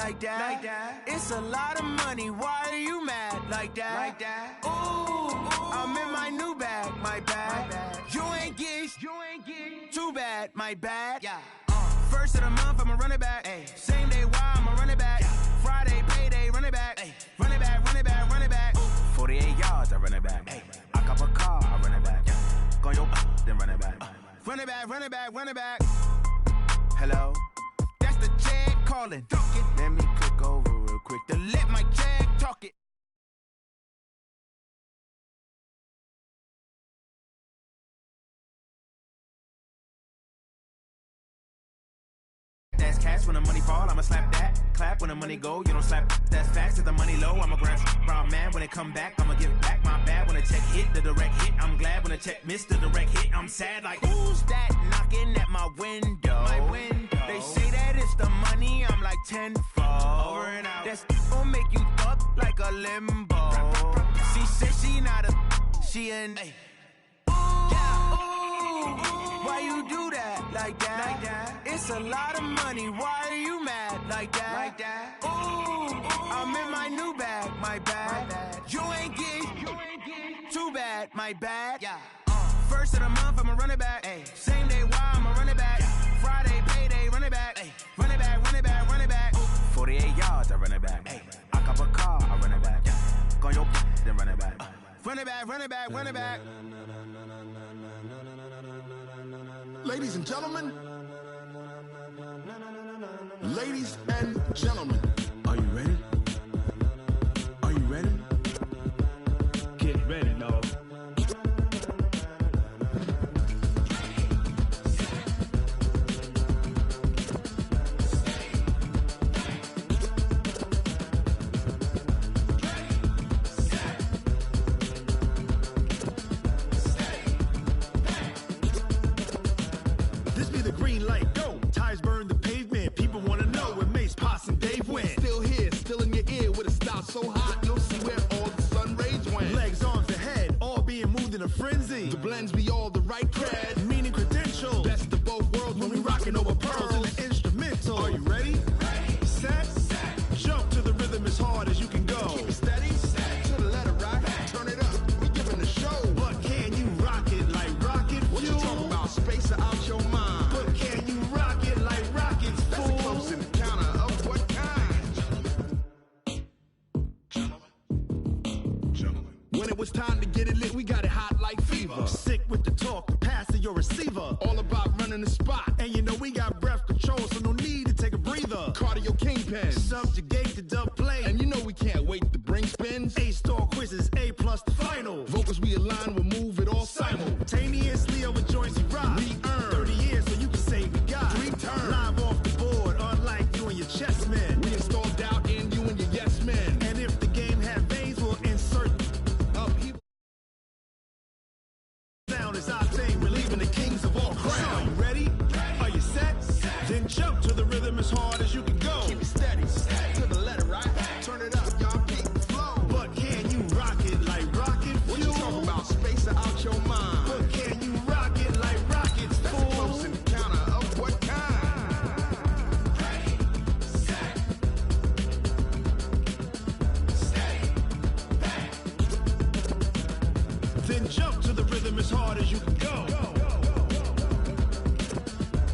like that. It's a lot of money, why are you mad like that? Ooh, I'm in my new bag, my bad. You ain't get too bad, my bad. First of the month, I'ma run it back. Same day, why I'ma run it back. Friday, payday, run it back. Run it back, run it back, run it back. 48 yards, I run it back. I cop a car, I run it back. Go your then run it back. Run it back, run it back, run it back. Hello? That's the jag calling. Let me click over real quick to let my jag talk it. That's cash when the money fall, I'ma slap that. Clap when the money go, you don't slap. That's facts, if the money low, I'ma grab. Brown man, when it come back, I'ma give back. My bad when the check hit, the direct hit. I'm glad when the check missed the direct hit. I'm sad like, who's that knocking at my window? My window. They say that it's the money, I'm like tenfold. Over and out. That's gon' make you up like a limbo. She said she not a, she an why you do that like that? It's a lot of money, why are you mad like that? Ooh, I'm in my new bag, my bad. You ain't get too bad, my bad. First of the month, I'ma run it back. Same day, why I'ma run it back. Friday, payday, run it back. Run it back, run it back, run it back. 48 yards, I run it back. I cop a car, I run it back. Go your then run it back. Run it back, run it back, run it back. Ladies and gentlemen, ladies and gentlemen, are you ready? Are you ready? Get ready, dog. This be the green light, go. Tires burn the pavement. People wanna know where Mace, Potts, and Dave went. Still here, still in your ear with a style so hot, you'll see where all the sun rays went. Legs, arms, and head, all being moved in a frenzy. The blends be all the right cred, Meaning credentials. best of both worlds When we rockin' over pearls in the instrumental. Are you ready? Set, jump to the rhythm as hard as you can go. Keep it steady, to the letter right, turn it up, we giving the show. But can you rock it like rocket What you fuel? talking about, space or out your mind? But can you rock it like rockets, That's a close fool? encounter of what kind? Gentlemen. When it was time to get it lit, we got it hot like fever. Sick with the talk, the pass to your receiver. All about running the spot, And you know we got breath control, so no need to take a breather. cardio kingpin. Subjugate the dub play. And you know we can't wait to bring spins. A-star quizzes, A+ the final. Vocals we align, we'll move it all Simultaneously over joints we rock. We earn 30 years so you can say we got 3 turns. Live off the board, unlike you and your chess men. We install doubt in you and your yes men. And if the game had veins, we'll insert Upheaval. sound is our thing, relieving the kings of all crowns. So are you ready? Are you set? Then jump to the rhythm as hard as you can go. Keep it steady, to the letter right. Turn it up, y'all peak flow. But can you rock it like rocket What you fuel? talking about, space or out your mind? But can you rock it like rockets, That's a close fool? encounter of what kind? Then jump to the rhythm as hard as you can go.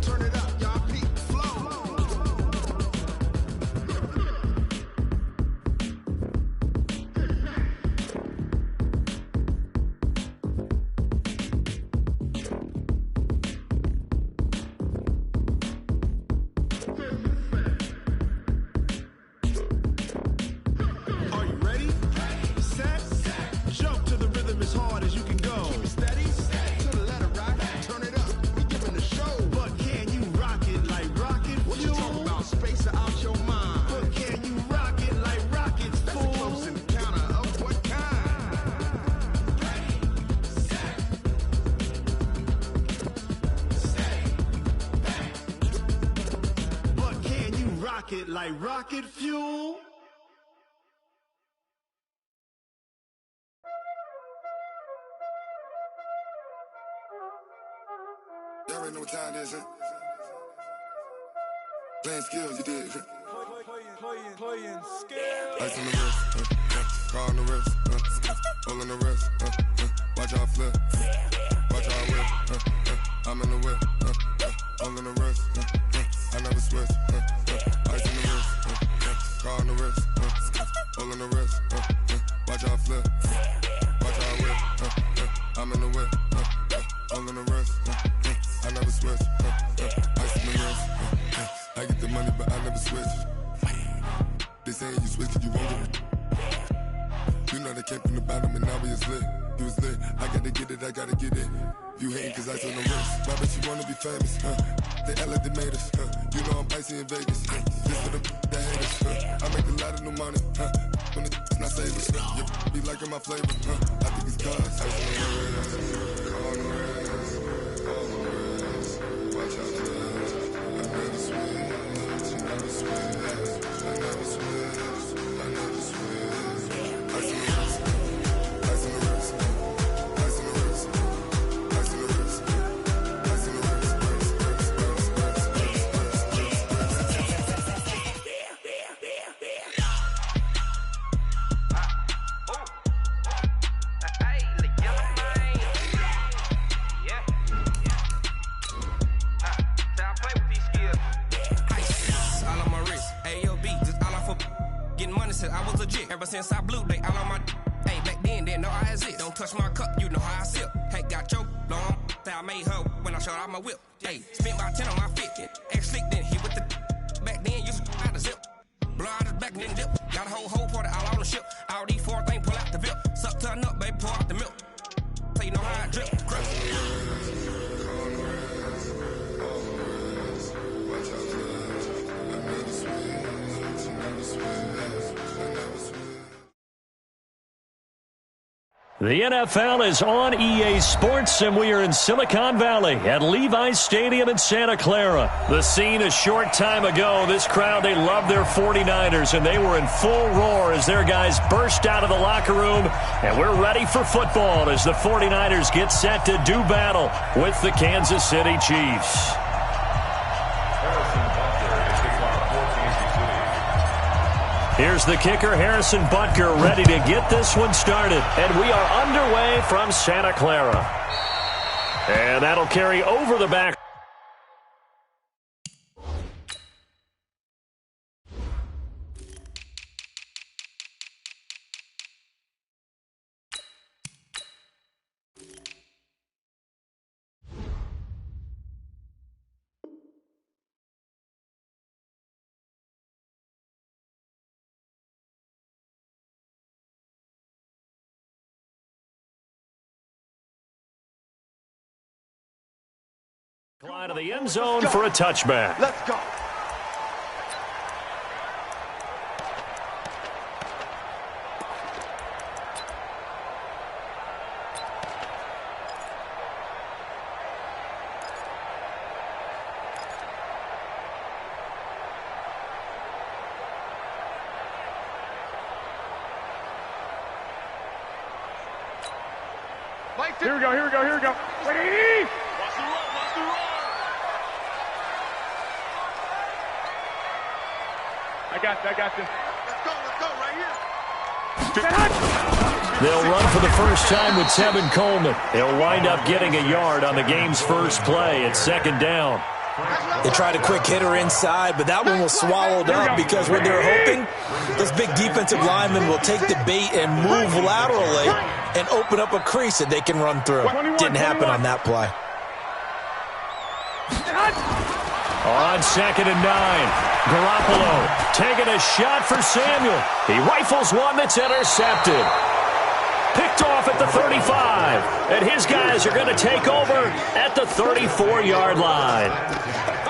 Turn it up, y'all peak flow. Are you ready? Set, jump to the rhythm as hard as you can go. Keep it steady, to the letter right. Turn it up, we giving the show. But can you rock it like rocket What you fuel? talking about, space or out your mind? But can you rock it like rockets, That's a close fool? encounter of what kind? But can you rock it like rocket fuel? Y'all already know what time it is, huh? Playing skills, you did. playing skill. Ice on the wrist, car on the wrist, all on the wrist, watch how I flip, watch how I whip, I'm in the whip, all on the wrist, I never switch, ice on the wrist, car on the wrist, all on the wrist, watch how I flip, watch how I whip, I'm in the whip, all on the wrist, I never switch, ice on the wrist, I get the money but I never switch. They saying you switch cause you won't get it. You know they came from the bottom and now we is lit. You was lit, I gotta get it, I gotta get it. You hating cause ice on the wrist. Why bet you wanna be famous, They act like they made us, You know I'm icy in Vegas, Just for the that hate us, I make a lot of new money, When it's not savers, be liking my flavor, I think it's cause ice on the wrist, on the wrist, on the wrist. Watch out, I never switch, you never switch. I never switch, I never switch. Ice on the wrist, ice on the wrist, ice on the wrist, ice on the wrist, ice on the wrist, I was legit. Ever since I blew, they all on my. Hey, back then, didn't know I exist. Don't touch my cup, you know how I sip. Hey, got choked long. Say I made her when I showed out my whip. Hey, spent about 10 on my fit. Ex-slick, then hit with the. Back then, used to out the zip. Blow out his back, then dip. Got a whole party all on the ship. All these four things, pull out the VIP. Suck to a nut, baby, pour out the milk. So you know how I drip. Crush. The NFL is on EA Sports, and we are in Silicon Valley at Levi's Stadium in Santa Clara. The scene a short time ago, this crowd, they loved their 49ers, and they were in full roar as their guys burst out of the locker room, and we're ready for football as the 49ers get set to do battle with the Kansas City Chiefs. Here's the kicker, Harrison Butker, ready to get this one started. And we are underway from Santa Clara. And that'll carry over the back. Line of the end zone for a touchback. Let's go. Here we go, here we go, here we go. Ready? Watch the run, watch the run. I got this. Let's go, right here. They'll run for the first time with Tevin Coleman. They'll wind up getting a yard on the game's first play at second down. They tried a quick hitter inside, but that one was swallowed up because what they're hoping, this big defensive lineman will take the bait and move laterally and open up a crease that they can run through. Didn't happen on that play. On 2nd and 9, Garoppolo taking a shot for Samuel. He rifles one that's intercepted. Picked off at the 35, and his guys are going to take over at the 34-yard line.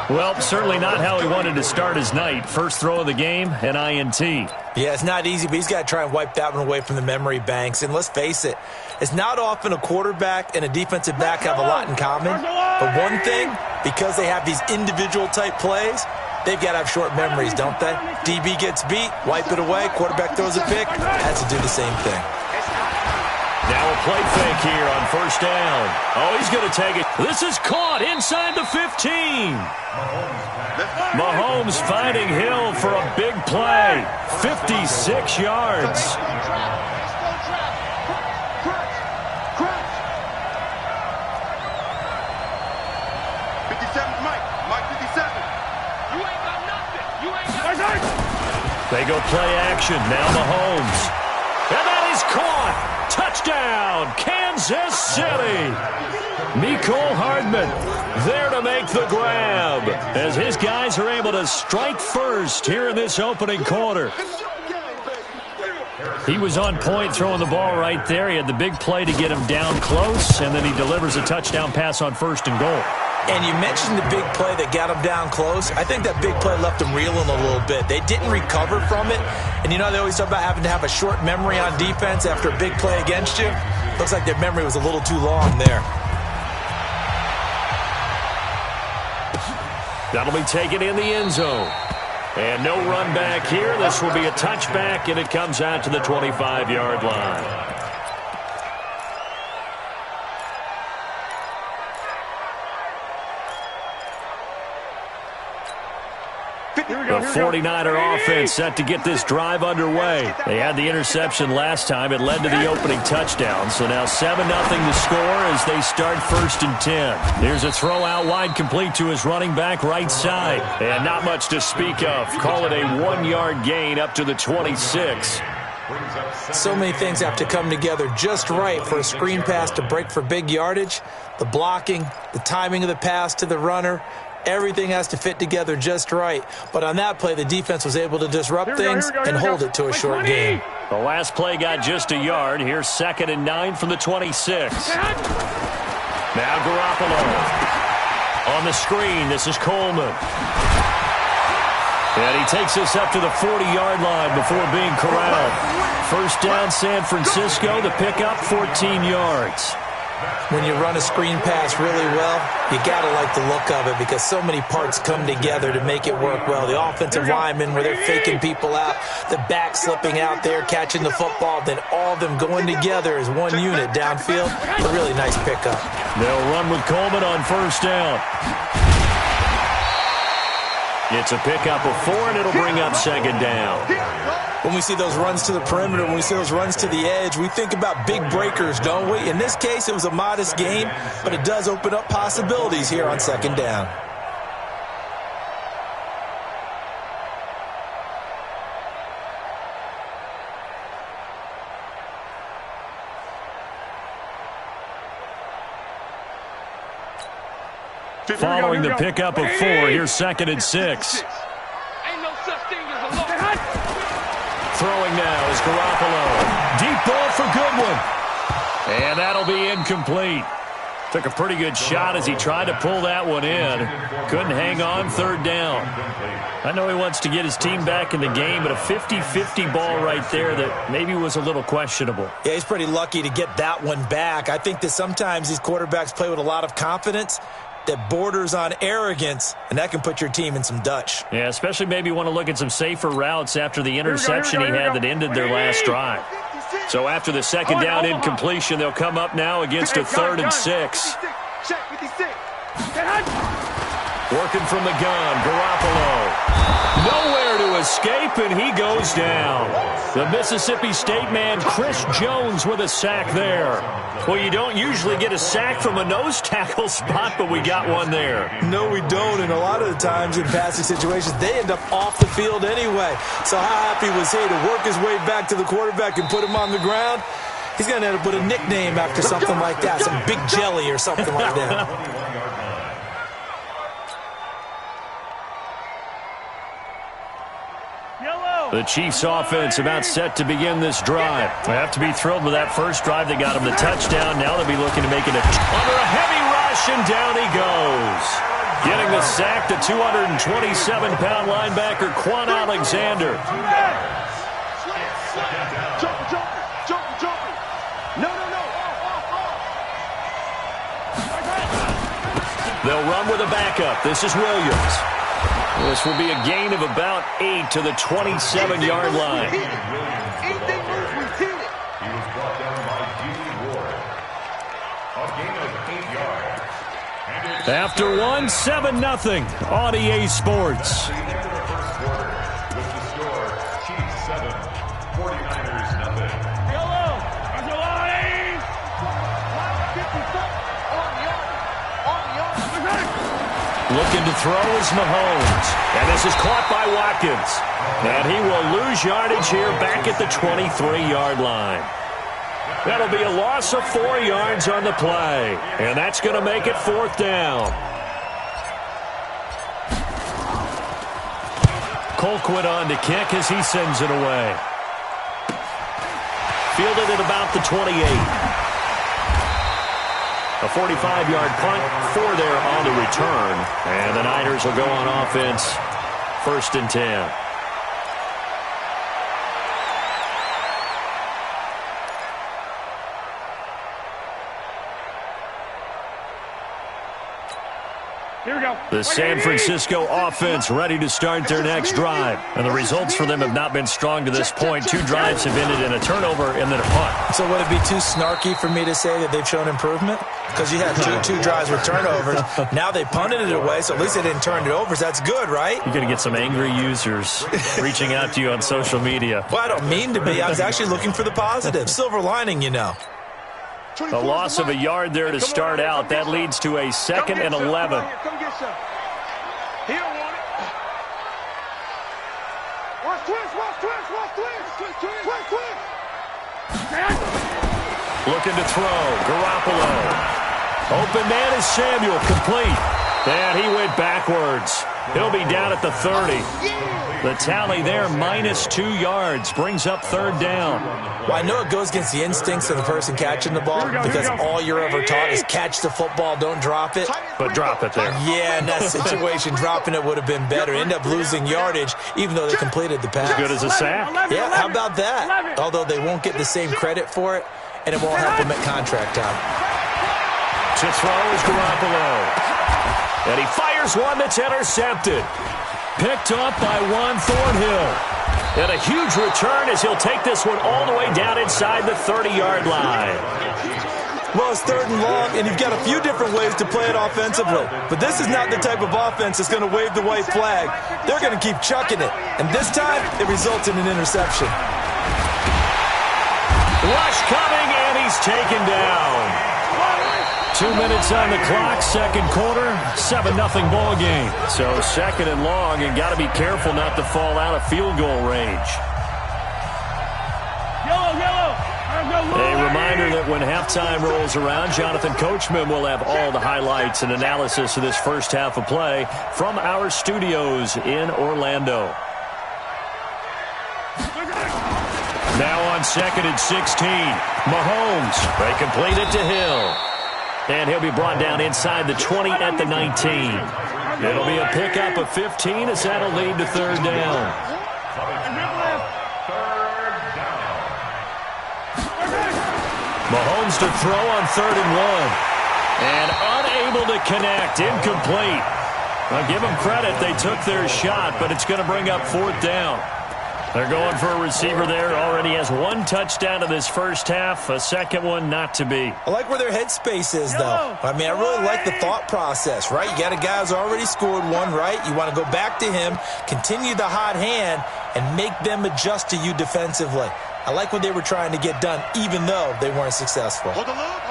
Well, certainly not how he wanted to start his night. First throw of the game, an INT. Yeah, it's not easy, but he's got to try and wipe that one away from the memory banks. And let's face it, it's not often a quarterback and a defensive back have a lot in common. But one thing, because they have these individual-type plays, they've got to have short memories, don't they? DB gets beat, wipe it away, quarterback throws a pick, has to do the same thing. Now a play fake here on first down. Oh, he's going to take it. This is caught inside the 15. Mahomes finding Hill for a big play. 56 yards. 57's Mike. Mike 57. You ain't got nothing. You ain't got nothing. They go play action. Now Mahomes. And that is caught. Touchdown, Kansas City. Mecole Hardman there to make the grab as his guys are able to strike first here in this opening quarter. He was on point throwing the ball right there. He had the big play to get him down close, and then he delivers a touchdown pass on first and goal. And you mentioned the big play that got him down close. I think that big play left him reeling a little bit. They didn't recover from it. And, you know, they always talk about having to have a short memory on defense after a big play against you. Looks like their memory was a little too long there. That'll be taken in the end zone. And no run back here. This will be a touchback, and it comes out to the 25-yard line. The 49er offense set to get this drive underway. They had the interception last time. It led to the opening touchdown. So now 7-0 to score as they start first and 10. Here's a throw out wide complete to his running back right side. And not much to speak of. Call it a 1-yard gain up to the 26. So many things have to come together just right for a screen pass to break for big yardage. The blocking, the timing of the pass to the runner, everything has to fit together just right. But on that play, the defense was able to disrupt things and hold it to a short gain. The last play got just a yard. Here's 2nd and 9 from the 26. Now Garoppolo. On the screen, this is Coleman. And he takes us up to the 40-yard line before being corralled. First down, San Francisco. The pickup, 14 yards. When you run a screen pass really well, you got to like the look of it because so many parts come together to make it work well. The offensive linemen where they're faking people out, the back slipping out there, catching the football, then all of them going together as one unit downfield. A really nice pickup. They'll run with Coleman on first down. It's a pickup of 4, and it'll bring up 2nd down. When we see those runs to the perimeter, when we see those runs to the edge, we think about big breakers, don't we? In this case, it was a modest game, but it does open up possibilities here on 2nd down. Following the pickup of 4, here's 2nd and 6. Ain't no such thing as a loss. Throwing now is Garoppolo. Deep ball for Goodwin. And that'll be incomplete. Took a pretty good shot as he tried to pull that one in. Couldn't hang on, 3rd down. I know he wants to get his team back in the game, but a 50-50 ball right there that maybe was a little questionable. Yeah, he's pretty lucky to get that one back. I think that sometimes these quarterbacks play with a lot of confidence that borders on arrogance, and that can put your team in some Dutch. Yeah, especially maybe want to look at some safer routes after the interception he had that ended their last drive. So after the 2nd down incompletion, they'll come up now against a 3rd and 6. Working from the gun, Garoppolo. Nowhere to escape, and he goes down. The Mississippi State man, Chris Jones, with a sack there. Well, you don't usually get a sack from a nose tackle spot, but we got one there. No, we don't, and a lot of the times in passing situations, they end up off the field anyway. So how happy was he to work his way back to the quarterback and put him on the ground? He's going to end up with a nickname after something like that, some Big Jelly or something like that. The Chiefs offense about set to begin this drive. They have to be thrilled with that first drive that got them the touchdown. Now they'll be looking to make it under a heavy rush, and down he goes. Getting the sack, the 227-pound linebacker, Quan Alexander. They'll run with a backup. This is Williams. This will be a gain of about 8 to the 27-yard line. After one, 7-0 on EA Sports. Looking to throw is Mahomes. And this is caught by Watkins. And he will lose yardage here back at the 23-yard line. That'll be a loss of 4 yards on the play. And that's going to make it 4th down. Colquitt on to kick as he sends it away. Fielded at about the 28. A 45-yard punt, 4 there on the return. And the Niners will go on offense, 1st and 10. Here we go. The San Francisco offense ready to start their next drive. And the results for them have not been strong to this point. 2 drives have ended in a turnover and then a punt. So would it be too snarky for me to say that they've shown improvement? Because you had two drives with turnovers. Now they punted it away, so at least they didn't turn it over. So that's good, right? You're going to get some angry users reaching out to you on social media. Well, I don't mean to be. I was actually looking for the positive. Silver lining, you know. A loss of a yard there to start out. That leads to a 2nd and 11. Come get some. He don't want it. Watch twist. Looking to throw. Garoppolo. Open man is Samuel. Complete. And he went backwards. He'll be down at the 30. The tally there, -2 yards, brings up 3rd down. Well, I know it goes against the instincts of the person catching the ball because all you're ever taught is catch the football, don't drop it. But drop it there. Yeah, in that situation, dropping it would have been better. End up losing yardage, even though they completed the pass. As good as a sack. Yeah, how about that? Although they won't get the same credit for it, and it won't help them at contract time. To throw is Garoppolo. And he fires one that's intercepted. Picked up by Juan Thornhill. And a huge return as he'll take this one all the way down inside the 30-yard line. Well, it's 3rd and long, and you've got a few different ways to play it offensively. But this is not the type of offense that's going to wave the white flag. They're going to keep chucking it. And this time, it results in an interception. Rush coming, and he's taken down. 2 minutes on the clock, 2nd quarter, 7-0 ball game. So 2nd and long, and got to be careful not to fall out of field goal range. A reminder that when halftime rolls around, Jonathan Coachman will have all the highlights and analysis of this first half of play from our studios in Orlando. Now on 2nd and 16, Mahomes. They complete it to Hill. And he'll be brought down inside the 20 at the 19. It'll be a pickup of 15 as that'll lead to 3rd down. Mahomes to throw on 3rd and 1. And unable to connect. Incomplete. I'll give them credit. They took their shot, but it's going to bring up 4th down. They're going for a receiver there. Already has 1 touchdown in this first half. A 2nd one not to be. I like where their headspace is, though. I mean, I really like the thought process, right? You got a guy who's already scored 1, right? You want to go back to him, continue the hot hand, and make them adjust to you defensively. I like what they were trying to get done, even though they weren't successful. Hold the look.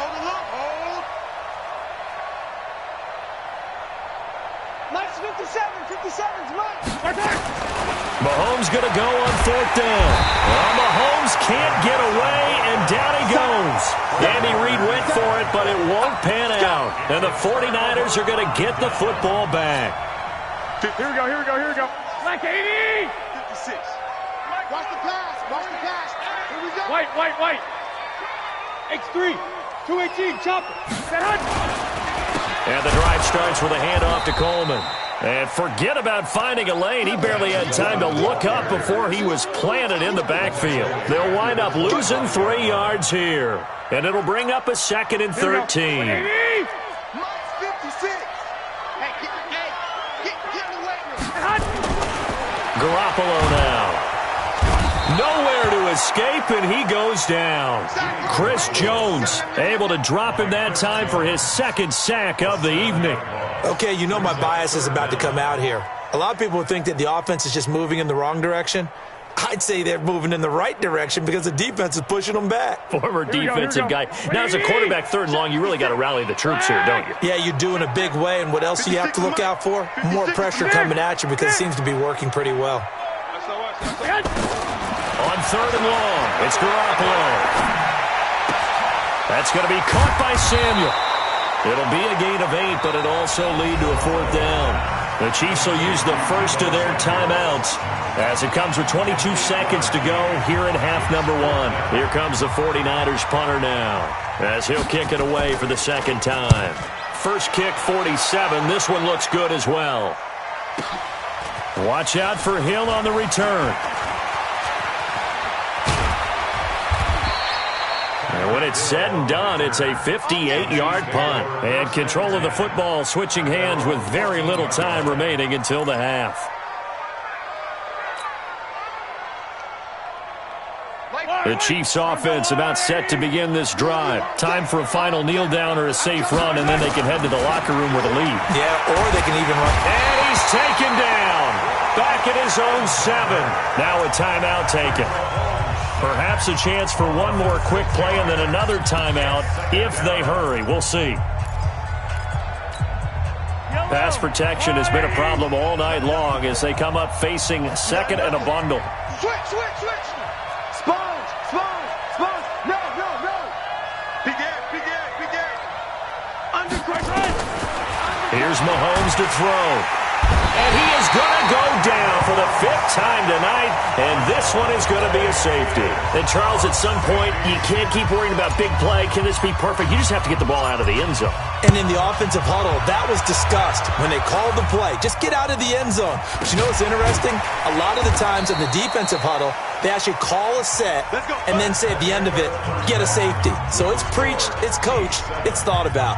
Nice 57's mine. Mahomes going to go on 4th down. Well, Mahomes can't get away, and down he goes. Andy Reid went for it, but it won't pan out. And the 49ers are going to get the football back. Here we go. Like 80. 56. Watch the pass. Here we go. White. X3. 218. Chopper. And the drive starts with a handoff to Coleman. And forget about finding a lane. He barely had time to look up before he was planted in the backfield. They'll wind up losing 3 yards here. And it'll bring up a 2nd and 13. Get Garoppolo now. Nowhere to escape, and he goes down. Chris Jones able to drop him that time for his second sack of the evening. Okay, you know my bias is about to come out here. A lot of people think that the offense is just moving in the wrong direction. I'd say they're moving in the right direction because the defense is pushing them back. Former defensive guy. Now, as a quarterback, third and long, you really got to rally the troops here, don't you? Yeah, you do in a big way, and what else do you have to look out for? More pressure coming at you because it seems to be working pretty well. On third and long, it's Garoppolo. That's going to be caught by Samuel. It'll be a gain of 8, but it'll also lead to a fourth down. The Chiefs will use the first of their timeouts as it comes with 22 seconds to go here in half number 1. Here comes the 49ers punter now as he'll kick it away for the second time. First kick, 47. This one looks good as well. Watch out for Hill on the return. And when it's said and done, it's a 58-yard punt. And control of the football switching hands with very little time remaining until the half. The Chiefs offense about set to begin this drive. Time for a final kneel down or a safe run, and then they can head to the locker room with a lead. Yeah, or they can even run. And he's taken down. Back at his own 7. Now a timeout taken. Perhaps a chance for one more quick play and then another timeout if they hurry. We'll see. Pass protection has been a problem all night long as they come up facing second and a bundle. Switch. Sponge. No. Big air. Under pressure. Here's Mahomes to throw. And he is going to go down for the 5th time tonight, and this one is going to be a safety. And, Charles, at some point, you can't keep worrying about big play. Can this be perfect? You just have to get the ball out of the end zone. And in the offensive huddle, that was discussed when they called the play. Just get out of the end zone. But you know what's interesting? A lot of the times in the defensive huddle, they actually call a set and then say at the end of it, get a safety. So it's preached, it's coached, it's thought about.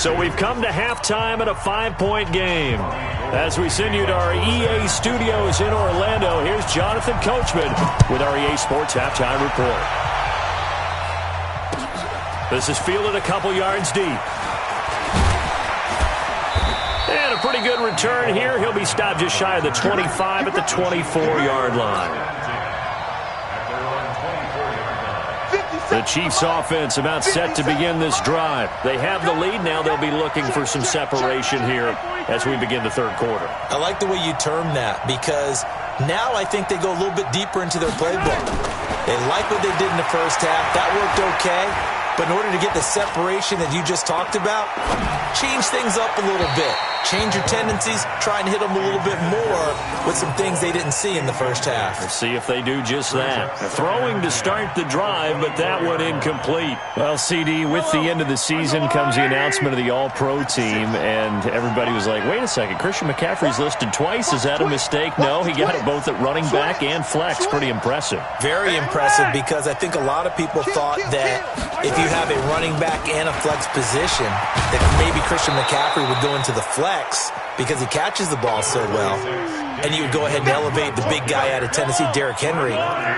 So we've come to halftime at a 5-point game. As we send you to our EA studios in Orlando, here's Jonathan Coachman with our EA Sports Halftime Report. This is fielded a couple yards deep. And a pretty good return here. He'll be stopped just shy of the 25 at the 24-yard line. The Chiefs offense about set to begin this drive. They have the lead now. They'll be looking for some separation here as we begin the third quarter. I like the way you term that because now I think they go a little bit deeper into their playbook. They like what they did in the first half. That worked okay. But in order to get the separation that you just talked about, change things up a little bit. Change your tendencies, try and hit them a little bit more with some things they didn't see in the first half. We'll see if they do just that. Throwing to start the drive, but that one incomplete. Well, CD, with the end of the season comes the announcement of the All-Pro team, and everybody was like, wait a second, Christian McCaffrey's listed twice. Is that a mistake? No, he got it both at running back and flex. Pretty impressive. Very impressive because I think a lot of people thought that if you have a running back and a flex position, that maybe Christian McCaffrey would go into the flex because he catches the ball so well. And you would go ahead and elevate the big guy out of Tennessee, Derrick Henry,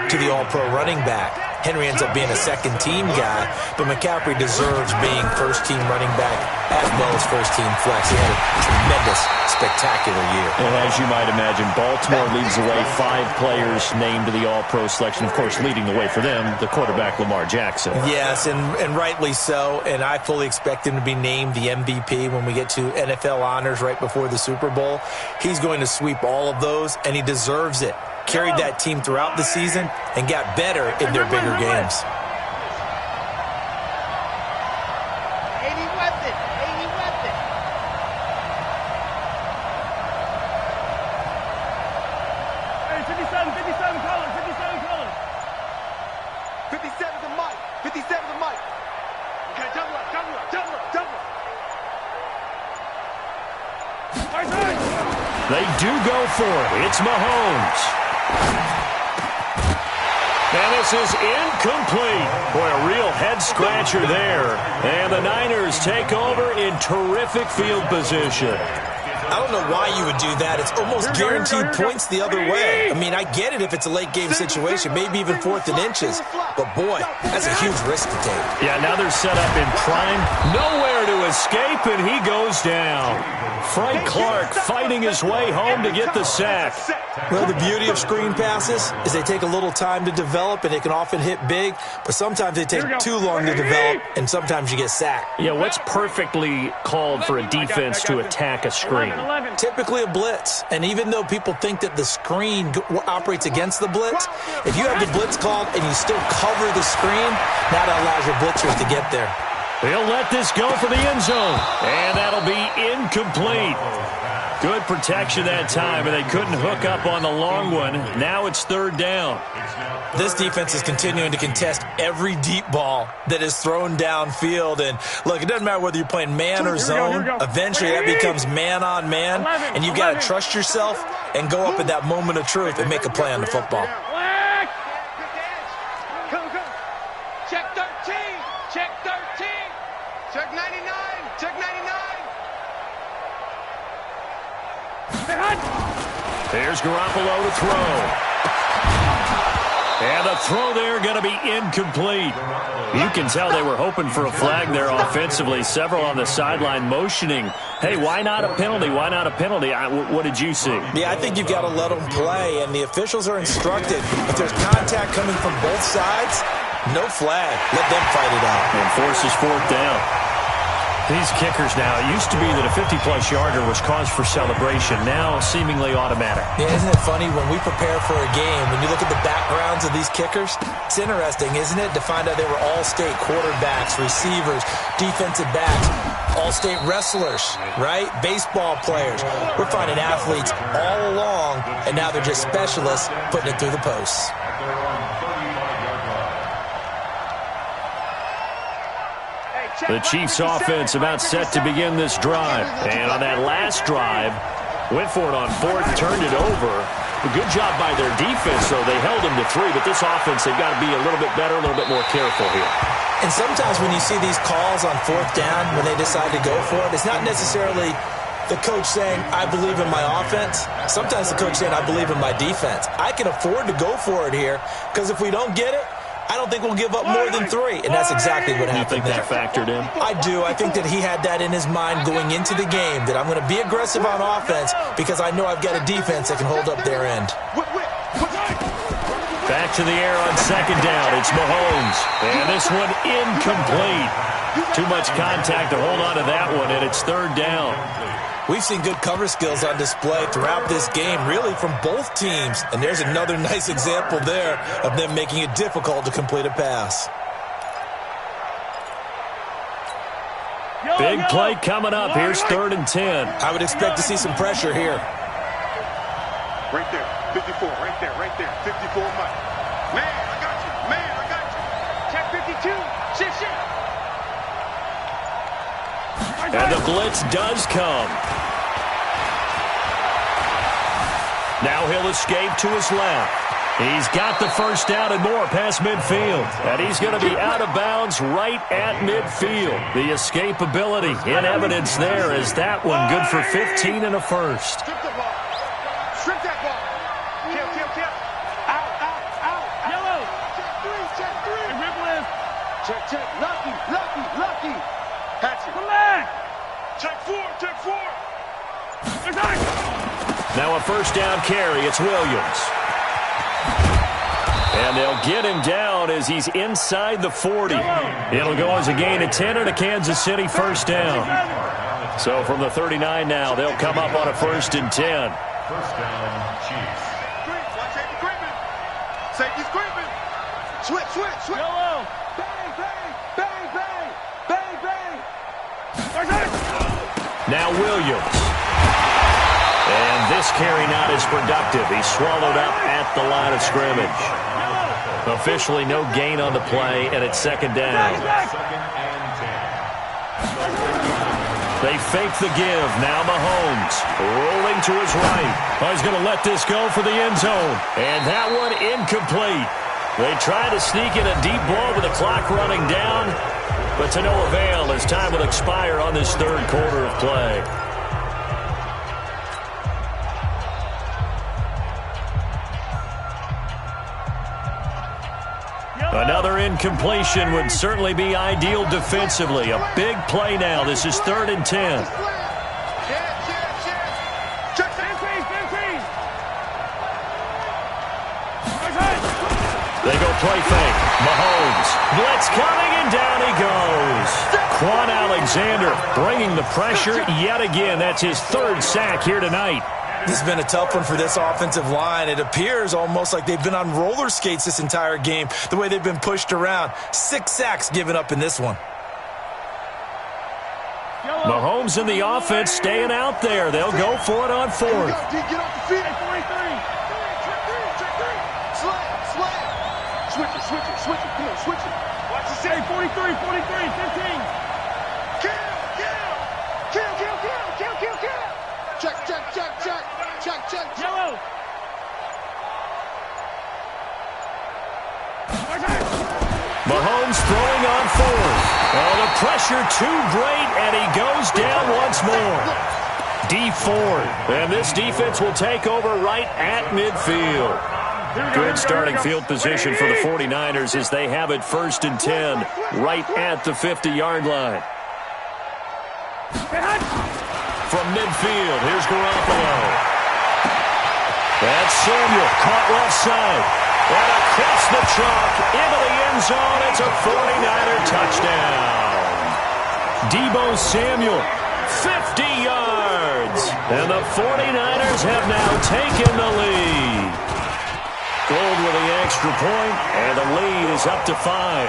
to the all-pro running back. Henry ends up being a second-team guy, but McCaffrey deserves being first-team running back as well as first-team flex. He had a tremendous, spectacular year. And as you might imagine, Baltimore leads the way. 5 players named to the All-Pro selection. Of course, leading the way for them, the quarterback Lamar Jackson. Yes, and rightly so. And I fully expect him to be named the MVP when we get to NFL honors right before the Super Bowl. He's going to sweep all of those, and he deserves it. Carried that team throughout the season and got better in their bigger games. 80 weapon. Hey, 57 colors. 57 to Mike. Okay, double up. They do go for it. It's Mahomes. And this is incomplete. Boy, a real head-scratcher there. And the Niners take over in terrific field position. I don't know why you would do that. It's almost guaranteed points the other way. I mean, I get it if it's a late-game situation, maybe even 4th and inches. But, boy, that's a huge risk to take. Yeah, now they're set up in prime. Nowhere to escape, and he goes down. Frank Clark fighting his way home to get the sack. Well, the beauty of screen passes is they take a little time to develop, and they can often hit big, but sometimes they take too long to develop, and sometimes you get sacked. Yeah, what's perfectly called for a defense to attack a screen? Typically a blitz, and even though people think that the screen operates against the blitz, if you have the blitz called and you still cover the screen, that allows your blitzers to get there. He'll let this go for the end zone, and that'll be incomplete. Good protection that time, and they couldn't hook up on the long one. Now it's 3rd down. This defense is continuing to contest every deep ball that is thrown downfield. And, look, it doesn't matter whether you're playing man or zone. Eventually that becomes man-on-man, and you've got to trust yourself and go up at that moment of truth and make a play on the football. Check 13. Check 13. Check 99. Check 99. There's Garoppolo to throw. And the throw there going to be incomplete. You can tell they were hoping for a flag there offensively. Several on the sideline motioning, hey, why not a penalty? Why not a penalty? What did you see? Yeah, I think you've got to let them play, and the officials are instructed. If there's contact coming from both sides, no flag. Let them fight it out. And forces 4th down. These kickers now, it used to be that a 50-plus yarder was cause for celebration. Now seemingly automatic. Yeah, isn't it funny when we prepare for a game, when you look at the backgrounds of these kickers, it's interesting, isn't it, to find out they were all-state quarterbacks, receivers, defensive backs, all-state wrestlers, right? Baseball players. We're finding athletes all along, and now they're just specialists putting it through the posts. The Chiefs offense about set to begin this drive. And on that last drive, went for it on 4th, turned it over. A good job by their defense, though. They held them to 3, but this offense, they've got to be a little bit better, a little bit more careful here. And sometimes when you see these calls on 4th down, when they decide to go for it, it's not necessarily the coach saying, I believe in my offense. Sometimes the coach saying, I believe in my defense. I can afford to go for it here, because if we don't get it, I don't think we'll give up more than 3, and that's exactly what happened. You think that factored in? I do. I think that he had that in his mind going into the game, that I'm going to be aggressive on offense because I know I've got a defense that can hold up their end. Back to the air on 2nd down. It's Mahomes, and this one incomplete. Too much contact to hold on to that one, and it's 3rd down. We've seen good cover skills on display throughout this game, really from both teams. And there's another nice example there of them making it difficult to complete a pass. Big play coming up. Here's 3rd and 10. I would expect to see some pressure here. Right there, 54, right there, right there, 54, Mike. Man, I got you, man, I got you. Check 52, shit. And the blitz does come. Now he'll escape to his left. He's got the 1st down and more past midfield. And he's going to be out of bounds right at midfield. The escapability in evidence there as that one good for 15 and a 1st. Strip the ball. Strip that ball. Kill. Out. Yellow. Check 3. Hey, Ripple is. Check. Lucky. Hatchet. Relax. Check 4. Now a 1st down carry. It's Williams. And they'll get him down as he's inside the 40. It'll go as a gain of 10 and a Kansas City 1st down. So from the 39 now, they'll come up on a 1st and 10. 1st down, Chiefs. Safety's creeping. Switch. Yellow. Bang. Now Williams. And this carry not as productive. He's swallowed up at the line of scrimmage. Officially no gain on the play, and it's 2nd down. They fake the give. Now Mahomes rolling to his right. He's going to let this go for the end zone. And that one incomplete. They try to sneak in a deep ball with the clock running down, but to no avail as time will expire on this 3rd quarter of play. Another incompletion would certainly be ideal defensively. A big play now. This is 3rd and 10. They go play fake. Mahomes. Blitz coming, and down he goes. Quan Alexander bringing the pressure yet again. That's his 3rd sack here tonight. This has been a tough one for this offensive line. It appears almost like they've been on roller skates this entire game, the way they've been pushed around. 6 sacks given up in this one. Mahomes and the offense staying out there. They'll go for it on 4th. Get off the feet. 43. Switch it. Come on, switch it. Watch the say 43, 15. Kill. Check. Yellow. Mahomes throwing on 4th. Oh, the pressure too great, and he goes down once more. D Ford, and this defense will take over right at midfield. Good starting field position for the 49ers as they have it 1st and 10 right at the 50-yard line. From midfield, here's Garoppolo. That's Samuel, caught left side. And across the chalk, into the end zone, it's a 49er touchdown. Deebo Samuel, 50 yards. And the 49ers have now taken the lead. Gold with the extra point, and the lead is up to 5.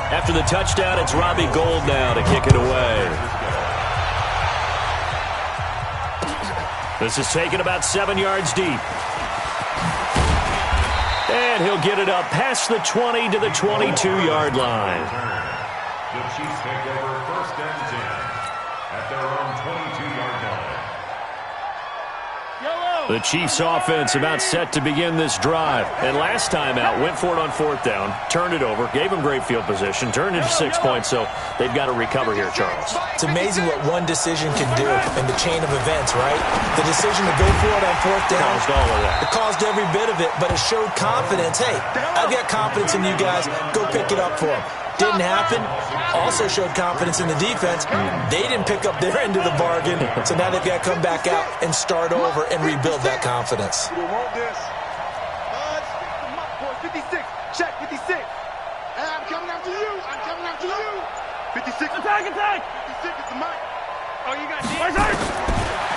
After the touchdown, it's Robbie Gould now to kick it away. This is taken about 7 yards deep. And he'll get it up past the 20 to the 22-yard line. The Chiefs take over 1st and 10 at their own 22-yard line. The Chiefs offense about set to begin this drive. And last time out, went for it on 4th down, turned it over, gave them great field position, turned into 6 points, so they've got to recover here, Charles. It's amazing what one decision can do in the chain of events, right? The decision to go for it on 4th down. Caused all of that. It caused every bit of it, but it showed confidence. Hey, I've got confidence in you guys. Go pick it up for them. Didn't happen. Also showed confidence in the defense. They didn't pick up their end of the bargain, so now they've got to come back out and start over and rebuild that confidence. We want this. 56. Check 56. Hey, I'm coming after you. 56. Attack. 56 is the mic. Oh, you got D.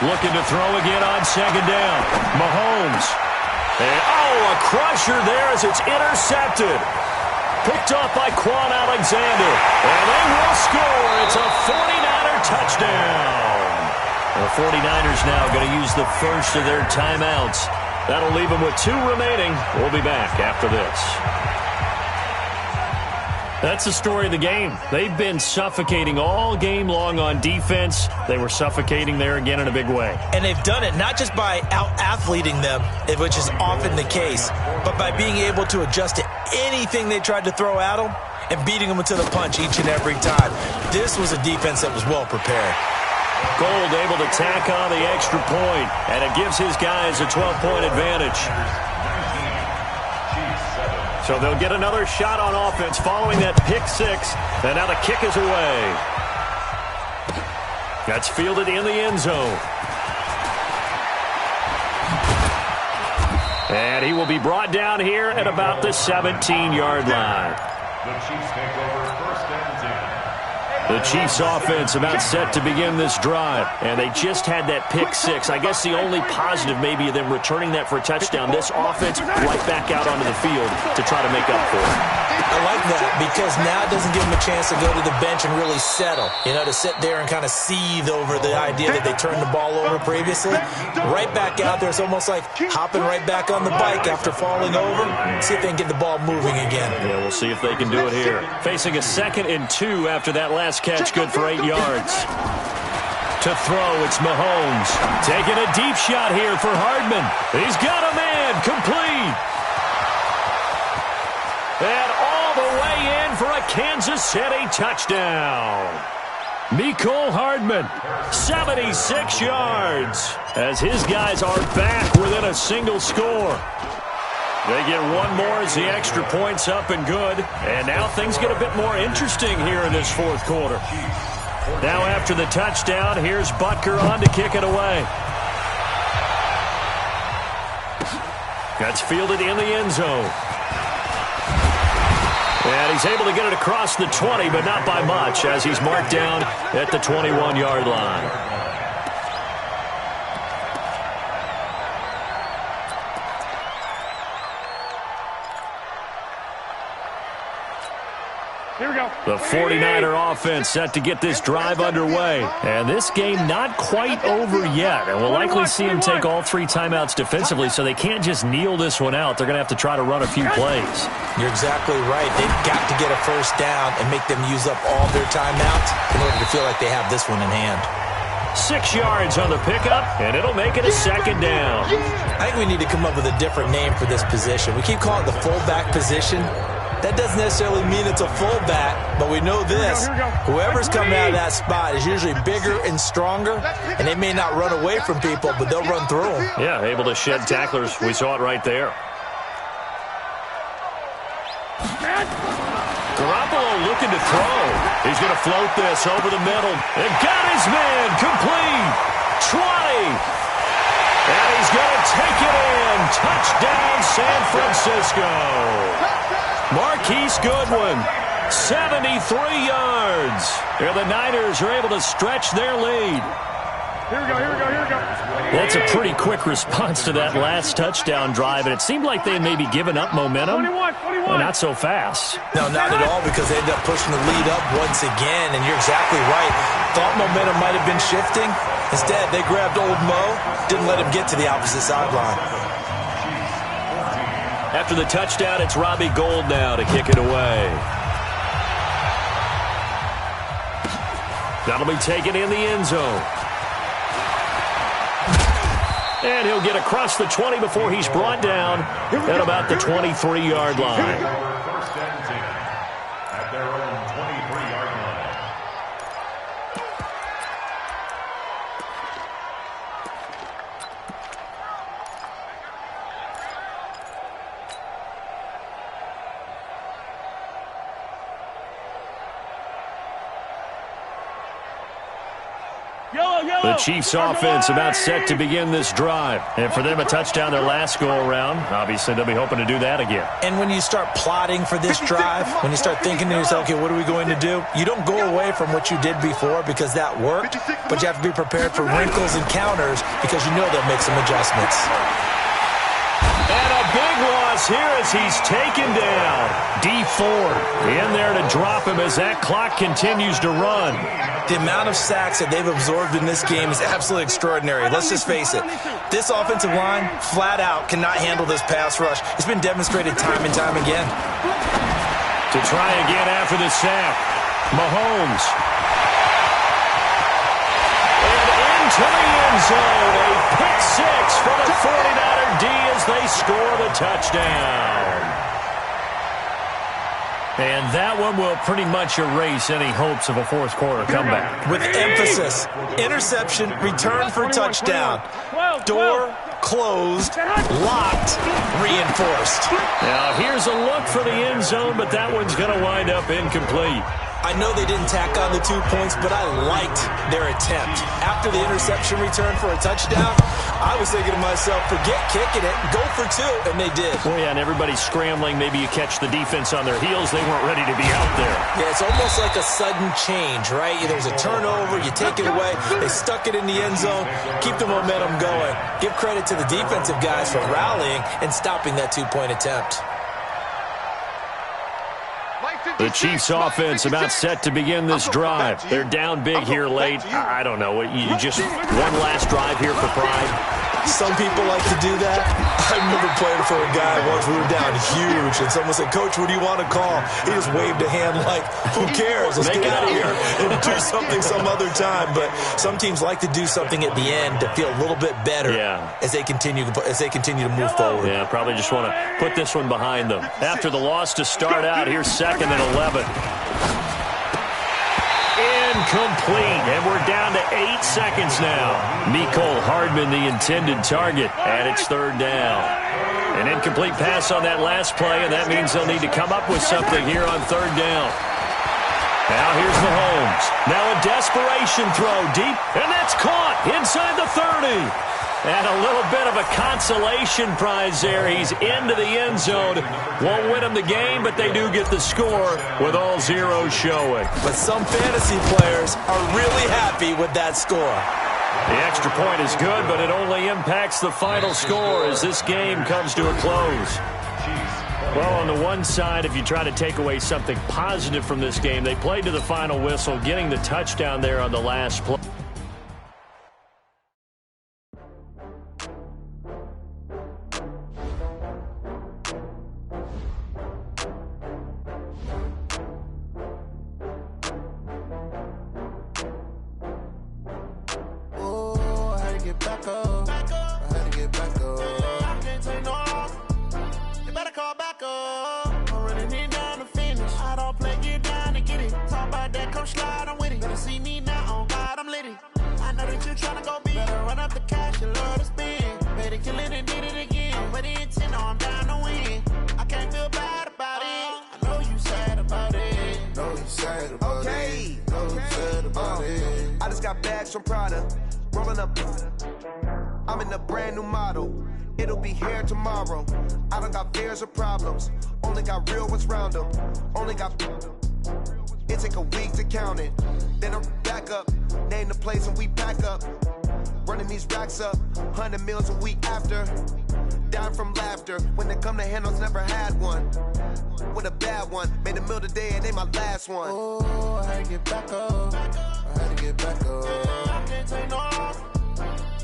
Looking to throw again on 2nd down. Mahomes. And, a crusher there as it's intercepted. Picked off by Quan Alexander. And they will score. It's a 49er touchdown. The 49ers now going to use the first of their timeouts. That'll leave them with 2 remaining. We'll be back after this. That's the story of the game. They've been suffocating all game long on defense. They were suffocating there again in a big way. And they've done it not just by out-athleting them, which is often the case, but by being able to adjust to anything they tried to throw at them and beating them to the punch each and every time. This was a defense that was well prepared. Gould able to tack on the extra point, and it gives his guys a 12-point advantage. So they'll get another shot on offense following that pick 6, and now the kick is away. That's fielded in the end zone. And he will be brought down here at about the 17-yard line. The Chiefs take over 1st and 10. The Chiefs offense about set to begin this drive, and they just had that pick 6. I guess the only positive maybe of them returning that for a touchdown. This offense right back out onto the field to try to make up for it. I like that because now it doesn't give them a chance to go to the bench and really settle, to sit there and kind of seethe over the idea that they turned the ball over previously. Right back out there, it's almost like hopping right back on the bike after falling over. See if they can get the ball moving again. Yeah, we'll see if they can do it here. Facing a 2nd and 2 after that last catch, good for 8 yards. To throw, it's Mahomes. Taking a deep shot here for Hardman. He's got a man, complete. And all the way in for a Kansas City touchdown. Mecole Hardman, 76 yards, as his guys are back within a single score. They get one more as the extra point's up and good. And now things get a bit more interesting here in this fourth quarter. Now after the touchdown, here's Butker on to kick it away. That's fielded in the end zone. And he's able to get it across the 20, but not by much, as he's marked down at the 21-yard line. Here we go. The 49er offense set to get this drive underway. And this game not quite over yet. And we'll likely see them take all 3 timeouts defensively, so they can't just kneel this one out. They're going to have to try to run a few plays. You're exactly right. They've got to get a first down and make them use up all their timeouts in order to feel like they have this one in hand. 6 yards on the pickup, and it'll make it a second down. I think we need to come up with a different name for this position. We keep calling it the fullback position. That doesn't necessarily mean it's a fullback, but we know this. Whoever's coming out of that spot is usually bigger and stronger, and they may not run away from people, but they'll run through them. Yeah, able to shed tacklers. We saw it right there. Garoppolo looking to throw. He's going to float this over the middle. And got his man complete. 20. And he's going to take it in. Touchdown, San Francisco. Marquise Goodwin, 73 yards. Here the Niners are able to stretch their lead. Here we go, here we go, here we go. That's a pretty quick response to that last touchdown drive, and it seemed like they had maybe given up momentum. 21. Well, not so fast. No, not at all, because they ended up pushing the lead up once again, and you're exactly right. Thought momentum might have been shifting. Instead, they grabbed old Mo, didn't let him get to the opposite sideline. After the touchdown, it's Robbie Gould now to kick it away. That'll be taken in the end zone. And he'll get across the 20 before he's brought down at about the 23-yard line. First and 10 at their own 23-yard line. The Chiefs offense about set to begin this drive. And for them, a touchdown their last go-around. Obviously, they'll be hoping to do that again. And when you start plotting for this drive, when you start thinking to yourself, okay, what are we going to do? You don't go away from what you did before because that worked, but you have to be prepared for wrinkles and counters because you know they'll make some adjustments. And a big loss here as he's taken down. D Ford in there to drop him as that clock continues to run. The amount of sacks that they've absorbed in this game is absolutely extraordinary. Let's just face it. This offensive line, flat out, cannot handle this pass rush. It's been demonstrated time and time again. To try again after the sack, Mahomes. And into the end zone. A pick six for the 49er D as they score the touchdown. And that one will pretty much erase any hopes of a fourth quarter comeback. With emphasis, interception, return for touchdown. Door closed, locked, reinforced. Now here's a look for the end zone, but that one's going to wind up incomplete. I know they didn't tack on the 2 points, but I liked their attempt. After the interception return for a touchdown, I was thinking to myself, forget kicking it, go for 2, and they did. Well, yeah, and everybody's scrambling. Maybe you catch the defense on their heels. They weren't ready to be out there. Yeah, it's almost like a sudden change, right? There's a turnover, you take it away. They stuck it in the end zone, keep the momentum going. Give credit to the defensive guys for rallying and stopping that 2-point attempt. The Chiefs offense about set to begin this drive. They're down big here late. I don't know. You just one last drive here for pride. Some people like to do that. I remember playing for a guy once. We were down huge, and someone said, "Coach, what do you want to call?" He just waved a hand like, "Who cares? Let's get out of here and do something some other time." But some teams like to do something at the end to feel a little bit better as they continue to move forward. Yeah, probably just want to put this one behind them. After the loss to start out, here's 2nd and 11. Incomplete, and we're down to 8 seconds now. Mecole Hardman, the intended target, and it's third down. An incomplete pass on that last play, and that means they'll need to come up with something here on third down. Now here's Mahomes. Now a desperation throw deep, and that's caught inside the 30. And a little bit of a consolation prize there. He's into the end zone. Won't win them the game, but they do get the score with all zeros showing. But some fantasy players are really happy with that score. The extra point is good, but it only impacts the final score as this game comes to a close. Well, on the one side, if you try to take away something positive from this game, they played to the final whistle, getting the touchdown there on the last play. I just got bags from Prada, rolling up. I'm in a brand new model. It'll be here tomorrow. I don't got fears or problems. Only got real ones round them. Only got. It take a week to count it. Then I'm back up. Name the place and we pack up. Running these racks up. 100 meals a week after. Down from laughter. When they come to handles, never had one. With a bad one. Made a meal today and ain't my last one. Oh, I had to get back up. I had to get back up. I can't take no off.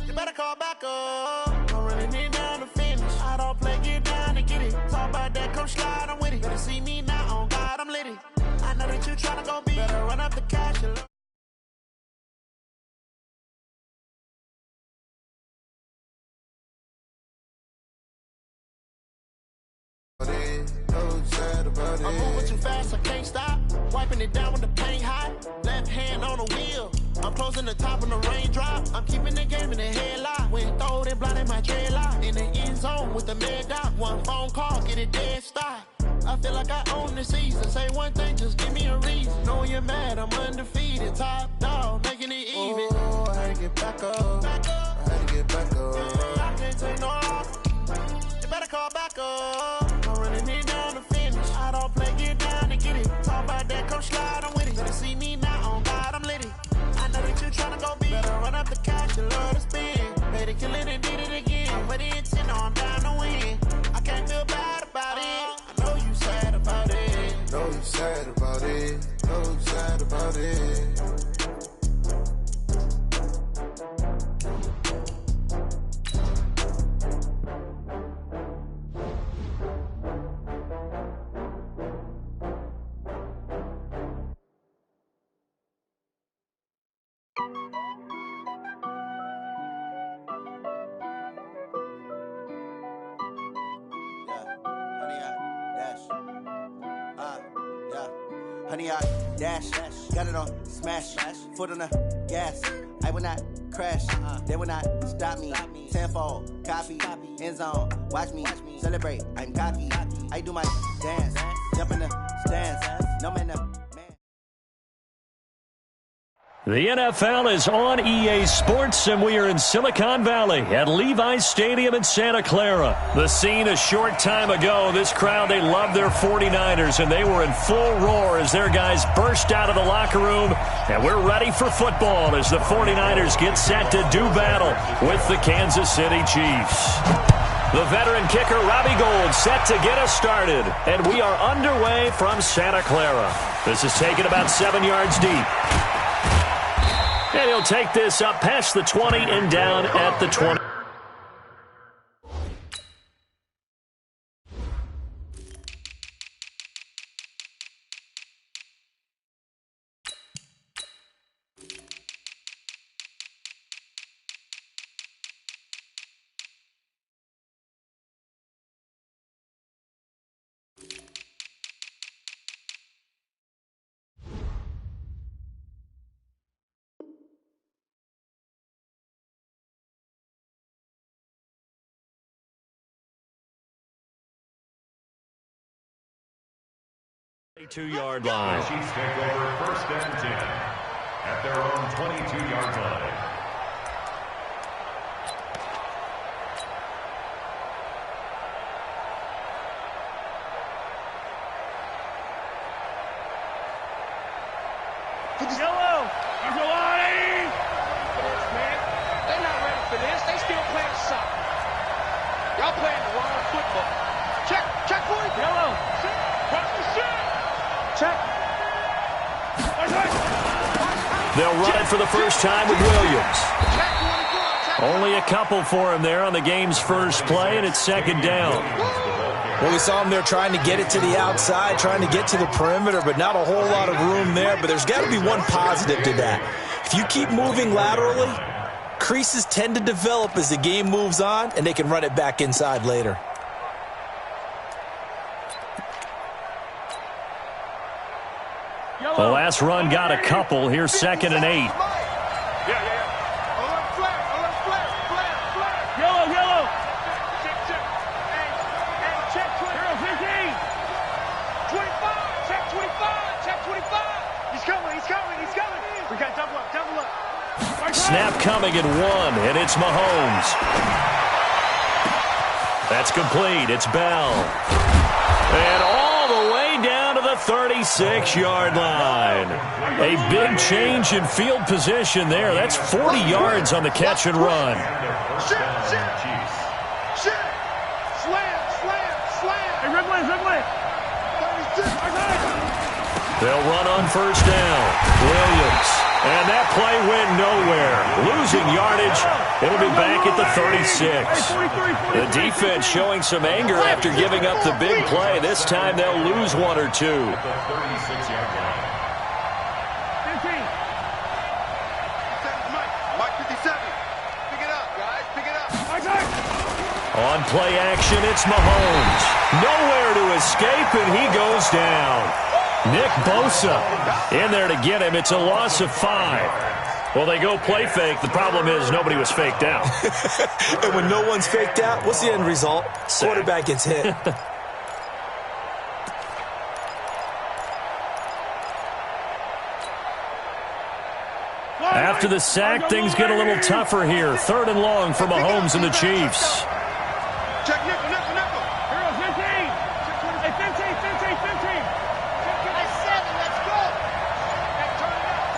You better call back up. I'm running it down to finish. I don't play, get down and get it. Talk about that, come slide, I'm with it. Better see me now, on God, I'm litty. I know that you tryna go be. Better run up the cash. I'm moving too fast, I can't stop. Wiping it down with the paint hot. Left hand on the wheel. I'm closing the top of the raindrop. I'm keeping the game in the headlock. When throwed and blinded my dreadlock. In the end zone with the mad dot. One phone call, get it dead stop. I feel like I own the season. Say one thing, just give me a reason. Knowing you're mad, I'm undefeated. Top dog, making it even. Oh, I had to get back up. I had to get back up. I can't take no off. You better call back up. I'm running it down to finish. I don't play, get down and get it. Talk about that, come slide, I'm with it. Better see me now, on God, I'm litty. I know that you tryna go be. Better run up the cash, you love to spend. Better kill it and did it again. I'm with it, you know I'm down to win. I can't feel bad about it. I know you sad about it. Know you sad about it. Know you sad about it. Honey, I dash, got it on smash, foot on the gas. I will not crash, they will not stop me. Tenfold, copy, end zone, watch me celebrate. I'm cocky, I do my dance, jump in the stands, no man, no. The NFL is on EA Sports, and we are in Silicon Valley at Levi's Stadium in Santa Clara. The scene a short time ago, this crowd, they love their 49ers, and they were in full roar as their guys burst out of the locker room, and we're ready for football as the 49ers get set to do battle with the Kansas City Chiefs. The veteran kicker, Robbie Gould, set to get us started, and we are underway from Santa Clara. This is taken about 7 yards deep. And he'll take this up past the 20 and down at the 20. 2-yard line. The Chiefs take over 1st and 10 at their own 22-yard line. Yellow! Man, they're not ready for this. They still playing soccer. Y'all playing the wrong football. Check, boys. Yellow. Watch the shit. Check. They'll run it for the first time with Williams. Only a couple for him there on the game's first play, and it's 2nd down. Well, we saw him there trying to get it to the outside, trying to get to the perimeter, but not a whole lot of room there. But there's got to be one positive to that. If you keep moving laterally, creases tend to develop as the game moves on, and they can run it back inside later. The last run got a couple. Here's 2nd and 8. Yellow. Check 15. 25. Check 25. He's coming. We got double up. Snap coming at 1, and it's Mahomes. That's complete. It's Bell. And all the way down to the 36-yard line. A big change in field position there. That's 40 yards on the catch and run. Shit. Slam. Hey, Ridley. 36. They'll run on 1st down. Williams. And that play went nowhere. Losing yardage. It'll be back at the 36. The defense showing some anger after giving up the big play. This time they'll lose 1 or 2. 36-yard line. 15. Mike 57. Pick it up, guys. Pick it up. On play action, it's Mahomes. Nowhere to escape, and he goes down. Nick Bosa in there to get him. It's a loss of 5. Well, they go play fake. The problem is nobody was faked out. And when no one's faked out, what's the end result? Quarterback gets hit. After the sack, things get a little tougher here. 3rd and long for Mahomes and the Chiefs. Check nickel. Hero 15. Hey, 15. Hey, 7. Let's go. Hey, turn it up.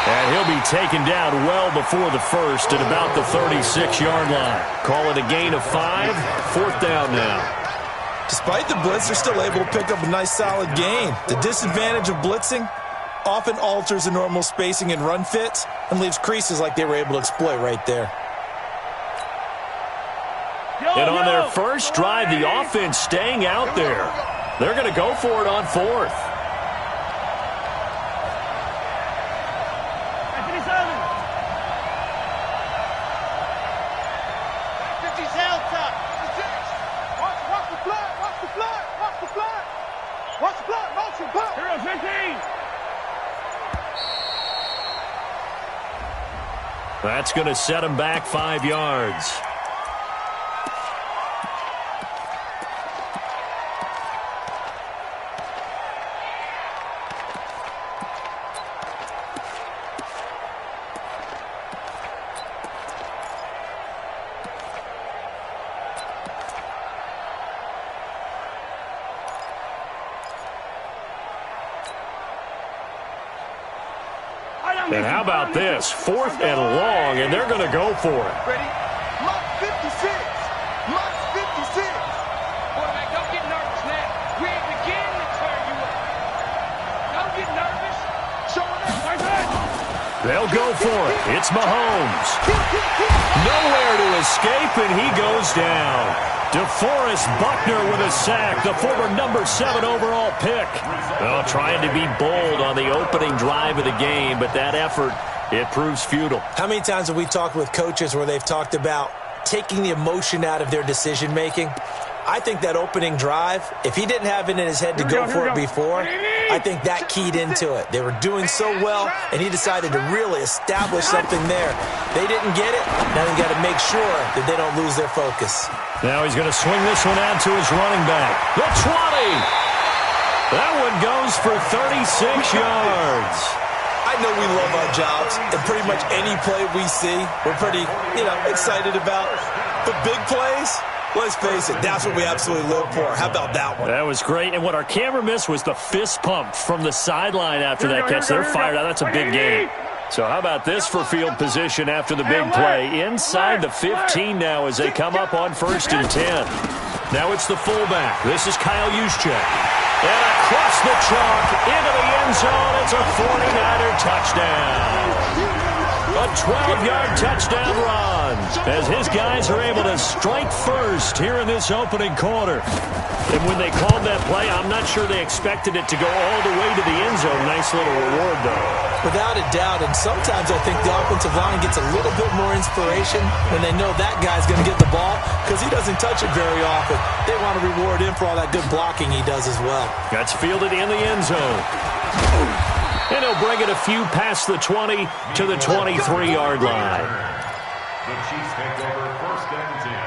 And he'll be taken down well before the first at about the 36-yard line. Call it a gain of 5. 4th down now. Despite the blitz, they're still able to pick up a nice, solid gain. The disadvantage of blitzing often alters the normal spacing and run fits and leaves creases like they were able to exploit right there. And on their first drive, the offense staying out there. They're going to go for it on 4th. That's going to set him back 5 yards. And how about this? 4th and long, and they're going to go for it. Ready? Mark 56. Quarterback, don't get nervous now. We ain't beginning to tear you up. Don't get nervous. Show it. They'll go for it. It's Mahomes. Nowhere to escape, and he goes down. DeForest Buckner with a sack, the former number 7 overall pick. Well, trying to be bold on the opening drive of the game, but that effort, it proves futile. How many times have we talked with coaches where they've talked about taking the emotion out of their decision-making? I think that opening drive, if he didn't have it in his head to go for it before, I think that keyed into it. They were doing so well, and he decided to really establish something there. They didn't get it. Now they got to make sure that they don't lose their focus. Now he's going to swing this one out to his running back. The 20. That one goes for 36 yards. I know we love our jobs, and pretty much any play we see, we're pretty, excited about. But big plays, let's face it, that's what we absolutely live for. How about that one? That was great, and what our camera missed was the fist pump from the sideline after that catch. They're fired out. That's a big game. So how about this for field position after the big play? Inside the 15 now as they come up on 1st and 10. Now it's the fullback. This is Kyle Juszczyk. And across the chalk into the end zone. It's a 49er touchdown. A 12-yard touchdown run as his guys are able to strike first here in this opening quarter. And when they called that play, I'm not sure they expected it to go all the way to the end zone. Nice little reward, though. Without a doubt, and sometimes I think the offensive line gets a little bit more inspiration when they know that guy's going to get the ball because he doesn't touch it very often. They want to reward him for all that good blocking he does as well. That's fielded in the end zone. And he'll bring it a few past the 20 to the 23-yard line. The Chiefs take over 1st and 10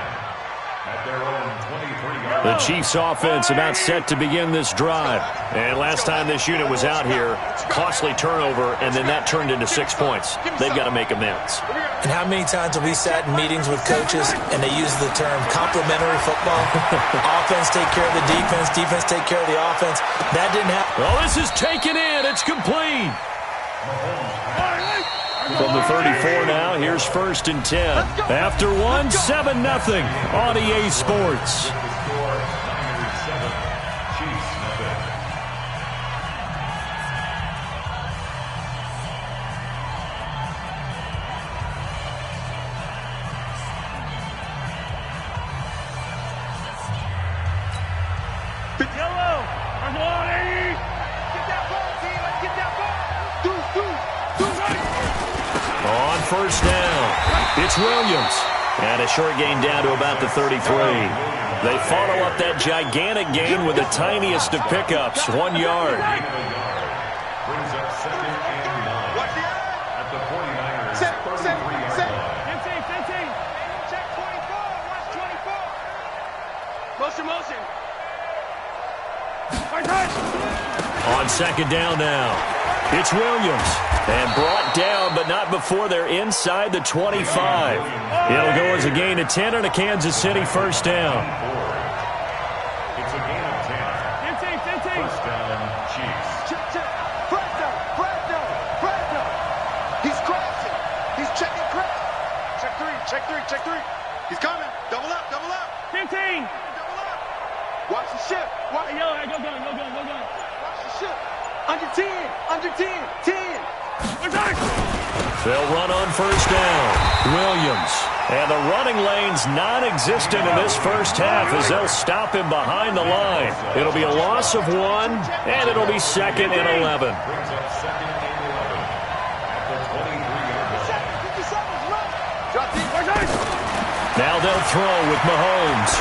at their own 23-yard line. The Chiefs offense about set to begin this drive. And last time this unit was out here, costly turnover, and then that turned into 6 points. They've got to make amends. And how many times have we sat in meetings with coaches and they use the term complementary football? Offense take care of the defense, defense take care of the offense. That didn't happen. Well, this is taken in. It's complete. From the 34 now, here's 1st and 10. After one, 7-0 on EA Sports. On 1st down, it's Williams. And a short gain down to about the 33. They follow up that gigantic gain with the tiniest of pickups, 1 yard. Brings up 2nd and 9 at the 49ers' 33-yard line. 15. Check 24. Watch 24. Motion. On 2nd down now, it's Williams. And brought down, but not before they're inside the 25. It'll go as a gain of 10 and a Kansas City 1st down. It's a gain of 10. 15. 1st down, Chiefs. Check. Fresno. He's crashing. He's checking crash. Check three. He's coming. Double up. 15. Double up. Watch the ship. Go gun. Watch the ship. Under 10. 10. They'll run on 1st down. Williams. And the running lane's non-existent in this first half as they'll stop him behind the line. It'll be a loss of 1, and it'll be 2nd and 11. Brings up 2nd and 11 at the 23-yard line. Now they'll throw with Mahomes.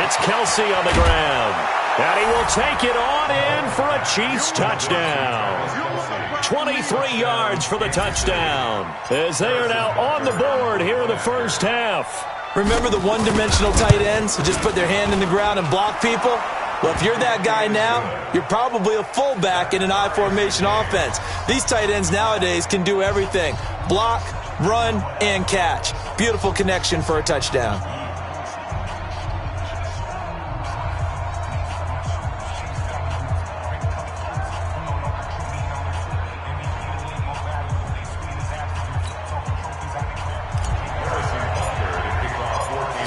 It's Kelsey on the ground. And he will take it on in for a Chiefs touchdown. 23 yards for the touchdown as they are now on the board here in the first half. Remember the one-dimensional tight ends who just put their hand in the ground and block people? Well, if you're that guy now, you're probably a fullback in an I-formation offense. These tight ends nowadays can do everything. Block, run, and catch. Beautiful connection for a touchdown.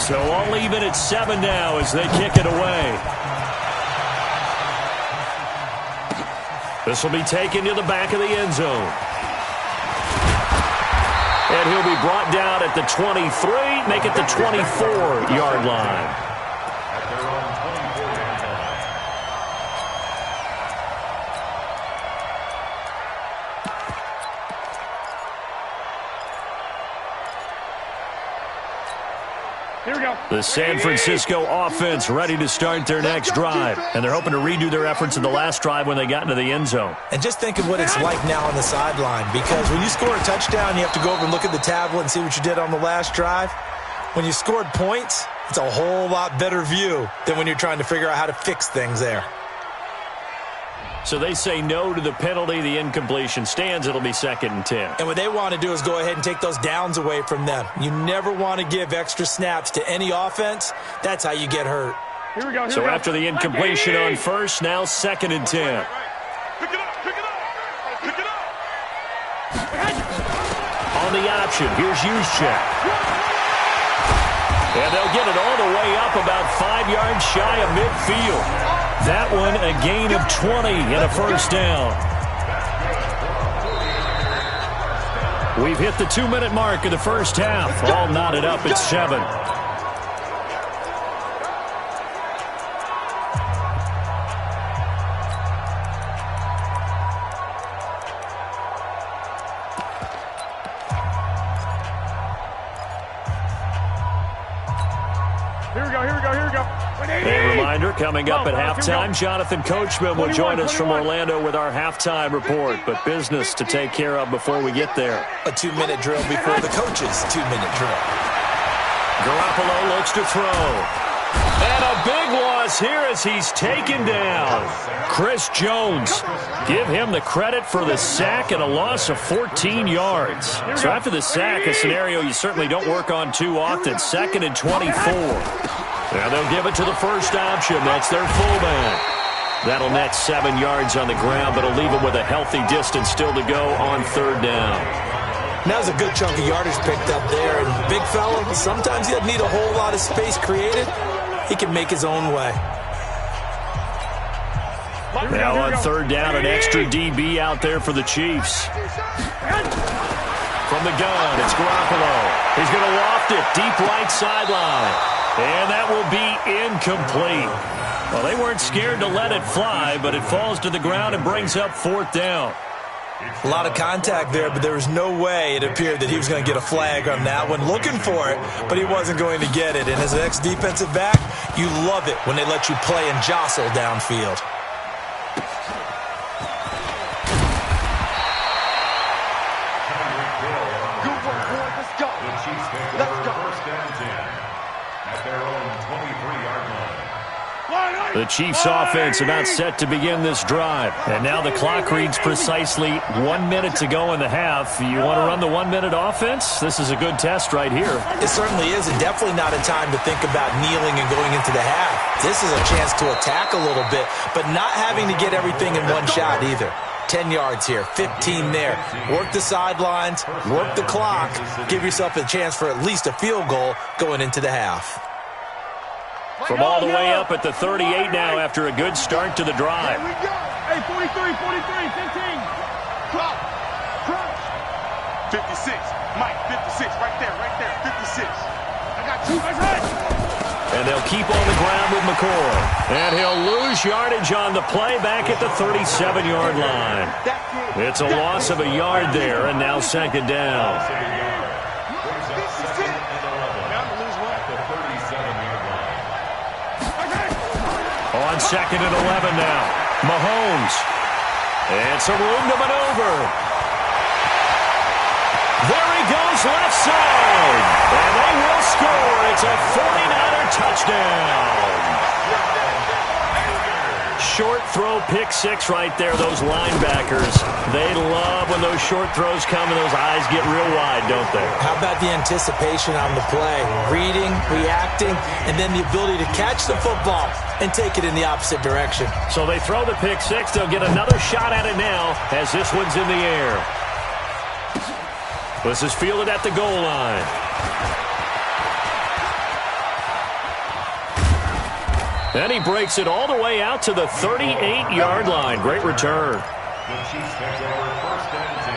So I'll leave it at 7 now as they kick it away. This will be taken to the back of the end zone. And he'll be brought down at the 23, make it the 24-yard line. At their own 24-yard line. The San Francisco offense ready to start their next drive. And they're hoping to redo their efforts in the last drive when they got into the end zone. And just think of what it's like now on the sideline, because when you score a touchdown, you have to go over and look at the tablet and see what you did on the last drive. When you scored points, it's a whole lot better view than when you're trying to figure out how to fix things there. So they say no to the penalty. The incompletion stands. It'll be 2nd and 10. And what they want to do is go ahead and take those downs away from them. You never want to give extra snaps to any offense. That's how you get hurt. Here we go. So after the incompletion on first, now 2nd and 10. Pick it up, pick it up, pick it up. On the option, here's Juszczyk. And they'll get it all the way up about 5 yards shy of midfield. That one a gain of 20 and a first down. We've hit the 2-minute mark of the first half. All knotted up at 7. A reminder, coming up at halftime, Jonathan Coachman will join us from Orlando with our halftime report. But business to take care of before we get there. A 2-minute drill before the coach's 2-minute drill. Garoppolo looks to throw. And a big loss here as he's taken down. Chris Jones. Give him the credit for the sack and a loss of 14 yards. So after the sack, a scenario you certainly don't work on too often. 2nd and 24. Now they'll give it to the first option. That's their fullback. That'll net 7 yards on the ground, but it'll leave them with a healthy distance still to go on 3rd down. That was a good chunk of yardage picked up there. And big fella, sometimes he doesn't need a whole lot of space created. He can make his own way. Now on 3rd down, an extra DB out there for the Chiefs. From the gun, it's Garoppolo. He's going to loft it deep right sideline. And that will be incomplete. Well, they weren't scared to let it fly, but it falls to the ground and brings up 4th down. A lot of contact there, but there was no way it appeared that he was going to get a flag on that one. Looking for it, but he wasn't going to get it. And as an ex-defensive back, you love it when they let you play and jostle downfield. Good work, boys. Let's go. Let's go. At their own 23-yard line. The Chiefs offense about set to begin this drive. And now the clock reads precisely 1 minute to go in the half. You want to run the 1-minute offense? This is a good test right here. It certainly is, and definitely not a time to think about kneeling and going into the half. This is a chance to attack a little bit, but not having to get everything in one shot either. 10 yards here, 15 there. Work the sidelines, work the clock, give yourself a chance for at least a field goal going into the half. From all the way up at the 38 now after a good start to the drive. Hey, 43, 15. Clock. 56. Mike, 56. Right there. 56. I got 2. That's right. And they'll keep on the ground with McCoy. And he'll lose yardage on the play back at the 37-yard line. It's a loss of a yard there, and now 2nd down. On 2nd and 11 now. Mahomes. And some room to maneuver. There he goes left side. And they will score. It's a 49er touchdown. Short throw, pick 6 right there, those linebackers. They love when those short throws come and those eyes get real wide, don't they? How about the anticipation on the play? Reading, reacting, and then the ability to catch the football and take it in the opposite direction. So they throw the pick 6. They'll get another shot at it now as this one's in the air. This is fielded at the goal line. And he breaks it all the way out to the 38-yard line. Great return. The Chiefs take over 1st and 10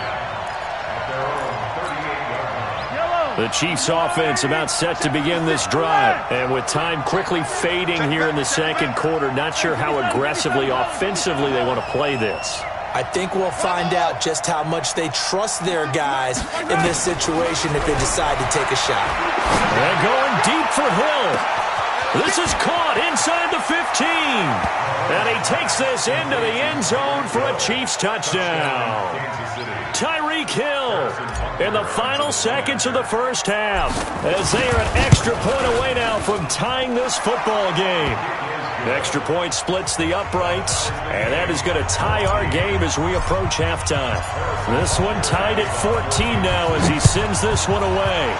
at their own 38-yard line. The Chiefs offense about set to begin this drive. And with time quickly fading here in the 2nd quarter, not sure how aggressively, offensively they want to play this. I think we'll find out just how much they trust their guys in this situation if they decide to take a shot. They're going deep for Hill. This is caught inside the 15. And he takes this into the end zone for a Chiefs touchdown. Tyreek Hill in the final seconds of the first half as they are an extra point away now from tying this football game. The extra point splits the uprights, and that is going to tie our game as we approach halftime. This one tied at 14 now as he sends this one away.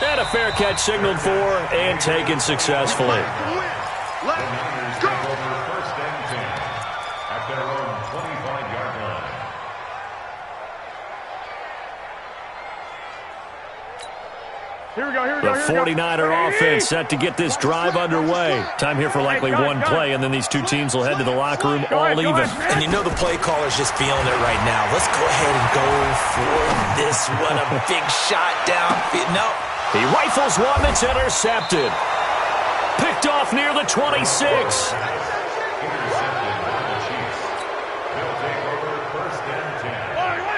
And a fair catch signaled for and taken successfully. Let's go. First and 10 at their own 25-yard line. Here we go, here we The go. 49er offense set to get this drive underway. Time here for likely one play, and then these two teams will head to the locker room all even. And you know the play caller's just feeling it right now. Let's go ahead and go for this one. A big shot downfield. No. He rifles one that's intercepted. Picked off near the 26.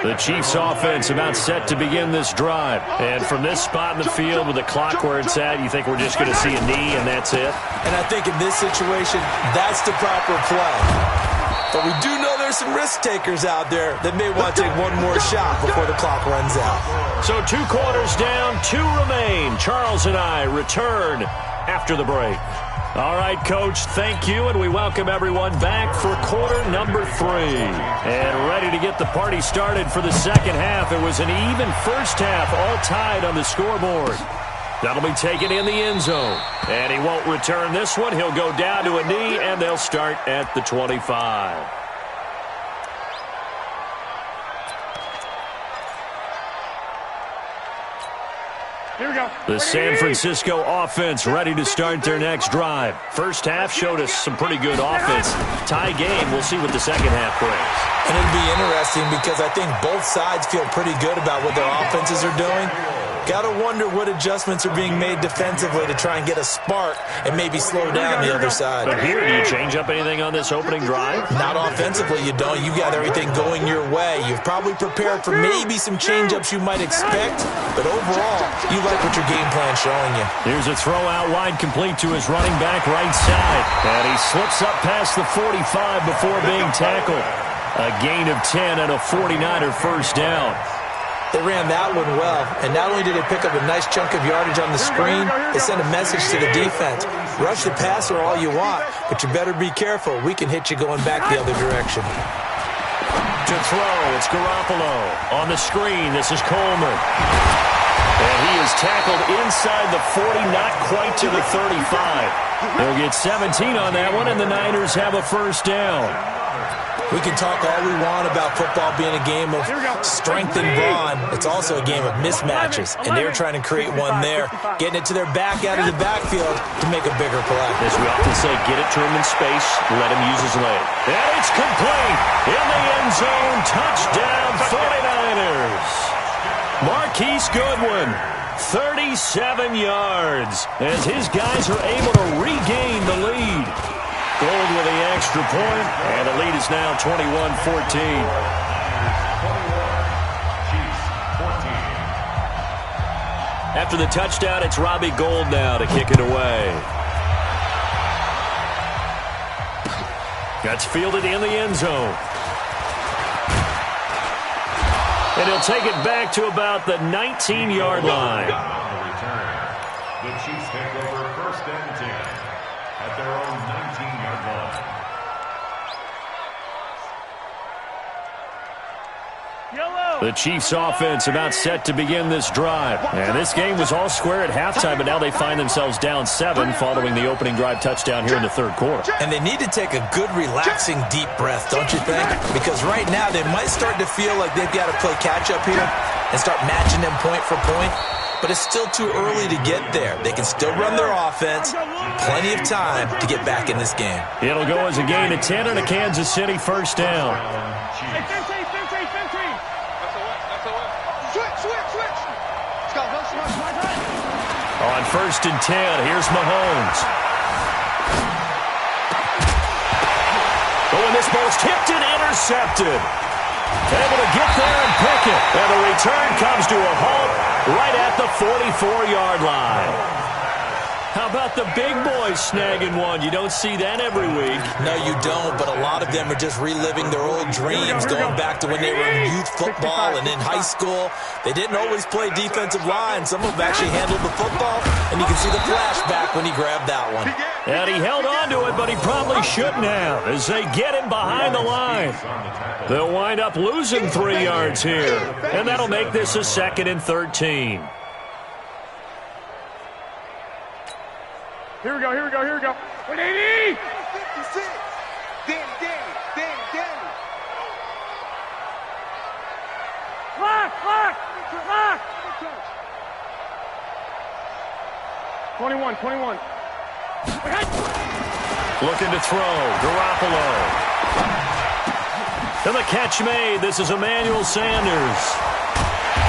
The Chiefs offense about set to begin this drive. And from this spot in the field with the clock where it's at, you think we're just going to see a knee and that's it? And I think in this situation, that's the proper play. But we do know there's some risk takers out there that may want to take one more shot before the clock runs out. So 2 quarters down, 2 remain. Charles and I return after the break. All right, Coach, thank you, and we welcome everyone back for quarter number 3. And ready to get the party started for the second half. It was an even first half, all tied on the scoreboard. That'll be taken in the end zone. And he won't return this one. He'll go down to a knee, and they'll start at the 25. Here we go. The San Francisco offense ready to start their next drive. First half showed us some pretty good offense. Tie game, we'll see what the second half brings. And it'll be interesting because I think both sides feel pretty good about what their offenses are doing. Got to wonder what adjustments are being made defensively to try and get a spark and maybe slow down the other side. But here, do you change up anything on this opening drive? Not offensively, you don't. You got everything going your way. You've probably prepared for maybe some change-ups you might expect, but overall, you like what your game plan's showing you. Here's a throw out wide complete to his running back right side. And he slips up past the 45 before being tackled. A gain of 10 and a 49er first down. They ran that one well, and not only did they pick up a nice chunk of yardage on the screen, they sent a message to the defense. Rush the passer all you want, but you better be careful. We can hit you going back the other direction. To throw, it's Garoppolo. On the screen, this is Coleman. And he is tackled inside the 40, not quite to the 35. He'll get 17 on that one, and the Niners have a first down. We can talk all we want about football being a game of strength and brawn. It's also a game of mismatches, and they're trying to create one there, getting it to their back out of the backfield to make a bigger play. As we often say, get it to him in space, let him use his leg. And it's complete in the end zone. Touchdown, 49ers. Marquise Goodwin, 37 yards, as his guys are able to regain the lead. Gold with the extra point, and the lead is now 21-14. After the touchdown, it's Robbie Gould now to kick it away. That's fielded in the end zone. And he'll take it back to about the 19-yard line. The Chiefs take over first and 10 at their own 19-yard line. The Chiefs offense about set to begin this drive. And this game was all square at halftime, but now they find themselves down 7 following the opening drive touchdown here in the third quarter. And they need to take a good, relaxing, deep breath, don't you think? Because right now they might start to feel like they've got to play catch-up here and start matching them point for point. But it's still too early to get there. They can still run their offense. Plenty of time to get back in this game. It'll go as a gain of 10 and a Kansas City first down. On first and 10, here's Mahomes. But when this ball's tipped and intercepted, able to get there and pick it. And the return comes to a halt right at the 44-yard line. How about the big boys snagging one? You don't see that every week. No, you don't, but a lot of them are just reliving their old dreams, going back to when they were in youth football and in high school. They didn't always play defensive line. Some of them actually handled the football, and you can see the flashback when he grabbed that one. And he held on to it, but he probably shouldn't have as they get him behind the line. They'll wind up losing 3 yards here, and that'll make this a 2nd and 13. Here we go, here we go, here we go. 180! 56. Danny. Clock! 21. Looking to throw. Garoppolo. And the catch made. This is Emmanuel Sanders.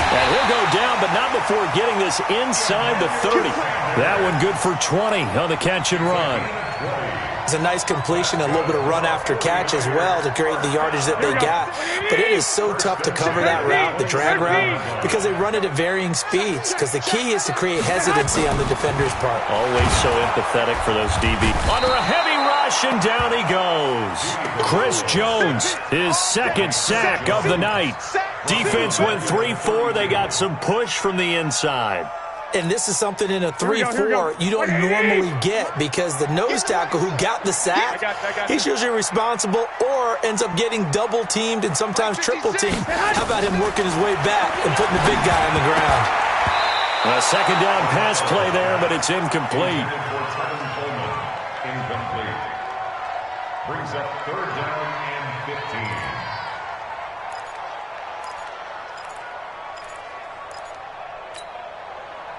And he'll go down, but not before getting this inside the 30. That one good for 20 on the catch and run. It's a nice completion, a little bit of run after catch as well to create the yardage that they got. But it is so tough to cover that route, the drag route, because they run it at varying speeds. Because the key is to create hesitancy on the defender's part. Always so empathetic for those DB. Under a heavy rush, and down he goes. Chris Jones, his 2nd sack of the night. Defense went 3-4. They got some push from the inside. And this is something in a 3-4 you don't normally get, because the nose tackle who got the sack, he's usually responsible or ends up getting double-teamed and sometimes triple-teamed. How about him working his way back and putting the big guy on the ground? A 2nd down pass play there, but it's incomplete. Incomplete. Brings up 3rd down and 15.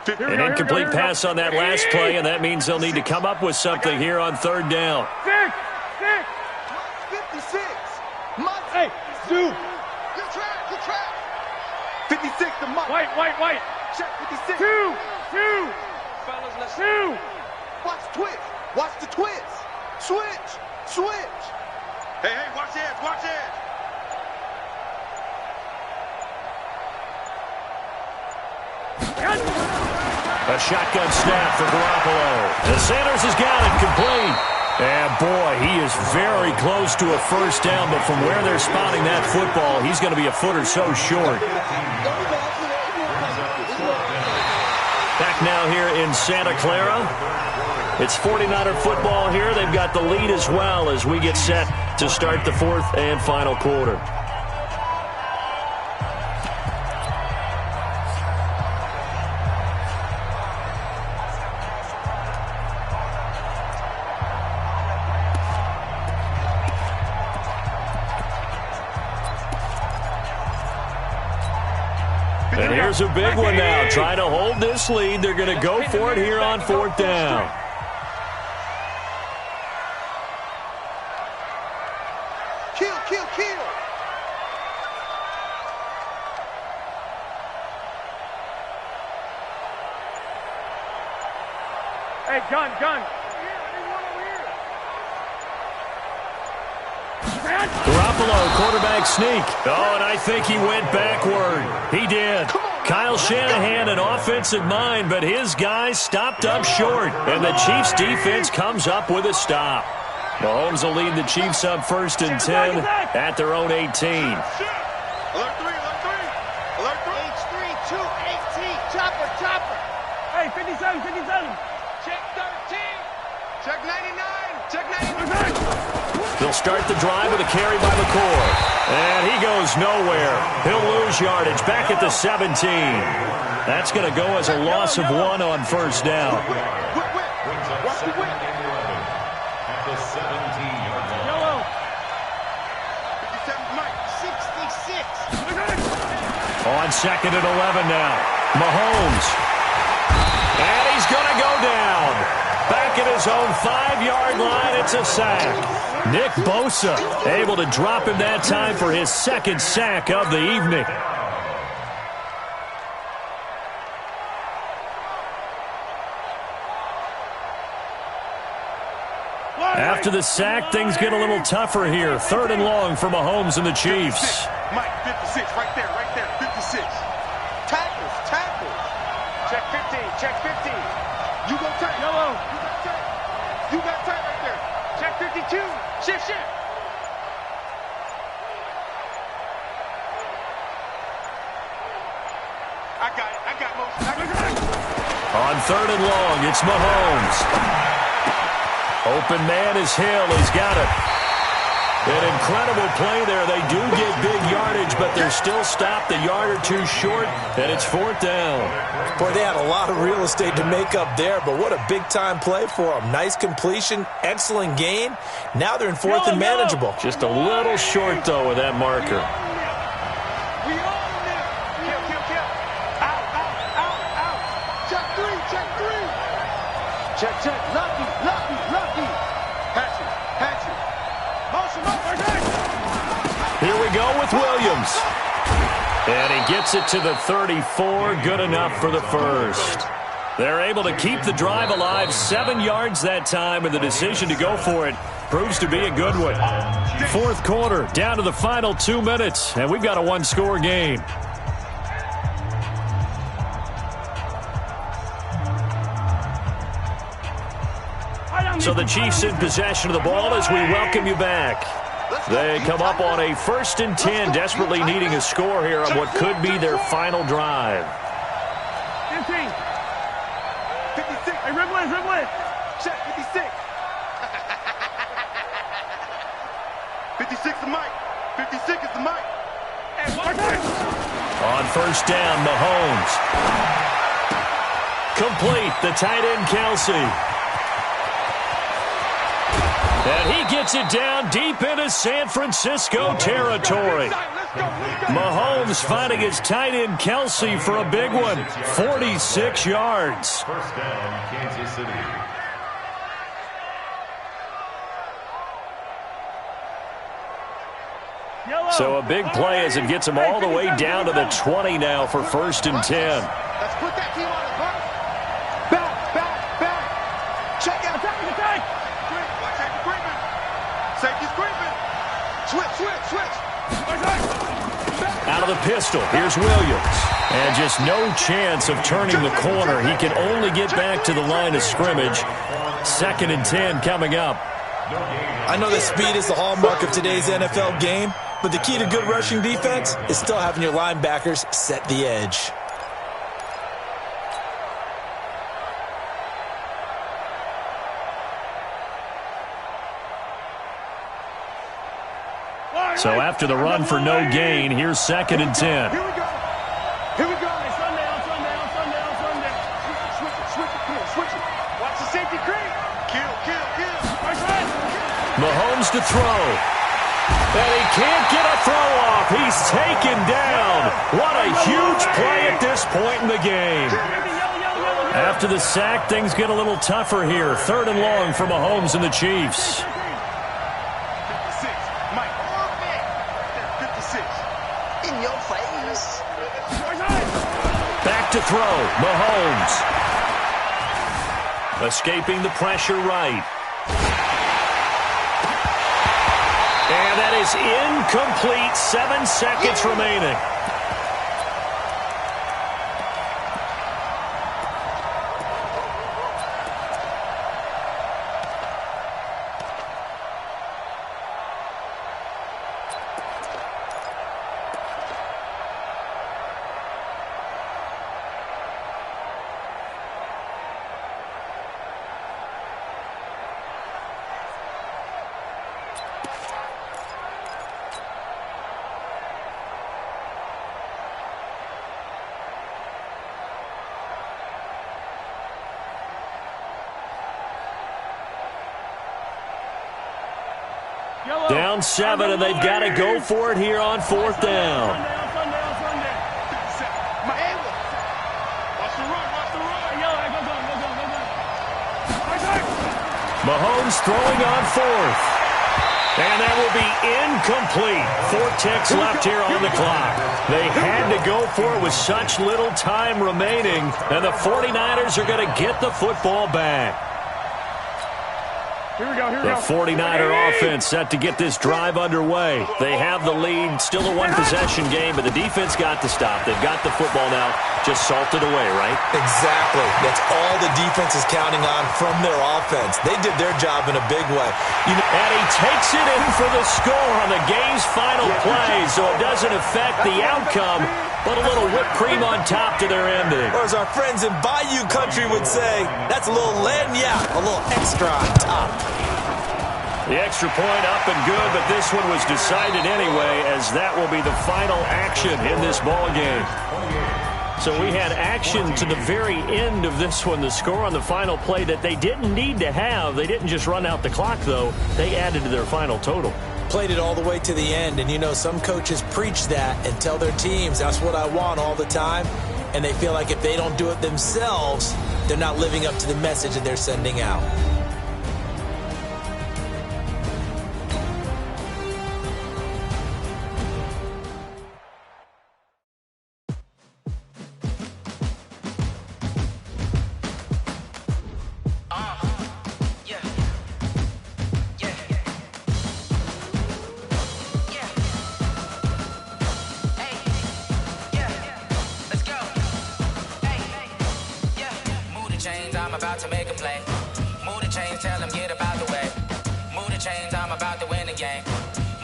An incomplete pass on that last play, and that means they'll need to come up with something here on 3rd down. 56. Hey, Stu. Good track. 56 to Mike. White. Check 56. Two. Fellas, let's Two. watch the twist. Watch the twist. Switch. Hey, watch edge. A shotgun snap for Garoppolo. And Sanders has got it complete. And boy, he is very close to a 1st down, but from where they're spotting that football, he's going to be a foot or so short. Back now here in Santa Clara. It's 49er football here. They've got the lead as well as we get set to start the 4th and final quarter. And here's a big one now. Trying to hold this lead. They're going to go for it here on 4th down. Kill. Hey, gun. Garoppolo, quarterback sneak. Oh, and I think he went backward. He did. Kyle Shanahan, an offensive mind, but his guys stopped up short. And the Chiefs' defense comes up with a stop. Mahomes will lead the Chiefs up 1st and 10 at their own 18. Alert 3. H3, 218. Chopper. Hey, 57. Check 13. Check 99. Check 99. They'll start the drive with a carry by McCord. And he goes nowhere. He'll lose yardage back at the 17. That's going to go as a loss of 1 on 1st down. Brings up 2nd and 11 at the 17-yard line. Yellow. 57 Mike. 66. On 2nd and 11 now. Mahomes. And he's going to go down. Back at his own 5-yard line, it's a sack. Nick Bosa able to drop him that time for his 2nd sack of the evening. After the sack, things get a little tougher here. 3rd and long for Mahomes and the Chiefs. Mike, 56, right there, 56. Tackles. Check 15, check 15. You go tight. Yellow. You got tight right there. Check 52. Shift. I got motion. On 3rd and long, it's Mahomes. Open man is Hill. He's got it. An incredible play there. They do get big yardage, but they're still stopped a yard or two short, and it's 4th down. Boy, they had a lot of real estate to make up there, but what a big-time play for them. Nice completion, excellent gain. Now they're in 4th and manageable. Just a little short, though, with that marker. Check. Lucky. Hatchet. Motion. Here we go with Williams. And he gets it to the 34. Good enough for the first. They're able to keep the drive alive. 7 yards that time, and the decision to go for it proves to be a good one. 4th quarter, down to the final 2 minutes, and we've got a 1-score game. So the Chiefs in possession of the ball as we welcome you back. They come up on a 1st and 10, desperately needing a score here on what could be their final drive. 15. 56. Hey, Ribblin. Check 56. 56 is Mike. 56 is the Mike. On 1st down, Mahomes. Complete, the tight end Kelsey. And he gets it down deep into San Francisco territory. Mahomes finding his tight end Kelsey for a big one. 46 yards. 1st down, Kansas City. So a big play as it gets him all the way down to the 20 now for 1st and 10. Let's put that team on his back. Check out. Attack. Safety's creeping. Switch. Out of the pistol, here's Williams. And just no chance of turning the corner. He can only get back to the line of scrimmage. 2nd and 10 coming up. I know that speed is the hallmark of today's NFL game, but the key to good rushing defense is still having your linebackers set the edge. So after the run for no gain, here's 2nd and 10. Here we go. Sundown. Switch it. Watch the safety creep. Kill. Mahomes to throw. And he can't get a throw off. He's taken down. What a huge play at this point in the game. After the sack, things get a little tougher here. 3rd and long for Mahomes and the Chiefs. Back to throw, Mahomes. Escaping the pressure right. And that is incomplete. 7 seconds remaining. Down 7, and they've got to go for it here on 4th down. Mahomes throwing on 4th. And that will be incomplete. 4 ticks left here on the clock. They had to go for it with such little time remaining, and the 49ers are going to get the football back. The 49er offense set to get this drive underway. They have the lead, still a one-possession game, but the defense got to stop. They've got the football now, just salted away, right? Exactly. That's all the defense is counting on from their offense. They did their job in a big way. And he takes it in for the score on the game's final play, so it doesn't affect the outcome, but a little whipped cream on top to their ending. Or as our friends in Bayou Country would say, that's a little lagniappe, a little extra on top. The extra point up and good, but this one was decided anyway, as that will be the final action in this ball game. So we had action to the very end of this one, the score on the final play that they didn't need to have. They didn't just run out the clock, though. They added to their final total. Played it all the way to the end, and you know some coaches preach that and tell their teams, that's what I want all the time, and they feel like if they don't do it themselves, they're not living up to the message that they're sending out. I'm about to make a play. Move the chains, tell them get about the way. Move the chains, I'm about to win the game.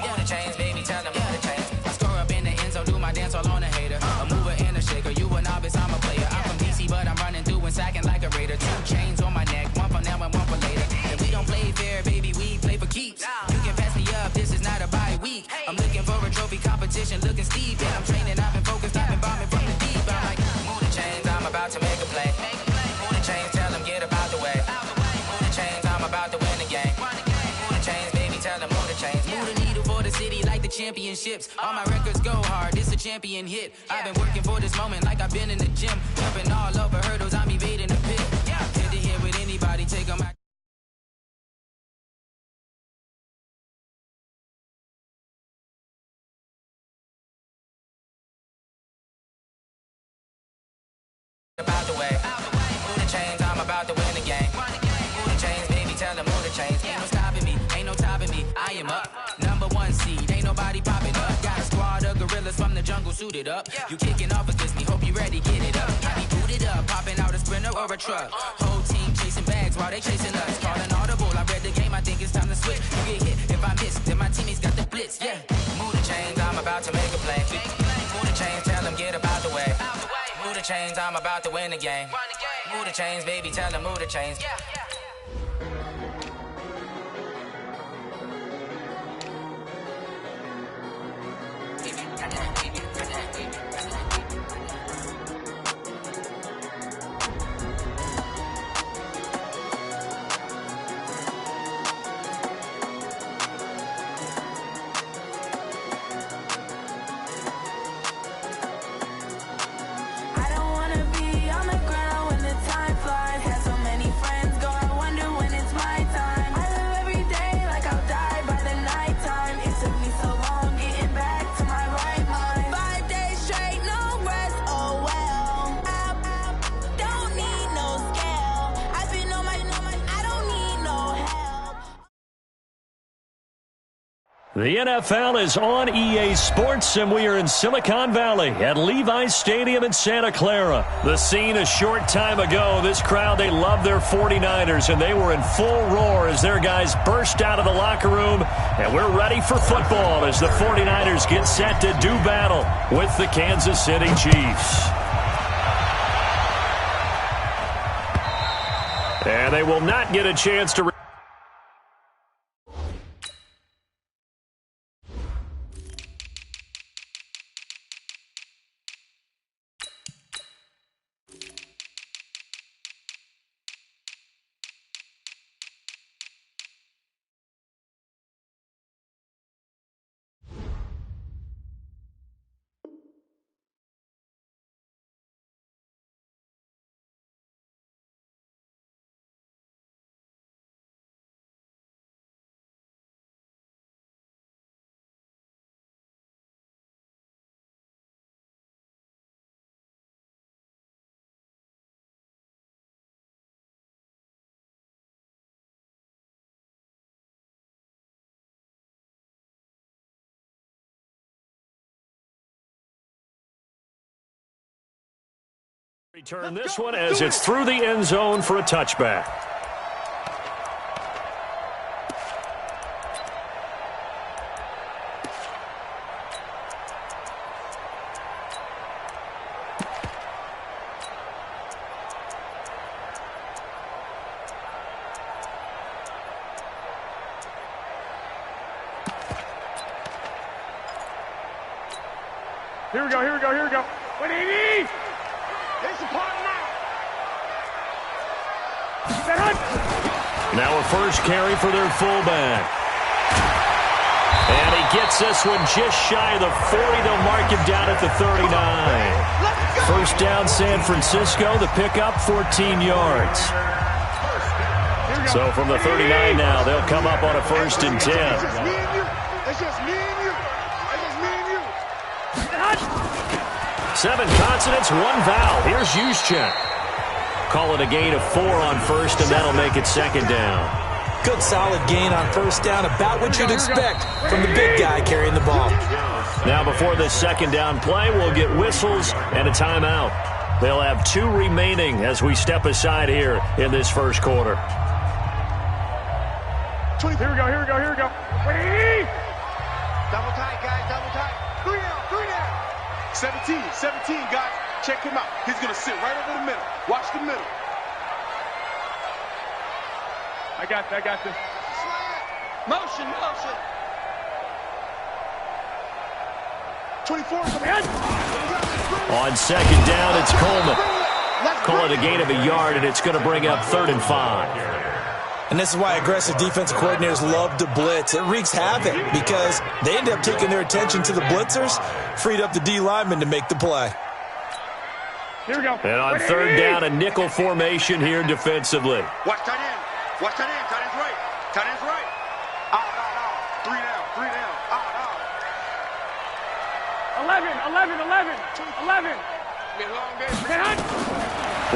Move the chains, baby, tell them move the chains. I score up in the end zone, do my dance all on a hater. A mover and a shaker, you a novice, I'm a player. I'm from DC, but I'm running through and sacking like a raider. 2 chains on my neck, one for now and one for later. And we don't play fair, baby, we play for keeps. You can pass me up, this is not a bye week. I'm looking for a trophy competition, looking steep. And I'm training, I've been focused, I've been bombing from the deep. I'm like, move the chains, I'm about to make a play. Move the chains, tell them get about the way. Move the chains, I'm about to win the game. Move the chains, baby, tell them move the chains. Move the needle for the city like the championships. All my records go hard, it's a champion hit. I've been working for this moment like I've been in the gym. Jumping all over hurdles, I'm evading the pit. Head to head with anybody, take them out. About the way. Move the chains, I'm about to win the game. Move the chains, baby, tell them move the chains. Ain't no stopping me, ain't no topping me. I am up, number 1 seed, ain't nobody popping up. Got a squad of gorillas from the jungle suited up. You kicking off against me, hope you ready, get it up. I be booted up, popping out a sprinter or a truck. Whole team chasing bags while they chasing us. Calling audible, I read the game, I think it's time to switch. You get hit, if I miss, then my teammates got the blitz, yeah. Move the chains, I'm about to make a play. Move the chains, tell them get about the way. Move the chains, I'm about to win the game. Move the chains, baby, tell them move the chains. The NFL is on EA Sports, and we are in Silicon Valley at Levi's Stadium in Santa Clara. The scene a short time ago. This crowd, they love their 49ers, and they were in full roar as their guys burst out of the locker room. And we're ready for football as the 49ers get set to do battle with the Kansas City Chiefs. And they will not get a chance to Return this one as it's through the end zone for a touchback. Here we go, here we go, here we go. What do you need? It's a part now. Now a first carry for their fullback. And he gets this one just shy of the 40. They'll mark him down at the 39. First down, San Francisco. The pickup, 14 yards. So from the 39 now, they'll come up on a 1st and 10. It's just me and you. It's just me and you. It's just me and you. 7 consonants, 1 vowel. Here's Juszczyk. Call it a gain of 4 on 1st, and that'll make it 2nd down. Good solid gain on 1st down, about what you'd expect from the big guy carrying the ball. Now before this 2nd down play, we'll get whistles and a timeout. They'll have 2 remaining as we step aside here in this first quarter. Here we go, here we go, here we go. Double tight, guys, double tight. 3 down, 3 down. 17, guys. Check him out. He's going to sit right over the middle. Watch the middle. I got this. Motion. 24 coming in. On 2nd down, it's Coleman. Call it a gain of a yard, and it's going to bring up 3rd and 5. And this is why aggressive defensive coordinators love to blitz. It wreaks havoc because they end up taking their attention to the blitzers, freed up the D lineman to make the play. Here we go. And on 3rd down, a nickel formation here defensively. Watch tight end. Watch tight end. Tight end's right. Tight end's right. Out. 3 down. 3 down. Out. 11. Be a long day.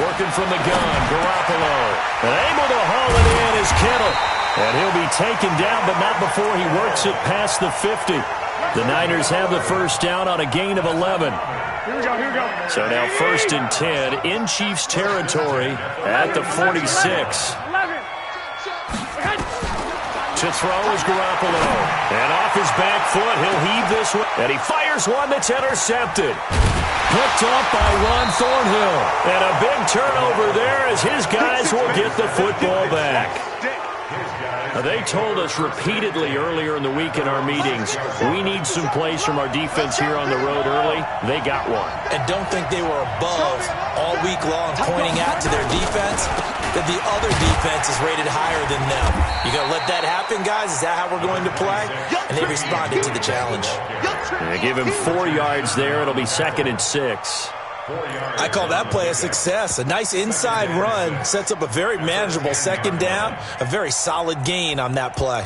Working from the gun, Garoppolo. And able to haul it in is Kittle. And he'll be taken down, but not before he works it past the 50. The Niners have the 1st down on a gain of 11. Here we go. So now 1st and 10 in Chiefs territory at the 46. To throw is Garoppolo. And off his back foot, he'll heave this one. And he fires one that's intercepted. Picked up by Ron Thornhill. And a big turnover there as his guys will get the football back. They told us repeatedly earlier in the week in our meetings, we need some plays from our defense here on the road early. They got one. And don't think they were above all week long pointing out to their defense that the other defense is rated higher than them. You going to let that happen, guys? Is that how we're going to play? And they responded to the challenge. They give him 4 yards there. It'll be 2nd and 6. I call that play a success. A nice inside run sets up a very manageable 2nd down, a very solid gain on that play.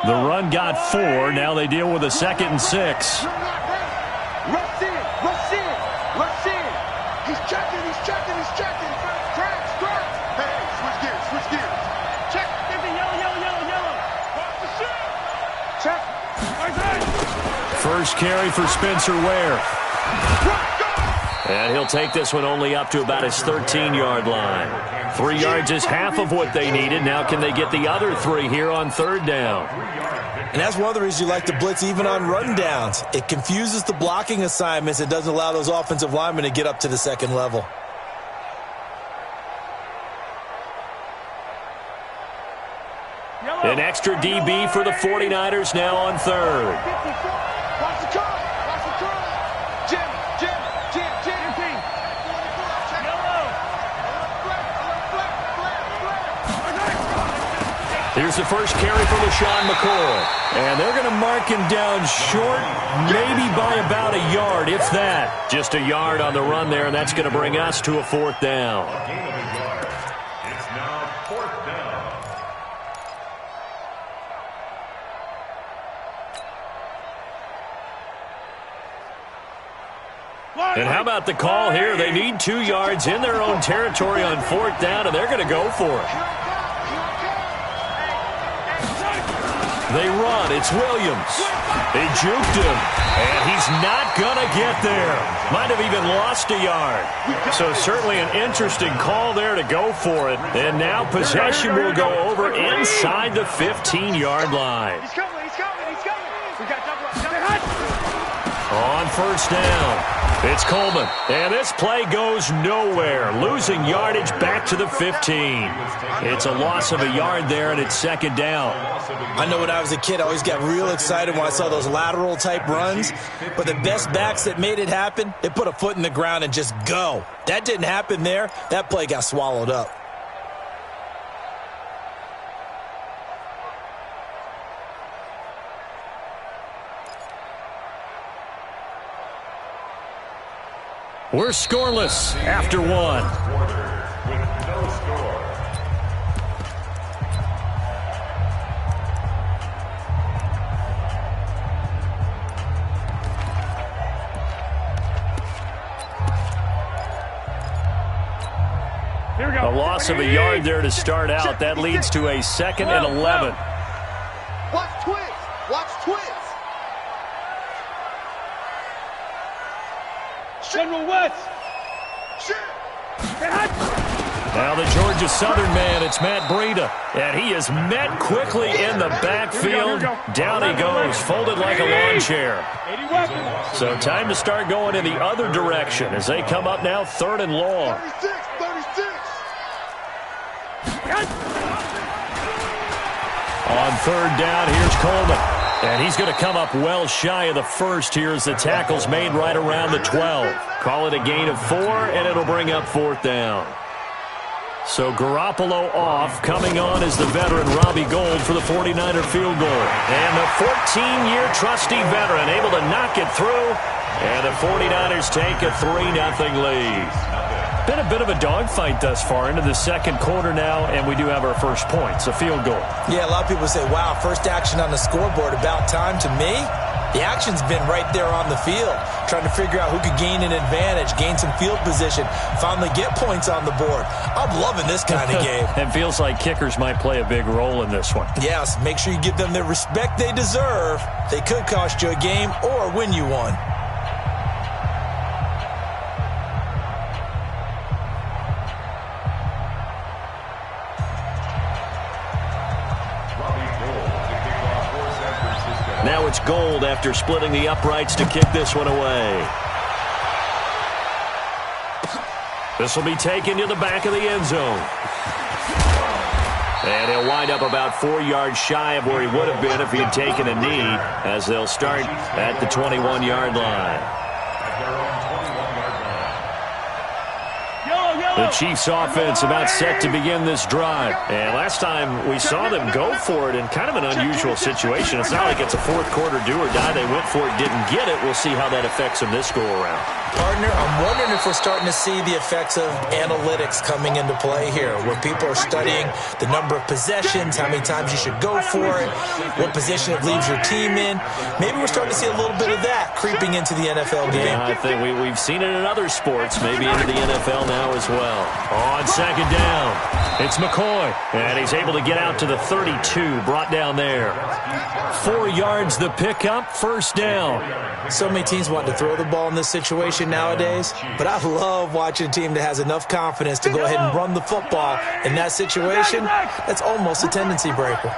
The run got 4. Now they deal with a 2nd and 6. Rush in. He's checking. Crash. Hey, switch gears. Check. Yellow. Watch the shit. Check. First carry for Spencer Ware. And he'll take this one only up to about his 13-yard line. 3 yards is half of what they needed. Now can they get the other 3 here on 3rd down? And that's one of the reasons you like to blitz even on run downs. It confuses the blocking assignments. It doesn't allow those offensive linemen to get up to the 2nd level. An extra DB for the 49ers now on 3rd. Watch the car. Jim. Here's the first carry for LaShawn McCoy. And they're going to mark him down short, maybe by about a yard, if that. Just a yard on the run there, and that's going to bring us to a 4th down. It's now 4th down. And how about the call here? They need 2 yards in their own territory on 4th down, and they're going to go for it. They run. It's Williams. They juked him, and he's not going to get there. Might have even lost a yard. So certainly an interesting call there to go for it. And now possession will go over inside the 15-yard line. He's coming. We got double. On first down, it's Coleman. And this play goes nowhere, losing yardage back to the 15. It's a loss of a yard there, and it's second down. I know when I was a kid, I always got real excited when I saw those lateral-type runs. But the best backs that made it happen, they put a foot in the ground and just go. That didn't happen there. That play got swallowed up. We're scoreless after one. With no score. Here we go. A loss of a yard there to start out. That leads to a 2nd and 11. Watch twist. General West. Now the Georgia Southern man, it's Matt Breida. And he is met quickly in the backfield. Down he goes, folded like a lawn chair. So time to start going in the other direction as they come up now 3rd and long. 36. On 3rd down, here's Coleman. And he's going to come up well shy of the first here as the tackle's made right around the 12. Call it a gain of 4, and it'll bring up 4th down. So Garoppolo off. Coming on is the veteran Robbie Gould for the 49er field goal. And the 14-year trusty veteran able to knock it through. And the 49ers take a 3-0 lead. Been a bit of a dogfight thus far into the second quarter now, and we do have our first points, a field goal. Yeah, a lot of people say, wow, first action on the scoreboard, about time. To me, the action's been right there on the field, trying to figure out who could gain an advantage, gain some field position, finally get points on the board. I'm loving this kind of game. It feels like kickers might play a big role in this one. Yes, make sure you give them the respect they deserve. They could cost you a game or win you one. Now it's Gould after splitting the uprights to kick this one away. This will be taken to the back of the end zone. And he'll wind up about 4 yards shy of where he would have been if he had taken a knee, as they'll start at the 21-yard line. The Chiefs offense about set to begin this drive. And last time we saw them go for it in kind of an unusual situation. It's not like it's a fourth quarter do or die. They went for it, didn't get it. We'll see how that affects them this go around. Partner, I'm wondering if we're starting to see the effects of analytics coming into play here, where people are studying the number of possessions, how many times you should go for it, what position it leaves your team in. Maybe we're starting to see a little bit of that creeping into the NFL game. Yeah, I think we've seen it in other sports, maybe into the NFL now as well. On second down, it's McCoy, and he's able to get out to the 32, brought down there. 4 yards the pickup, first down. So many teams want to throw the ball in this situation nowadays, but I love watching a team that has enough confidence to go ahead and run the football. In that situation, that's almost a tendency breaker.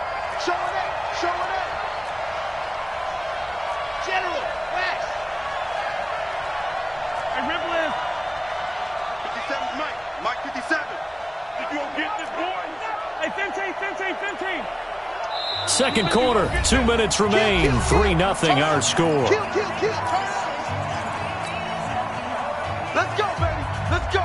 Second quarter, 2 minutes remain, 3-0 our score. Let's go, baby. Let's go.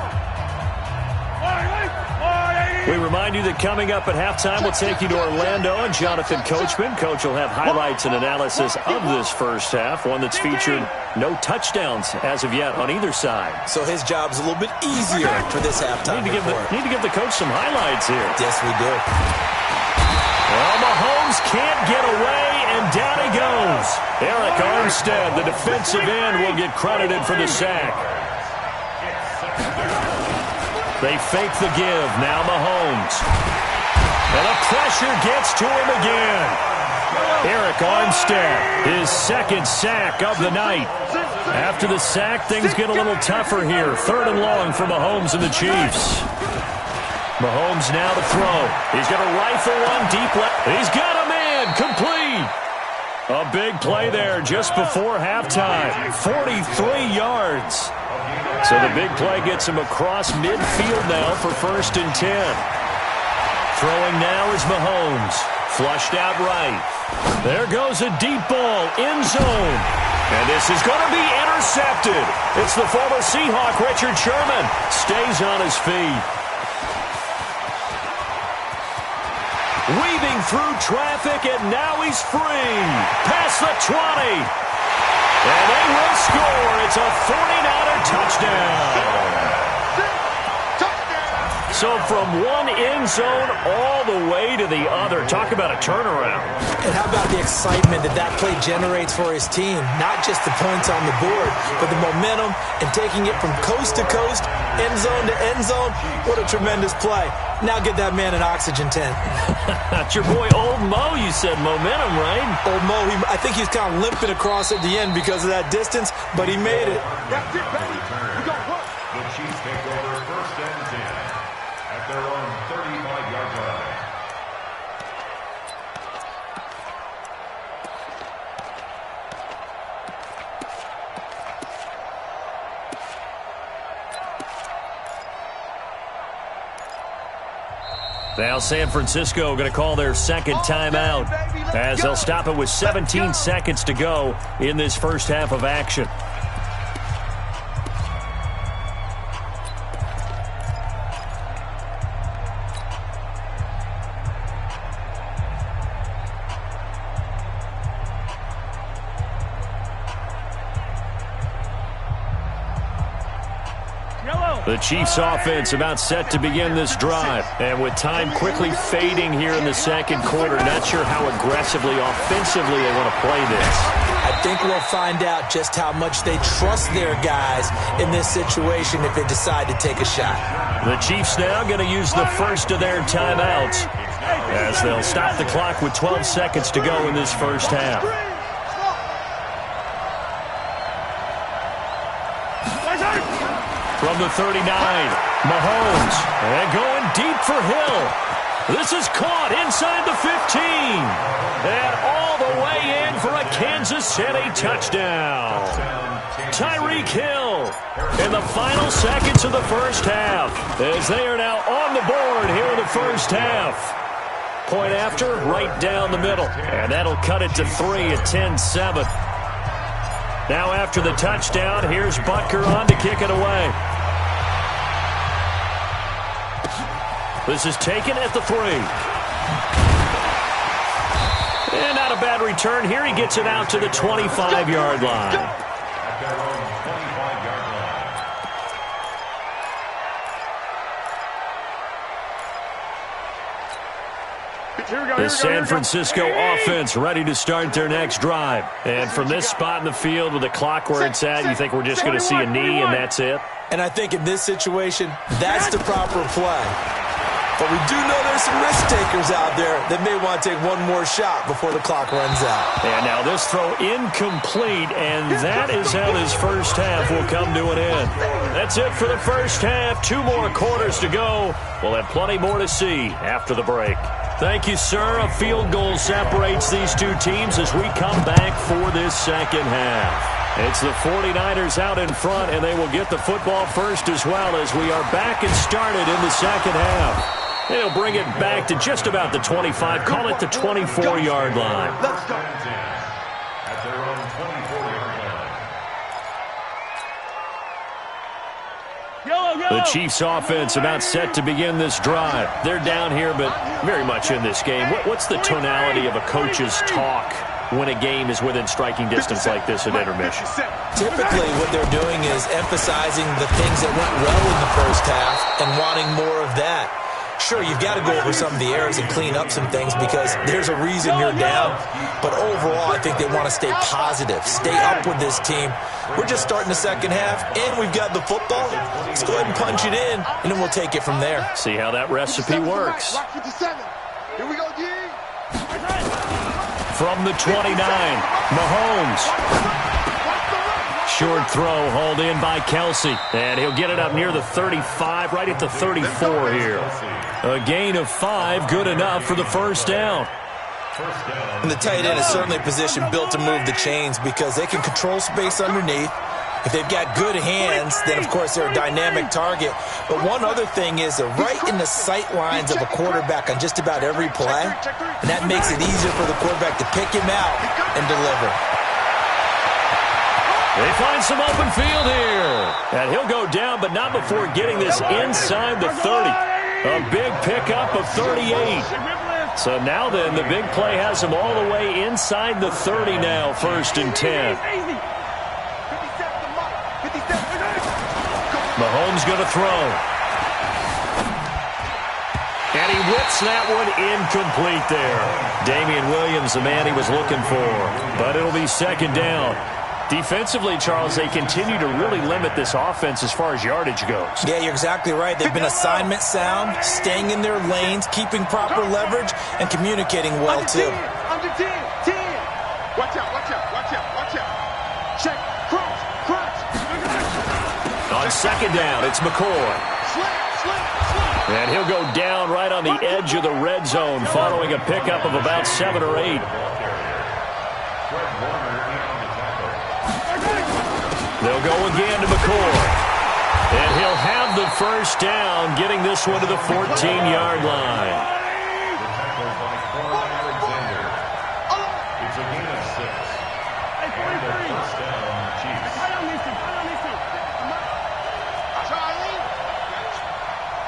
We remind you that coming up at halftime, we'll take you to Orlando and Jonathan Coachman. Coach will have highlights and analysis of this first half, one that's featured no touchdowns as of yet on either side. So his job's a little bit easier for this halftime. Need to give the coach some highlights here. Yes, we do. Well, Mahomes can't get away, and down he goes. Eric Armstead, the defensive end, will get credited for the sack. They fake the give. Now Mahomes. And the pressure gets to him again. Eric Armstead, his second sack of the night. After the sack, things get a little tougher here. 3rd and long for Mahomes and the Chiefs. Mahomes now to throw. He's going to rifle one deep left. He's got a man complete. A big play there just before halftime. 43 yards. So the big play gets him across midfield now for 1st and 10. Throwing now is Mahomes. Flushed out right. There goes a deep ball, end zone. And this is going to be intercepted. It's the former Seahawk, Richard Sherman. Stays on his feet. Weaving through traffic, and now he's free. Past the 20. And they will score. It's a 49er touchdown. So from one end zone all the way to the other. Talk about a turnaround. And how about the excitement that play generates for his team? Not just the points on the board, but the momentum and taking it from coast to coast, end zone to end zone. What a tremendous play. Now get that man an oxygen tent. That's your boy Old Mo. You said momentum, right? Old Mo, I think he's kind of limping across at the end because of that distance, but he made it. That's it, baby. We got what? The Chiefs take over 1st and 10 at their own 35-yard line. Now San Francisco going to call their second timeout as they'll stop it with 17 seconds to go in this first half of action. The Chiefs offense about set to begin this drive. And with time quickly fading here in the second quarter, not sure how aggressively, offensively they want to play this. I think we'll find out just how much they trust their guys in this situation if they decide to take a shot. The Chiefs now going to use the first of their timeouts as they'll stop the clock with 12 seconds to go in this first half. From the 39, Mahomes, and going deep for Hill. This is caught inside the 15. And all the way in for a Kansas City touchdown. Tyreek Hill in the final seconds of the first half as they are now on the board here in the first half. Point after, right down the middle. And that'll cut it to 3 at 10-7. Now after the touchdown, here's Butker on to kick it away. This is taken at the 3. And not a bad return here. He gets it out to the 25-yard line. At their own 25-yard line. The San Francisco offense ready to start their next drive. And from this spot in the field with the clock where it's at, you think we're just going to see a knee and that's it? And I think in this situation, that's the proper play. But we do know there's some risk takers out there that may want to take one more shot before the clock runs out. And now this throw incomplete, and that is how this first half will come to an end. That's it for the first half. 2 more quarters to go. We'll have plenty more to see after the break. Thank you, sir. A field goal separates these two teams as we come back for this second half. It's the 49ers out in front, and they will get the football first as well as we are back and started in the second half. They'll bring it back to just about the 25, call it the 24-yard line. Let's go. At their own 24-yard line. The Chiefs offense about set to begin this drive. They're down here, but very much in this game. What's the tonality of a coach's talk when a game is within striking distance like this at intermission? Typically, what they're doing is emphasizing the things that went well in the first half and wanting more of that. Sure, you've got to go over some of the errors and clean up some things because there's a reason you're down. But overall, I think they want to stay positive, stay up with this team. We're just starting the second half, and we've got the football. Let's go ahead and punch it in, and then we'll take it from there. See how that recipe works. Here we go, D. from the 29. Mahomes. Short throw hauled in by Kelsey. And he'll get it up near the 35, right at the 34 here. A gain of 5, good enough for the first down. And the tight end is certainly a position built to move the chains because they can control space underneath. If they've got good hands, then, of course, they're a dynamic target. But one other thing is they're right in the sight lines of a quarterback on just about every play. And that makes it easier for the quarterback to pick him out and deliver. They find some open field here. And he'll go down, but not before getting this inside the 30. A big pickup of 38. So now then, the big play has him all the way inside the 30 now, 1st and 10. Mahomes going to throw. And he whips that one incomplete there. Damian Williams, the man he was looking for. But it'll be 2nd down. Defensively, Charles, they continue to really limit this offense as far as yardage goes. Yeah, you're exactly right. They've been assignment sound, staying in their lanes, keeping proper leverage, and communicating well, too. Under 10. Watch out. Check. Crunch. On 2nd down, it's McCoy. And he'll go down right on the edge of the red zone following a pickup of about 7 or 8. They'll go again to McCoy. And he'll have the first down, getting this one to the 14-yard line. It's a gain of 6. And a first down, Chiefs.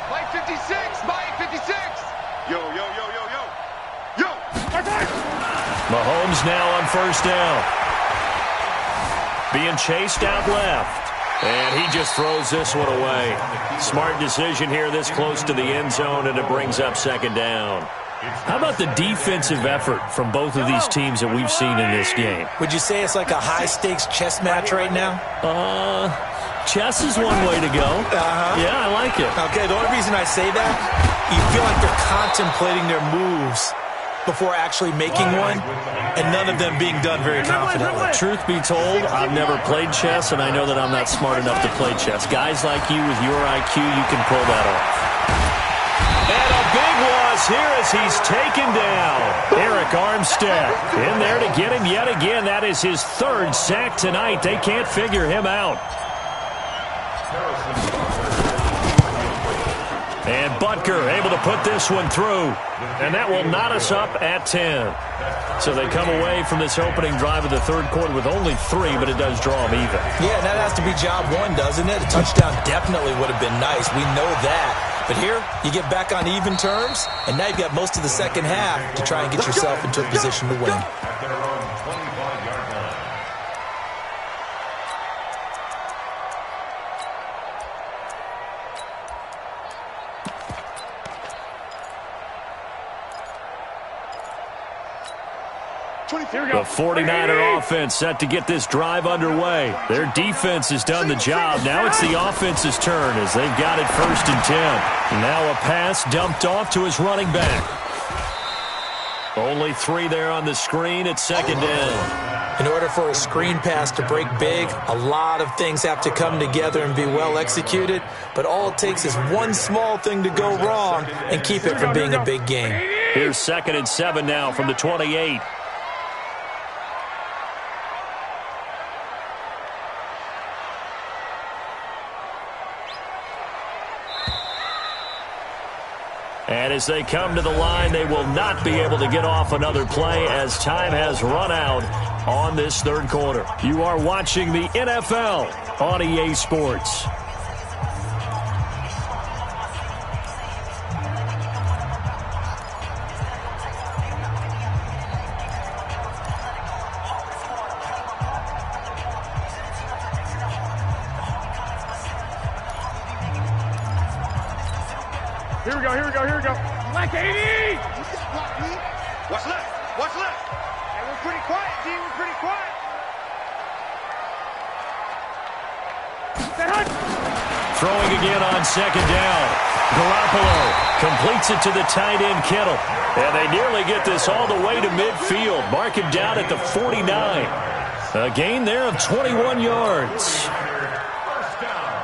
Mike 56. Yo. Mahomes now on 1st down. Being chased out left. And he just throws this one away. Smart decision here this close to the end zone, and it brings up 2nd down. How about the defensive effort from both of these teams that we've seen in this game? Would you say it's like a high-stakes chess match right now? Chess is one way to go. Yeah, I like it. Okay, the only reason I say that, you feel like they're contemplating their moves before actually making one, and none of them being done very confidently. Truth be told, I've never played chess, and I know that I'm not smart enough to play chess. Guys like you with your IQ, you can pull that off. And a big loss here as he's taken down. Eric Armstead in there to get him yet again. That is his 3rd sack tonight. They can't figure him out. And Butker able to put this one through. And that will knot us up at 10. So they come away from this opening drive of the 3rd quarter with only 3, but it does draw them even. Yeah, that has to be job 1, doesn't it? A touchdown definitely would have been nice. We know that. But here, you get back on even terms, and now you've got most of the 2nd half to try and get yourself into a position to win. At their own 25-yard line. The 49er offense set to get this drive underway. Their defense has done the job. Now it's the offense's turn as they've got it 1st and 10. Now a pass dumped off to his running back. Only 3 there on the screen at 2nd down. In order for a screen pass to break big, a lot of things have to come together and be well executed, but all it takes is one small thing to go wrong and keep it from being a big game. Here's 2nd and 7 now from the 28. And as they come to the line, they will not be able to get off another play as time has run out on this 3rd quarter. You are watching the NFL on EA Sports. Here we go. Black 80! What's left? Hey, we're pretty quiet, D. We're pretty quiet. Throwing again on 2nd down. Garoppolo completes it to the tight end, Kittle. And they nearly get this all the way to midfield. Mark him down at the 49. A gain there of 21 yards. First down.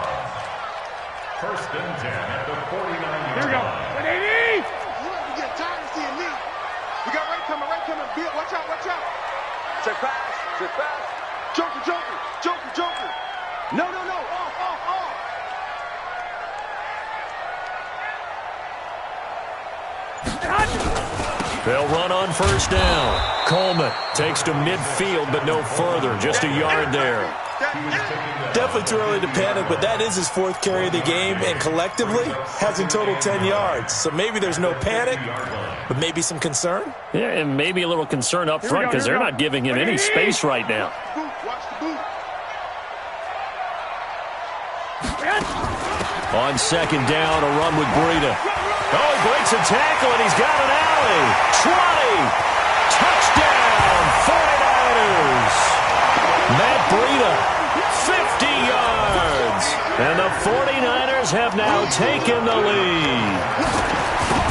First and 10 at the 49-yard Here we go. line. You might be getting tired of seeing me. We got right coming, right coming. Bill, watch out, watch out. Check pass, check pass. Joker, joker, joker, joker. No, no, no. Off, off, off. They'll run on first down. Coleman takes to midfield, but no further. Just a yard there. Definitely too early to panic, but that is his fourth carry of the game, and collectively has in total 10 yards. So maybe there's no panic, but maybe some concern. Yeah, and maybe a little concern up front because they're not giving him any space right now. Watch the boot. On second down, a run with Breida. Oh, he breaks a tackle, and he's got an alley. 20. Touchdown, 49ers. Matt Breida, 50 yards. And the 49ers have now taken the lead.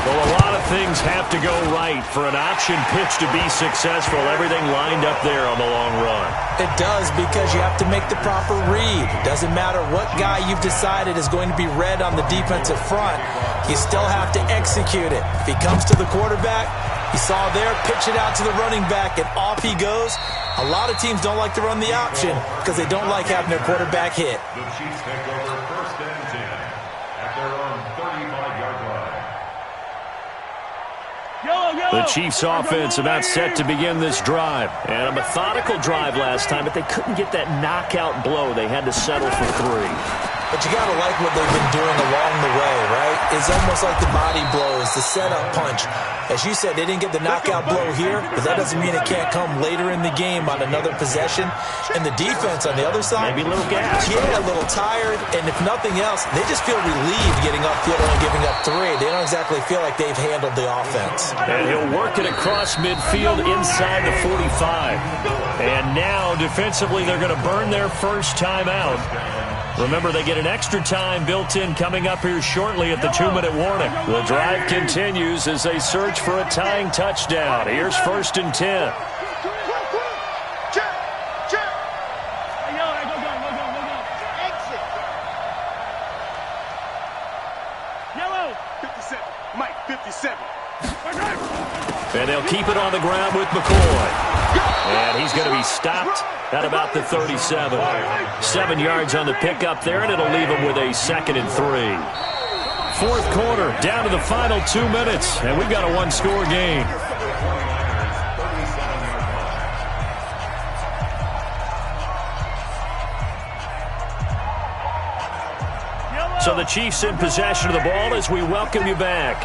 Well, a lot of things have to go right for an option pitch to be successful. Everything lined up there on the long run. It does, because you have to make the proper read. Doesn't matter what guy you've decided is going to be read on the defensive front. You still have to execute it. If he comes to the quarterback, you saw there, pitch it out to the running back, and off he goes. A lot of teams don't like to run the option because they don't like having their quarterback hit. The Chiefs take over first and 10 at their own 35-yard line. The Chiefs offense about set to begin this drive. And a methodical drive last time, but they couldn't get that knockout blow. They had to settle for 3. But you got to like what they've been doing along the way, right? It's almost like the body blows, the setup punch. As you said, they didn't get the knockout blow here, but that doesn't mean it can't come later in the game on another possession. And the defense on the other side, maybe a little gas. Yeah, a little tired. And if nothing else, they just feel relieved getting upfield and giving up 3. They don't exactly feel like they've handled the offense. And he'll work it across midfield inside the 45. And now, defensively, they're going to burn their first time out. Remember, they get an extra time built in coming up here shortly at the 2-minute warning. The drive continues as they search for a tying touchdown. Here's first and 10. Check, check. Exit. Yellow. 57. Mike, 57. And they'll keep it on the ground with McCoy. And he's going to be stopped at about the 37. 7 yards on the pickup there, and it'll leave him with a 2nd and 3. Fourth quarter, down to the final 2 minutes, and we've got a one-score game. So the Chiefs in possession of the ball as we welcome you back.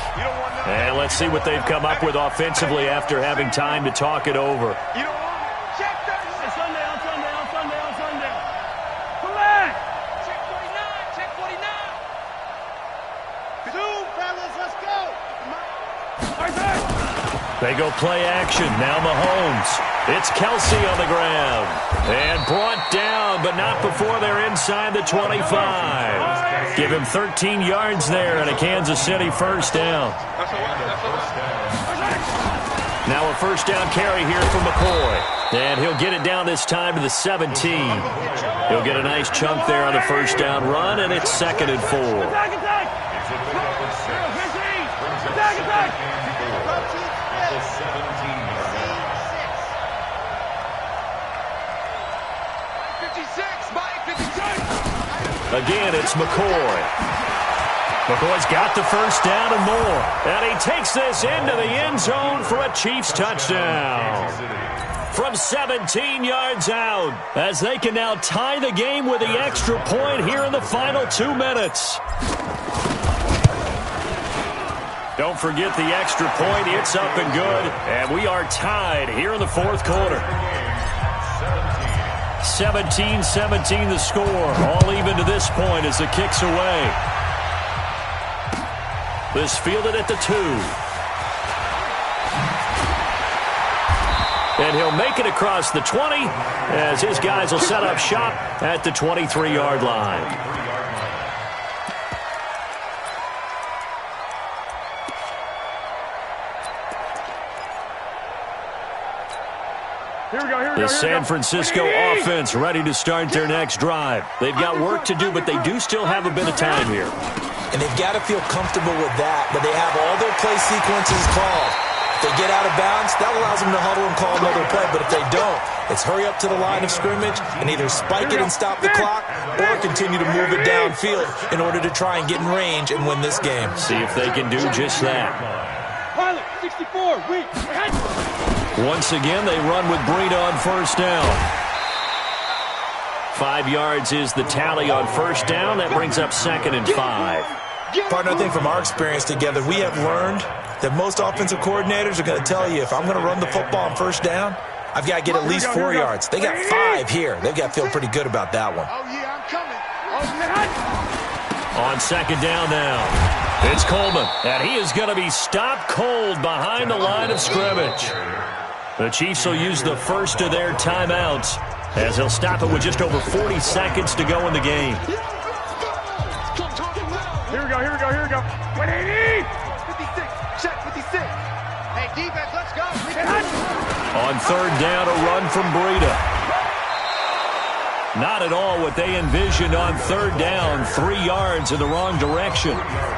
And let's see what they've come up with offensively after having time to talk it over. Check 30. On Sunday. Come back. Check 49. Two, fellas, let's go. They go play action. Now Mahomes. It's Kelsey on the ground. And brought down, but not before they're inside the 25. Give him 13 yards there and a Kansas City first down. Now a first down carry here for McCoy. And he'll get it down this time to the 17. He'll get a nice chunk there on the first down run, and it's 2nd and 4. Again, it's McCoy. McCoy's got the first down and more. And he takes this into the end zone for a Chiefs touchdown. From 17 yards out, as they can now tie the game with the extra point here in the final 2 minutes. Don't forget the extra point. It's up and good. And we are tied here in the fourth quarter. 17-17 the score. All even to this point as the kick's away. This fielded at the 2. And he'll make it across the 20 as his guys will set up shop at the 23-yard line. The San Francisco offense ready to start their next drive. They've got work to do, but they do still have a bit of time here. And they've got to feel comfortable with that they have all their play sequences called. If they get out of bounds, that allows them to huddle and call another play. But if they don't, it's hurry up to the line of scrimmage and either spike it and stop the clock or continue to move it downfield in order to try and get in range and win this game. See if they can do just that. Pilot, 64, weak. Once again, they run with Breida on first down. 5 yards is the tally on first down. That brings up 2nd and 5. Partner, I think from our experience together, we have learned that most offensive coordinators are going to tell you, if I'm going to run the football on first down, I've got to get at least 4 yards. They got 5 here. They've got to feel pretty good about that one. Oh, yeah, I'm coming. Oh, On 2nd down now, it's Coleman, and he is going to be stopped cold behind the line of scrimmage. The Chiefs will use the first of their timeouts as they'll stop it with just over 40 seconds to go in the game. Here we go. 180! 56, check 56. Hey, defense, let's go. On 3rd down, a run from Breida. Not at all what they envisioned on 3rd down, 3 yards in the wrong direction.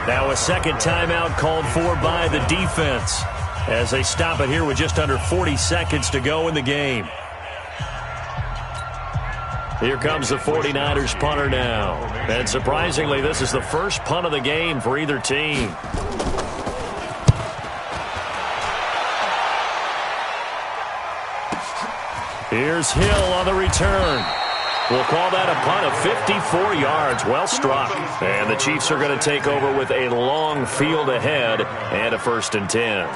Now a second timeout called for by the defense as they stop it here with just under 40 seconds to go in the game. Here comes the 49ers punter now. And surprisingly, this is the first punt of the game for either team. Here's Hill on the return. We'll call that a punt of 54 yards. Well struck. And the Chiefs are going to take over with a long field ahead and a 1st and 10.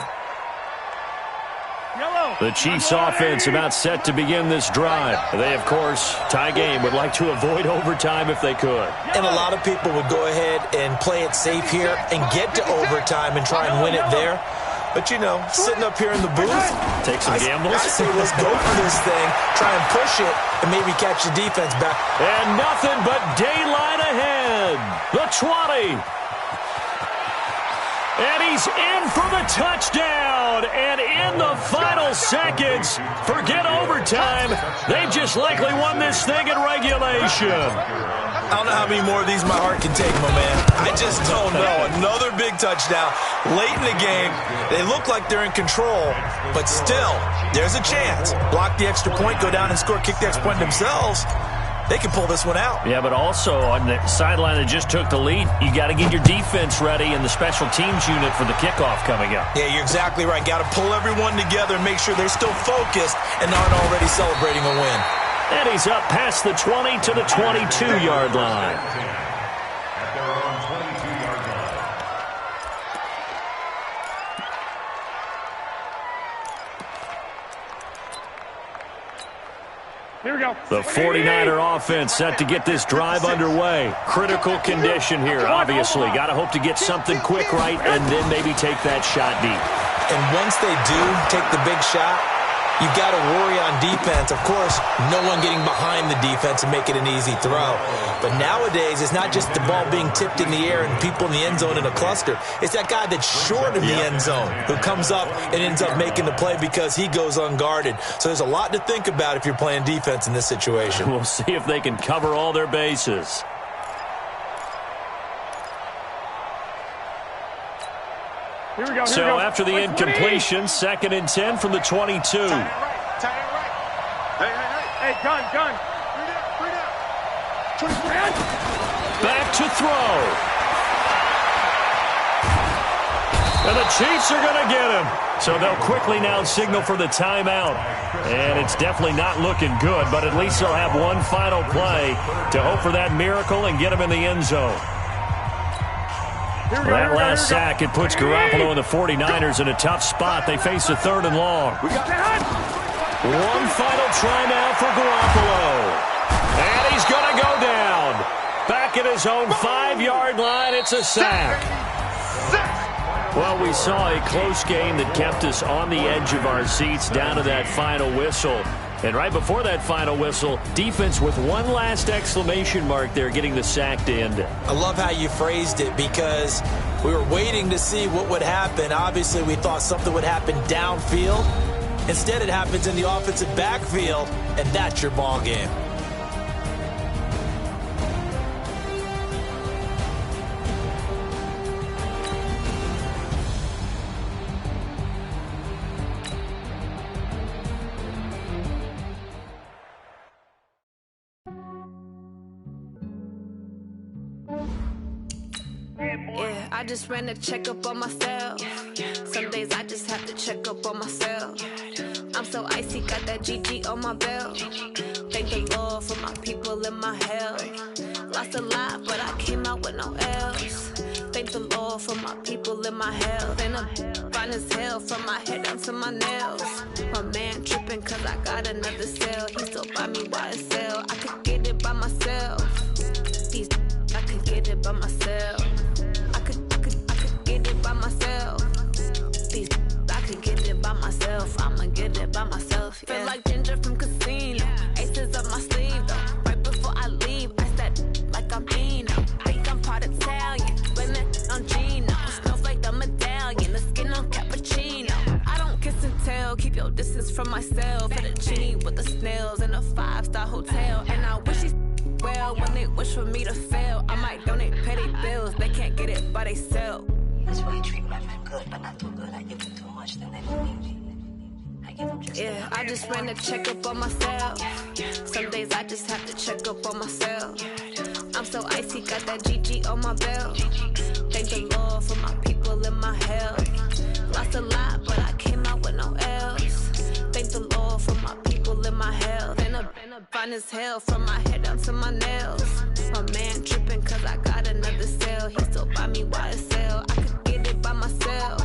The Chiefs offense about set to begin this drive. They, of course, tie game, would like to avoid overtime if they could. And a lot of people would go ahead and play it safe here and get to overtime and try and win it there. But, you know, sitting up here in the booth, take some gambles. I say let's go for this thing, try and push it, and maybe catch the defense back. And nothing but daylight ahead. The 20. And he's in for the touchdown. And in the final seconds, forget overtime. They've just likely won this thing in regulation. I don't know how many more of these my heart can take, my man. I just don't know. Another big touchdown late in the game. They look like they're in control, but still, there's a chance. Block the extra point, go down and score, kick the extra point themselves. They can pull this one out. Yeah, but also on the sideline that just took the lead, you got to get your defense ready and the special teams unit for the kickoff coming up. Yeah, you're exactly right. Got to pull everyone together and make sure they're still focused and aren't already celebrating a win. And he's up past the 20 to the 22-yard line. At their own 22-yard line. Here we go. The 49er offense set to get this drive underway. Critical condition here, obviously. Got to hope to get something quick right and then maybe take that shot deep. And once they do take the big shot, you've got to worry on defense. Of course, no one getting behind the defense and make it an easy throw. But nowadays, it's not just the ball being tipped in the air and people in the end zone in a cluster. It's that guy that's short of the end zone who comes up and ends up making the play because he goes unguarded. So there's a lot to think about if you're playing defense in this situation. We'll see if they can cover all their bases. Here we go. So after the incompletion, 2nd and 10 from the 22. Tie it right. Hey, gun. 3 down. 23. Back to throw. And the Chiefs are going to get him. So they'll quickly now signal for the timeout. And it's definitely not looking good, but at least they'll have one final play to hope for that miracle and get him in the end zone. That last sack, it puts Garoppolo and the 49ers in a tough spot. They face a 3rd and long. One final try now for Garoppolo. And he's going to go down. Back at his own 5-yard line, it's a sack. Well, we saw a close game that kept us on the edge of our seats down to that final whistle. And right before that final whistle, defense with one last exclamation mark there, getting the sack to end it. I love how you phrased it because we were waiting to see what would happen. Obviously, we thought something would happen downfield. Instead, it happens in the offensive backfield, and that's your ball game. Yeah, I just ran a checkup on myself. Some days I just have to check up on myself. I'm so icy, got that GG on my belt. Thank the Lord for my people and my health. Lost a lot, but I came out with no L's. Thank the Lord for my people and my health. And I'm fine as hell from my head down to my nails. My man tripping cause I got another cell. He still buy me YSL. I could get it by myself. These I could get it by myself. I could get it by myself. These I could get it by myself. I'ma get it by myself. Yeah. Feel like Ginger from Casino. Aces up my sleeve though. Right before I leave, I start like I'm Dino. Think I'm part Italian. Blame it on Gino. Snowflake the medallion. The skin on cappuccino. I don't kiss and tell. Keep your distance from myself. At a genie with the snails in a 5-star hotel. And I wish he's well when they wish for me to fail. I might donate petty bills. They can't get it by themselves. That's why you treat my men good, but not too good. I give them too much, then they believe me. I give them just yeah, I just ran a checkup on myself. Some days I just have to check up on myself. I'm so icy, got that GG on my belt. Thank the Lord for my people and my health. Lost a lot, but I came out with no L's. Thank the Lord for my people and my health. And I'm fine as hell from my head down to my nails. My man tripping cause I got another cell. He still buy me YSL. I could get it by myself.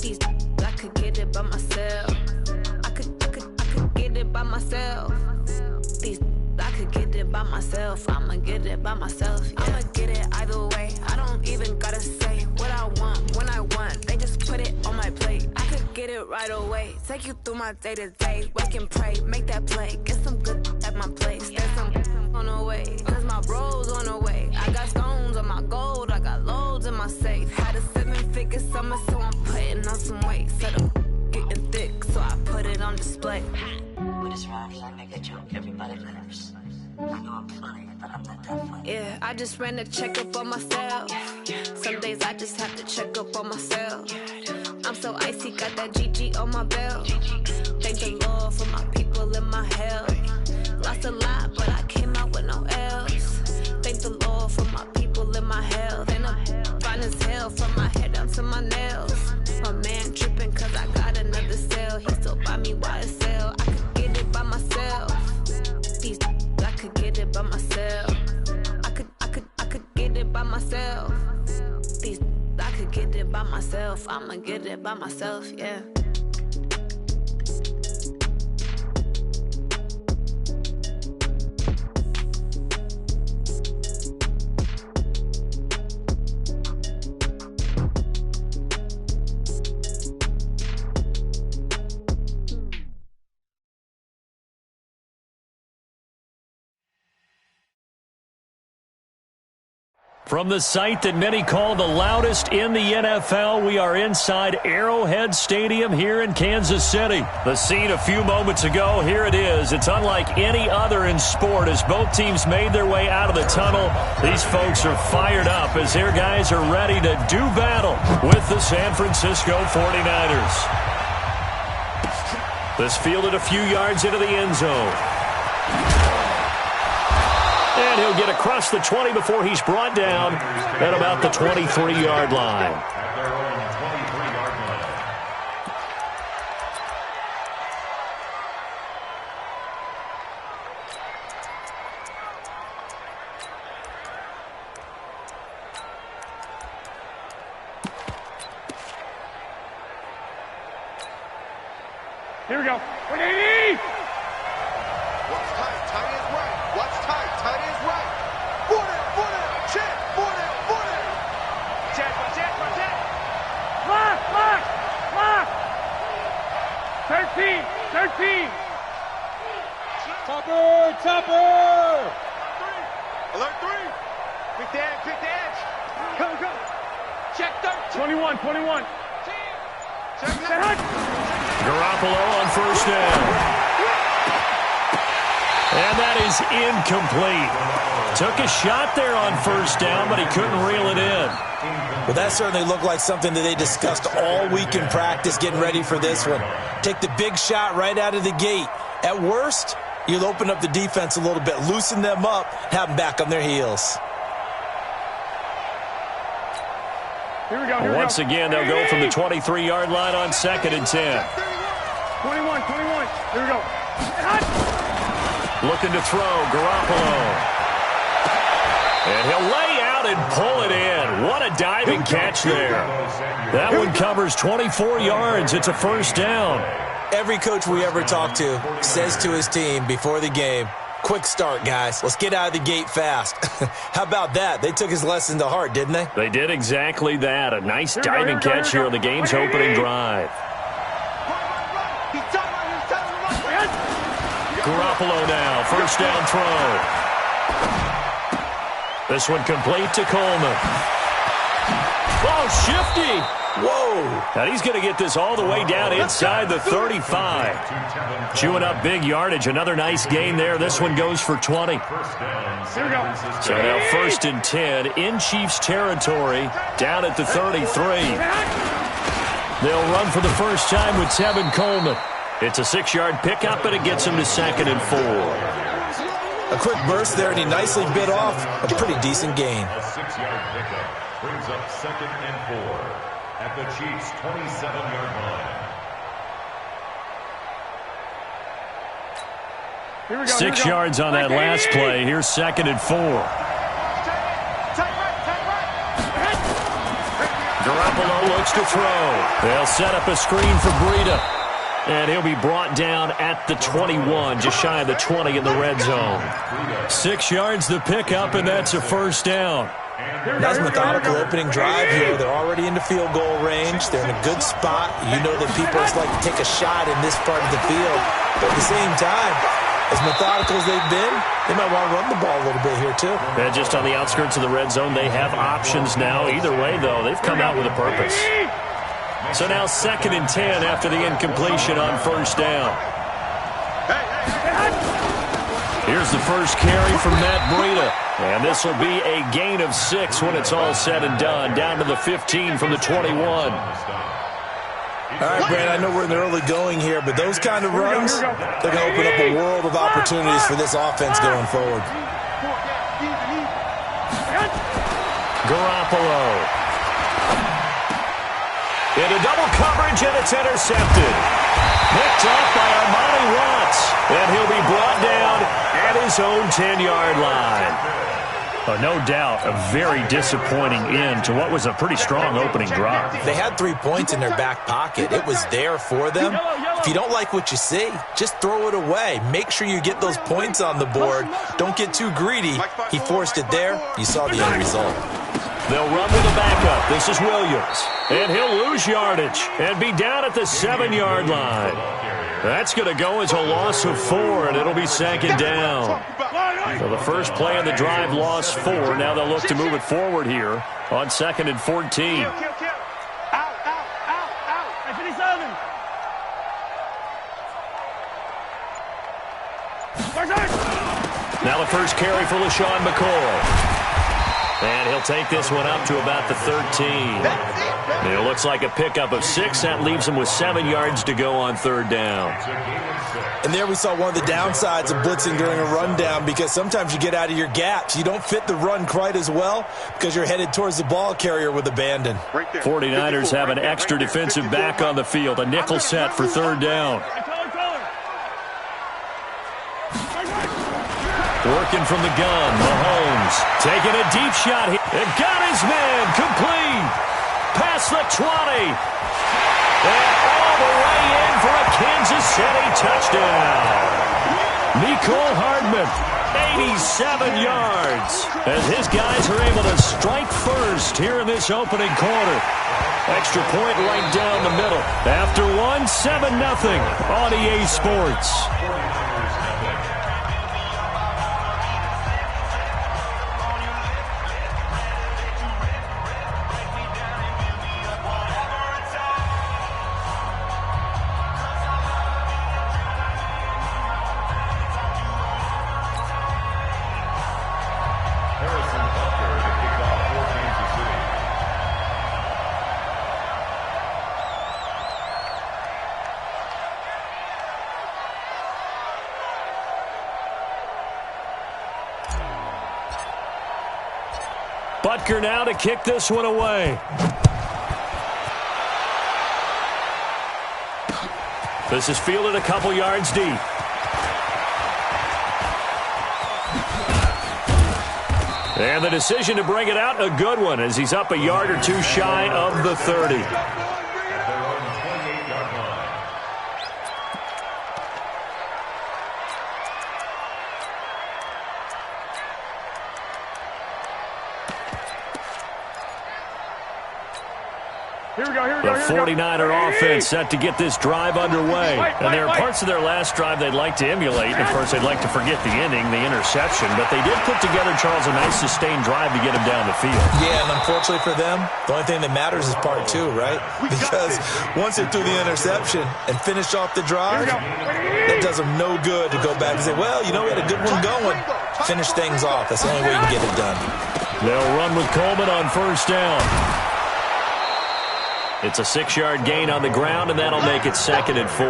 These I could get it by myself. I could get it by myself. These I could get it by myself. I'ma get it by myself. Yeah. I'ma get it either way. I don't even gotta say what I want when I want. They just put it on my plate. I could get it right away. Take you through my day to day. Wake and pray, make that play. Get some good at my place. There's some on the way, cause my bro's on the way. I got stones on my gold. I got loads in my safe. Had a 7-figure summer, so I'm putting on some weight. Said I'm getting thick, so I put it on display. With this rhymes, I make a joke, everybody laughs. I know I'm funny, but I'm not that funny. Yeah, I just ran a checkup on myself. Some days I just have to check up on myself. I'm so icy, got that GG on my belt. Thank the Lord for my people and my health. Lost a lot, but I came out with no L's. Thank the Lord for my people and my health. And I'm fine as hell from my head down to my nails. My man tripping cause I got another cell. He still buy me YSL. I could get it by myself. These I could get it by myself. I could get it by myself. These I could get it by myself. I'ma get it by myself, yeah. From the site that many call the loudest in the NFL, we are inside Arrowhead Stadium here in Kansas City. The scene a few moments ago, here it is. It's unlike any other in sport as both teams made their way out of the tunnel. These folks are fired up as their guys are ready to do battle with the San Francisco 49ers. This fielded a few yards into the end zone. And he'll get across the 20 before he's brought down at about the 23-yard line. Here we go. 180! Watch tight, tight is right. Watch tight, tight is right. 40, check, 40. Check. Lock. 13. Topper. Alert 3. Pick the edge. Go. Check 13. 21. Check that. Garoppolo on first down. And that is incomplete. Took a shot there on first down, but he couldn't reel it in. Well, that certainly looked like something that they discussed all week in practice getting ready for this one. Take the big shot right out of the gate. At worst, you'll open up the defense a little bit, loosen them up, have them back on their heels. Once again, they'll go from the 23-yard line on 2nd and 10. 21. Here we go. Looking to throw, Garoppolo. And he'll lay out and pull it in. What a diving catch there. That one covers 24 yards. It's a first down. Every coach we ever talk to says to his team before the game, quick start, guys. Let's get out of the gate fast. How about that? They took his lesson to heart, didn't they? They did exactly that. A nice diving catch here on the game's opening drive. Garoppolo now, first down throw. This one complete to Coleman. Oh, shifty. Whoa. And he's going to get this all the way down inside the 35. Chewing up big yardage. Another nice gain there. This one goes for 20. So now 1st and 10 in Chiefs territory, down at the 33. They'll run for the first time with Tevin Coleman. It's a 6-yard pickup, and it gets him to 2nd and 4. A quick burst there, and he nicely bit off a pretty decent gain. A 6-yard pickup brings up 2nd and 4 at the Chiefs' 27-yard line. 6 yards on that last play. Here's 2nd and 4. Garoppolo looks to throw. They'll set up a screen for Breida. And he'll be brought down at the 21, just shy of the 20 in the red zone. 6 yards the pickup, and that's a first down. Nice methodical opening drive here. They're already into field goal range. They're in a good spot. You know that people just like to take a shot in this part of the field. But at the same time, as methodical as they've been, they might want to run the ball a little bit here too. And just on the outskirts of the red zone, they have options now. Either way, though, they've come out with a purpose. So now 2nd and 10 after the incompletion on first down. Here's the first carry from Matt Breida. And this will be a gain of 6 when it's all said and done. Down to the 15 from the 21. All right, Brad, I know we're in the early going here, but those kind of runs, they're going to open up a world of opportunities for this offense going forward. Garoppolo. Into double coverage, and it's intercepted. Picked off by Armani Watts. And he'll be brought down at his own 10-yard line. No doubt, a very disappointing end to what was a pretty strong opening drive. They had 3 points in their back pocket. It was there for them. If you don't like what you see, just throw it away. Make sure you get those points on the board. Don't get too greedy. He forced it there. You saw the end result. They'll run with the backup. This is Williams. And he'll lose yardage and be down at the 7-yard line. That's going to go as a loss of 4, and it'll be 2nd down. So the first play of the drive lost 4. Now they'll look to move it forward here on 2nd and 14. Now the first carry for LaShawn McCoy. And he'll take this one up to about the 13. And it looks like a pickup of 6. That leaves him with 7 yards to go on 3rd down. And there we saw one of the downsides of blitzing during a rundown, because sometimes you get out of your gaps. You don't fit the run quite as well because you're headed towards the ball carrier with abandon. 49ers have an extra defensive back on the field. A nickel set for 3rd down. Working from the gun, Mahomes taking a deep shot here. And got his man complete. Past the 20. And all the way in for a Kansas City touchdown. Mecole Hardman, 87 yards. As his guys are able to strike first here in this opening quarter. Extra point right down the middle. After one, 7-0 on EA Sports. Butker now to kick this one away. This is fielded a couple yards deep. And the decision to bring it out, a good one, as he's up a yard or two shy of the 30. The 49er offense set to get this drive underway. And there are parts of their last drive they'd like to emulate. And, of course, they'd like to forget the ending, the interception. But they did put together, Charles, a nice sustained drive to get him down the field. Yeah, and unfortunately for them, the only thing that matters is part two, right? Because once they threw the interception and finished off the drive, that does them no good to go back and say, well, you know, we had a good one going. Finish things off. That's the only way you can get it done. They'll run with Coleman on first down. It's a 6-yard gain on the ground, and that'll make it 2nd and 4.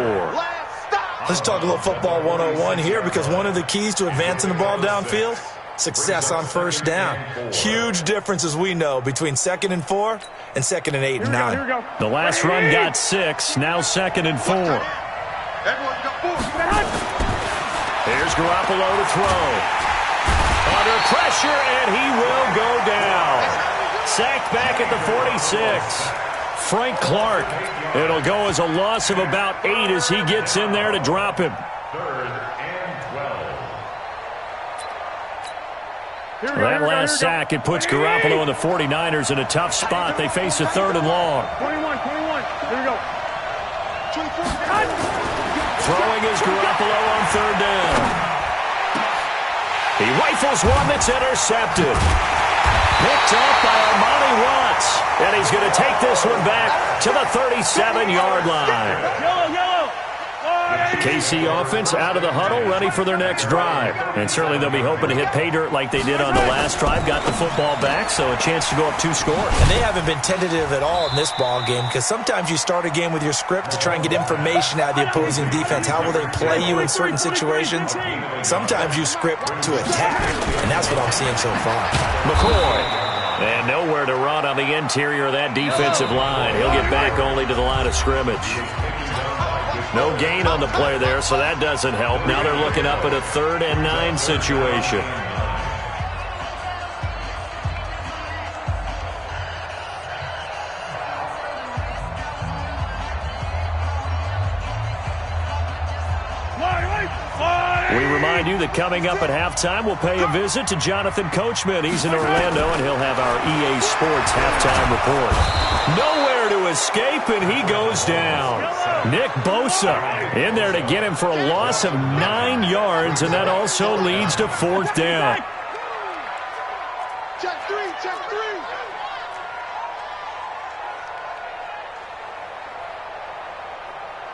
Let's talk a little football 101 here, because one of the keys to advancing the ball downfield, success on first down. Huge difference, as we know, between 2nd and 4 and 2nd and 8 and 9. The last run got 6, now 2nd and 4. Here's Garoppolo to throw. Under pressure, and he will go down. Sacked back at the 46. Frank Clark. It'll go as a loss of about 8 as he gets in there to drop him. 3rd and 12. That last sack, it puts Garoppolo and the 49ers in a tough spot. They face a 3rd and long. 21. Here we go. Throwing is Garoppolo on 3rd down. He rifles one that's intercepted. Picked up by Armani Watts. And he's going to take this one back to the 37-yard line. The KC offense out of the huddle, ready for their next drive. And certainly they'll be hoping to hit pay dirt like they did on the last drive. Got the football back, so a chance to go up 2 scores. And they haven't been tentative at all in this ball game, because sometimes you start a game with your script to try and get information out of the opposing defense. How will they play you in certain situations? Sometimes you script to attack, and that's what I'm seeing so far. McCoy. And nowhere to run on the interior of that defensive line. He'll get back only to the line of scrimmage. No gain on the play there, so that doesn't help. Now they're looking up at a 3rd and 9 situation. We remind you that coming up at halftime, we'll pay a visit to Jonathan Coachman. He's in Orlando, and he'll have our EA Sports halftime report. Nowhere to escape, and he goes down. Nick Bosa in there to get him for a loss of 9 yards, and that also leads to 4th down. Check 3.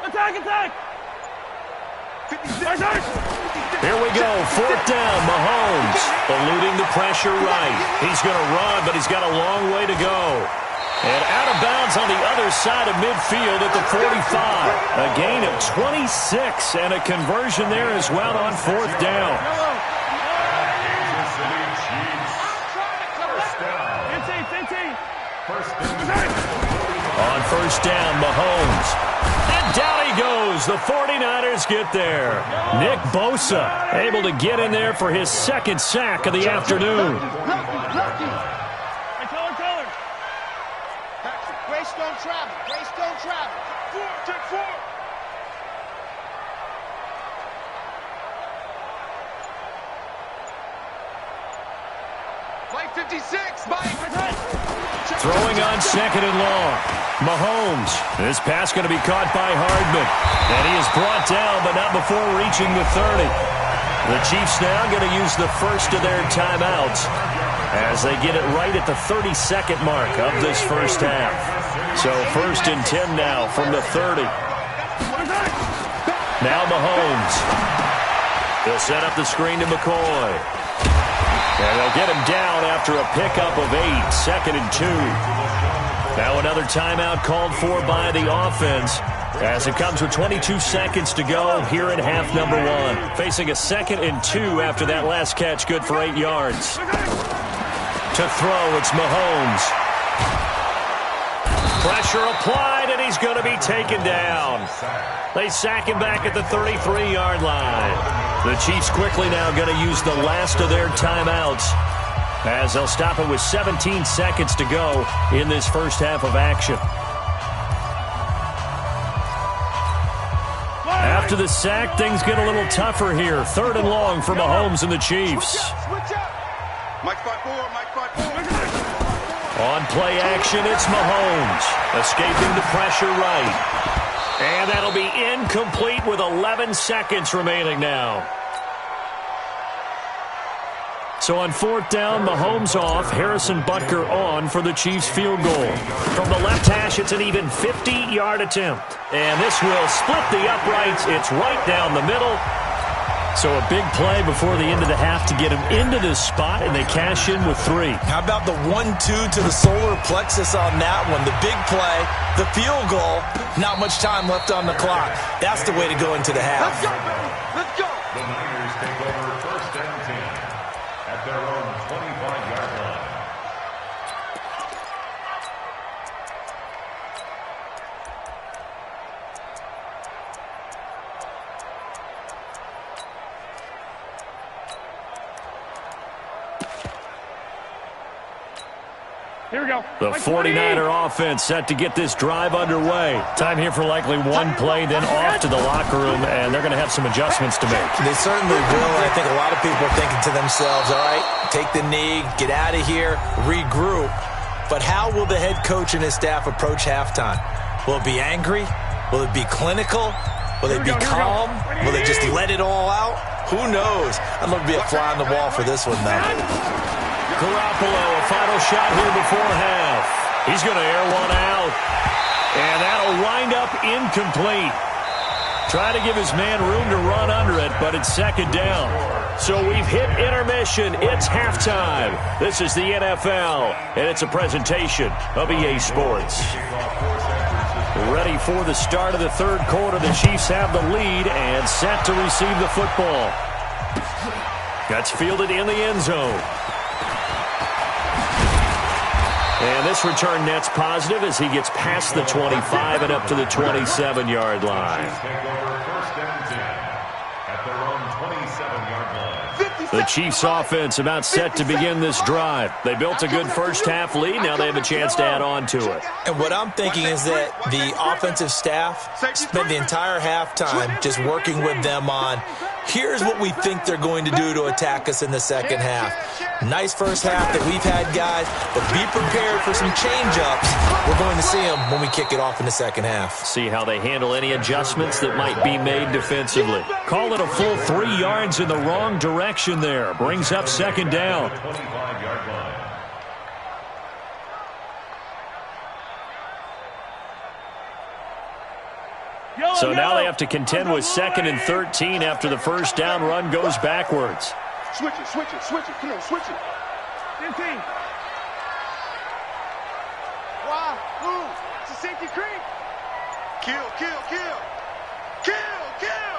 Attack. Here we go, 4th down, Mahomes, eluding the pressure right. He's going to run, but he's got a long way to go. And out of bounds on the other side of midfield at the 45. A gain of 26, and a conversion there as well on 4th down. On first down, Mahomes. And down he goes. The 49ers get there. Nick Bosa able to get in there for his 2nd sack of the afternoon. Grace don't travel. Check 4. Mike 56. Throwing on 2nd and long. Mahomes. This pass going to be caught by Hardman. And he is brought down, but not before reaching the 30. The Chiefs now going to use the first of their timeouts as they get it right at the 32nd mark of this first half. So 1st and 10 now from the 30. Now Mahomes. He'll set up the screen to McCoy. And they'll get him down after a pickup of 8, 2nd and 2. Now another timeout called for by the offense as it comes with 22 seconds to go here in half number 1. Facing a 2nd and 2 after that last catch, good for 8 yards. To throw, it's Mahomes. Pressure applied, and he's going to be taken down. They sack him back at the 33-yard line. The Chiefs quickly now going to use the last of their timeouts, as they'll stop it with 17 seconds to go in this first half of action. After the sack, things get a little tougher here. 3rd and long for Mahomes and the Chiefs. Switch up. Mike 5-4, Mike 5-4. On play action, it's Mahomes. Escaping the pressure right. And that'll be incomplete with 11 seconds remaining now. So on 4th down, Mahomes off, Harrison Butker on for the Chiefs field goal. From the left hash, it's an even 50-yard attempt. And this will split the uprights. It's right down the middle. So a big play before the end of the half to get him into this spot, and they cash in with 3. How about the 1-2 to the solar plexus on that one? The big play, the field goal, not much time left on the clock. That's the way to go into the half. Let's go, baby. Let's go. The Niners take over 1st and 10 at their own 25-yard line. Here we go. The 49er offense set to get this drive underway. Time here for likely one play, then off to the locker room, and they're going to have some adjustments to make. They certainly will, and I think a lot of people are thinking to themselves, all right, take the knee, get out of here, regroup. But how will the head coach and his staff approach halftime? Will it be angry? Will it be clinical? Will it be calm? Will they just let it all out? Who knows? I'd love to be a fly on the wall for this one, though. Garoppolo, a final shot here before half. He's going to air one out. And that'll wind up incomplete. Try to give his man room to run under it, but it's 2nd down. So we've hit intermission. It's halftime. This is the NFL, and it's a presentation of EA Sports. Ready for the start of the 3rd quarter. The Chiefs have the lead and set to receive the football. That's fielded in the end zone. And this return net's positive as he gets past the 25 and up to the 27-yard line. The Chiefs offense about set to begin this drive. They built a good first half lead. Now they have a chance to add on to it. And what I'm thinking is that the offensive staff spent the entire halftime just working with them on, here's what we think they're going to do to attack us in the second half. Nice first half that we've had, guys, but be prepared for some change-ups. We're going to see them when we kick it off in the second half. See how they handle any adjustments that might be made defensively. Call it a full 3 yards in the wrong direction there. Brings up 2nd down. So now they have to contend with 2nd and 13 after the first down run goes backwards. Switch it, switch it, switch it. Come on, switch it. 15. Wow, move. It's a safety creep. Kill, kill, kill. Kill, kill.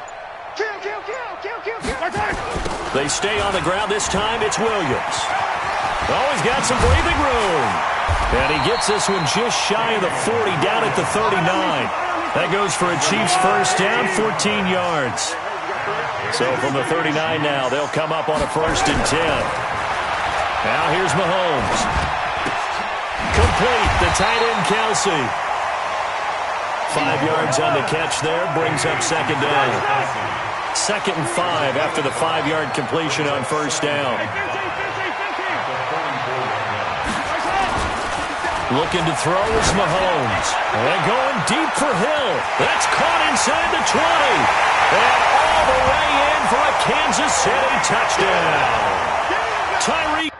Kill, kill, kill, kill, kill, kill. They stay on the ground. This time it's Williams. Oh, he's got some breathing room. And he gets this one just shy of the 40, down at the 39. That goes for a Chiefs first down, 14 yards. So from the 39 now, they'll come up on a 1st and 10. Now here's Mahomes. Complete, the tight end Kelsey. 5 yards on the catch there, brings up 2nd down. 2nd and 5 after the 5-yard completion on 1st down. Looking to throw is Mahomes. And going deep for Hill. That's caught inside the 20. And all the way in for a Kansas City touchdown. Tyreek.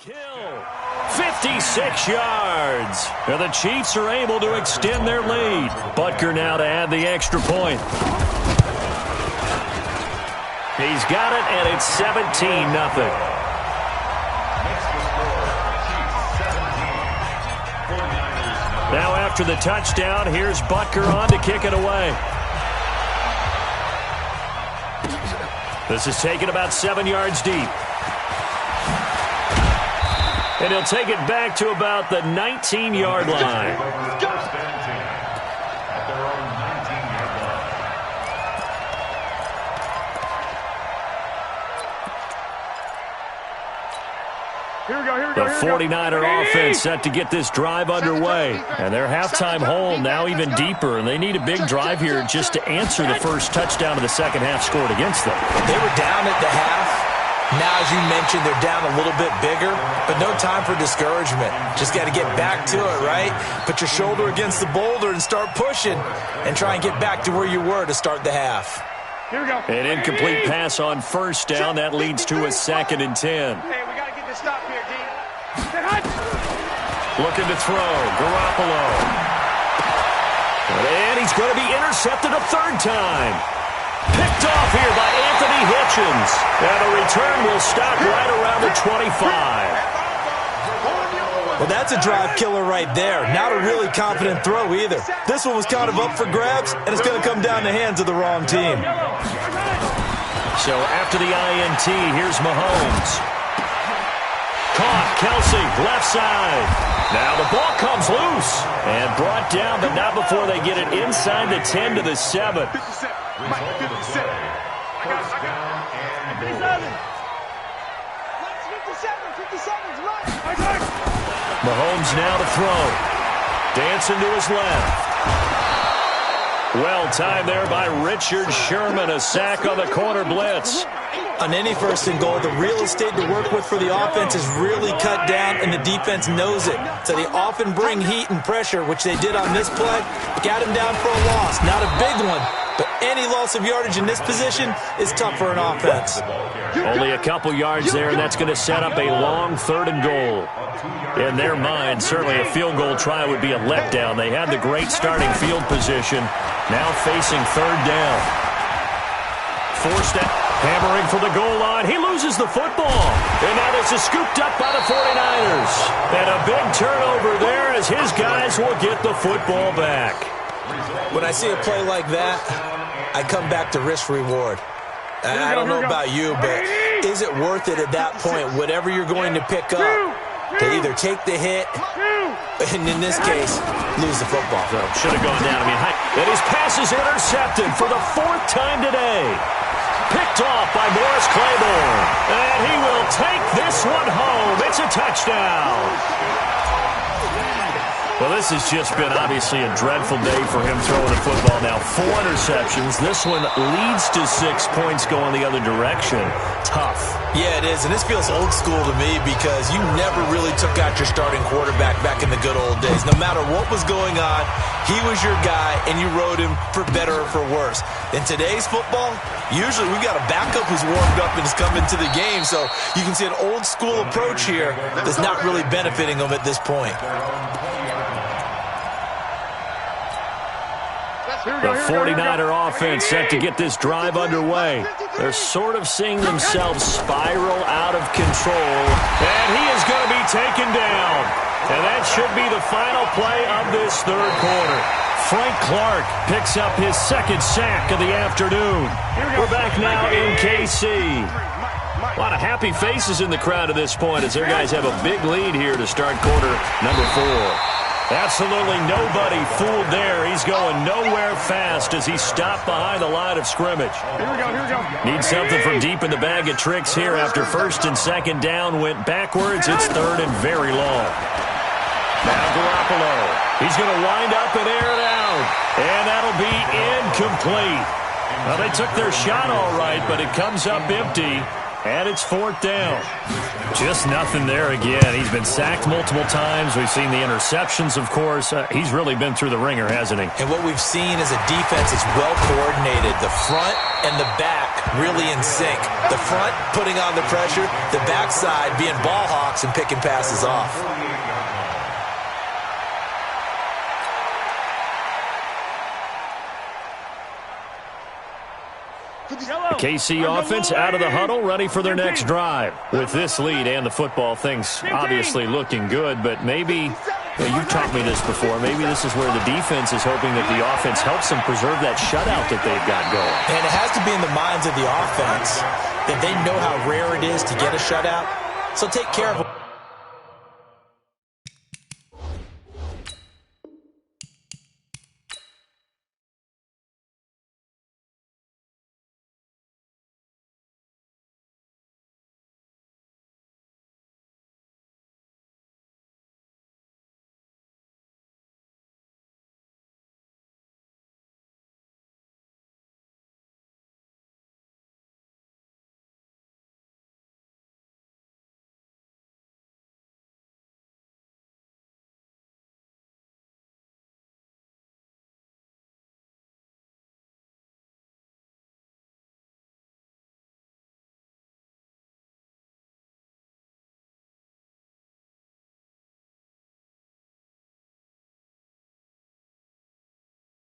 Kill. 56 yards. And the Chiefs are able to extend their lead. Butker now to add the extra point. He's got it, and it's 17-0. Now after the touchdown, here's Butker on to kick it away. This is taken about 7 yards deep. And he'll take it back to about the 19-yard line. The 49er offense set to get this drive underway. And their halftime hole now even deeper. And they need a big drive here just to answer the first touchdown of the second half scored against them. They were down at the half. Now, as you mentioned, they're down a little bit bigger, but no time for discouragement. Just got to get back to it, right? Put your shoulder against the boulder and start pushing and try and get back to where you were to start the half. Here we go. An incomplete pass on first down. That leads to a 2nd and 10. Hey, we got to get this stop here, D. Looking to throw. Garoppolo. And he's going to be intercepted a third time. Picked off here by Anthony Hitchens. And the return will stop right around the 25. Well, that's a drive killer right there. Not a really confident throw either. This one was kind of up for grabs, and it's going to come down the hands of the wrong team. So after the INT, here's Mahomes. Caught, Kelsey, left side. Now the ball comes loose and brought down, but not before they get it inside the 10 to the 7. 57. I got it. 57. 57's right. Mahomes now to throw. Dancing to his left. Well timed there by Richard Sherman. A sack on the corner blitz. On any first and goal, the real estate to work with for the offense is really cut down, and the defense knows it. So they often bring heat and pressure, which they did on this play. Got him down for a loss. Not a big one, but any loss of yardage in this position is tough for an offense. Only a couple yards there, and that's going to set up a long 3rd and goal. In their mind, certainly a field goal try would be a letdown. They had the great starting field position. Now facing 3rd down. Forced out, hammering for the goal line. He loses the football. And now this is scooped up by the 49ers. And a big turnover there as his guys will get the football back. When I see a play like that, I come back to risk-reward. I don't know about you, but is it worth it at that point, whatever you're going to pick up, to either take the hit, and in this case, lose the football? So should have gone down. And his pass is intercepted for the 4th time today. Picked off by Morris Claiborne. And he will take this one home. It's a touchdown. Well, this has just been obviously a dreadful day for him throwing the football. Now 4 interceptions. This one leads to 6 points going the other direction. Tough. Yeah, it is, and this feels old school to me because you never really took out your starting quarterback back in the good old days. No matter what was going on, he was your guy, and you rode him for better or for worse. In today's football, usually we've got a backup who's warmed up and has come into the game, so you can see an old school approach here that's not really benefiting him at this point. The 49er offense set to get this drive underway. They're sort of seeing themselves spiral out of control. And he is going to be taken down. And that should be the final play of this 3rd quarter. Frank Clark picks up his 2nd sack of the afternoon. We're back now in KC. A lot of happy faces in the crowd at this point as their guys have a big lead here to start quarter number 4. Absolutely nobody fooled there. He's going nowhere fast as he stopped behind the line of scrimmage. Here we go. Need something from deep in the bag of tricks here after 1st and 2nd down. Went backwards. It's 3rd and very long. Now Garoppolo. He's going to wind up and air it out. And that'll be incomplete. Well, they took their shot all right, but it comes up empty. And it's 4th down. Just nothing there again. He's been sacked multiple times. We've seen the interceptions, of course. He's really been through the ringer, hasn't he? And what we've seen is a defense that's well coordinated. The front and the back really in sync. The front putting on the pressure, the backside being ball hawks and picking passes off. The KC offense out of the huddle, ready for their next drive. With this lead and the football, things obviously looking good, but maybe, you've taught me this before, maybe this is where the defense is hoping that the offense helps them preserve that shutout that they've got going. And it has to be in the minds of the offense that they know how rare it is to get a shutout, so take care of it.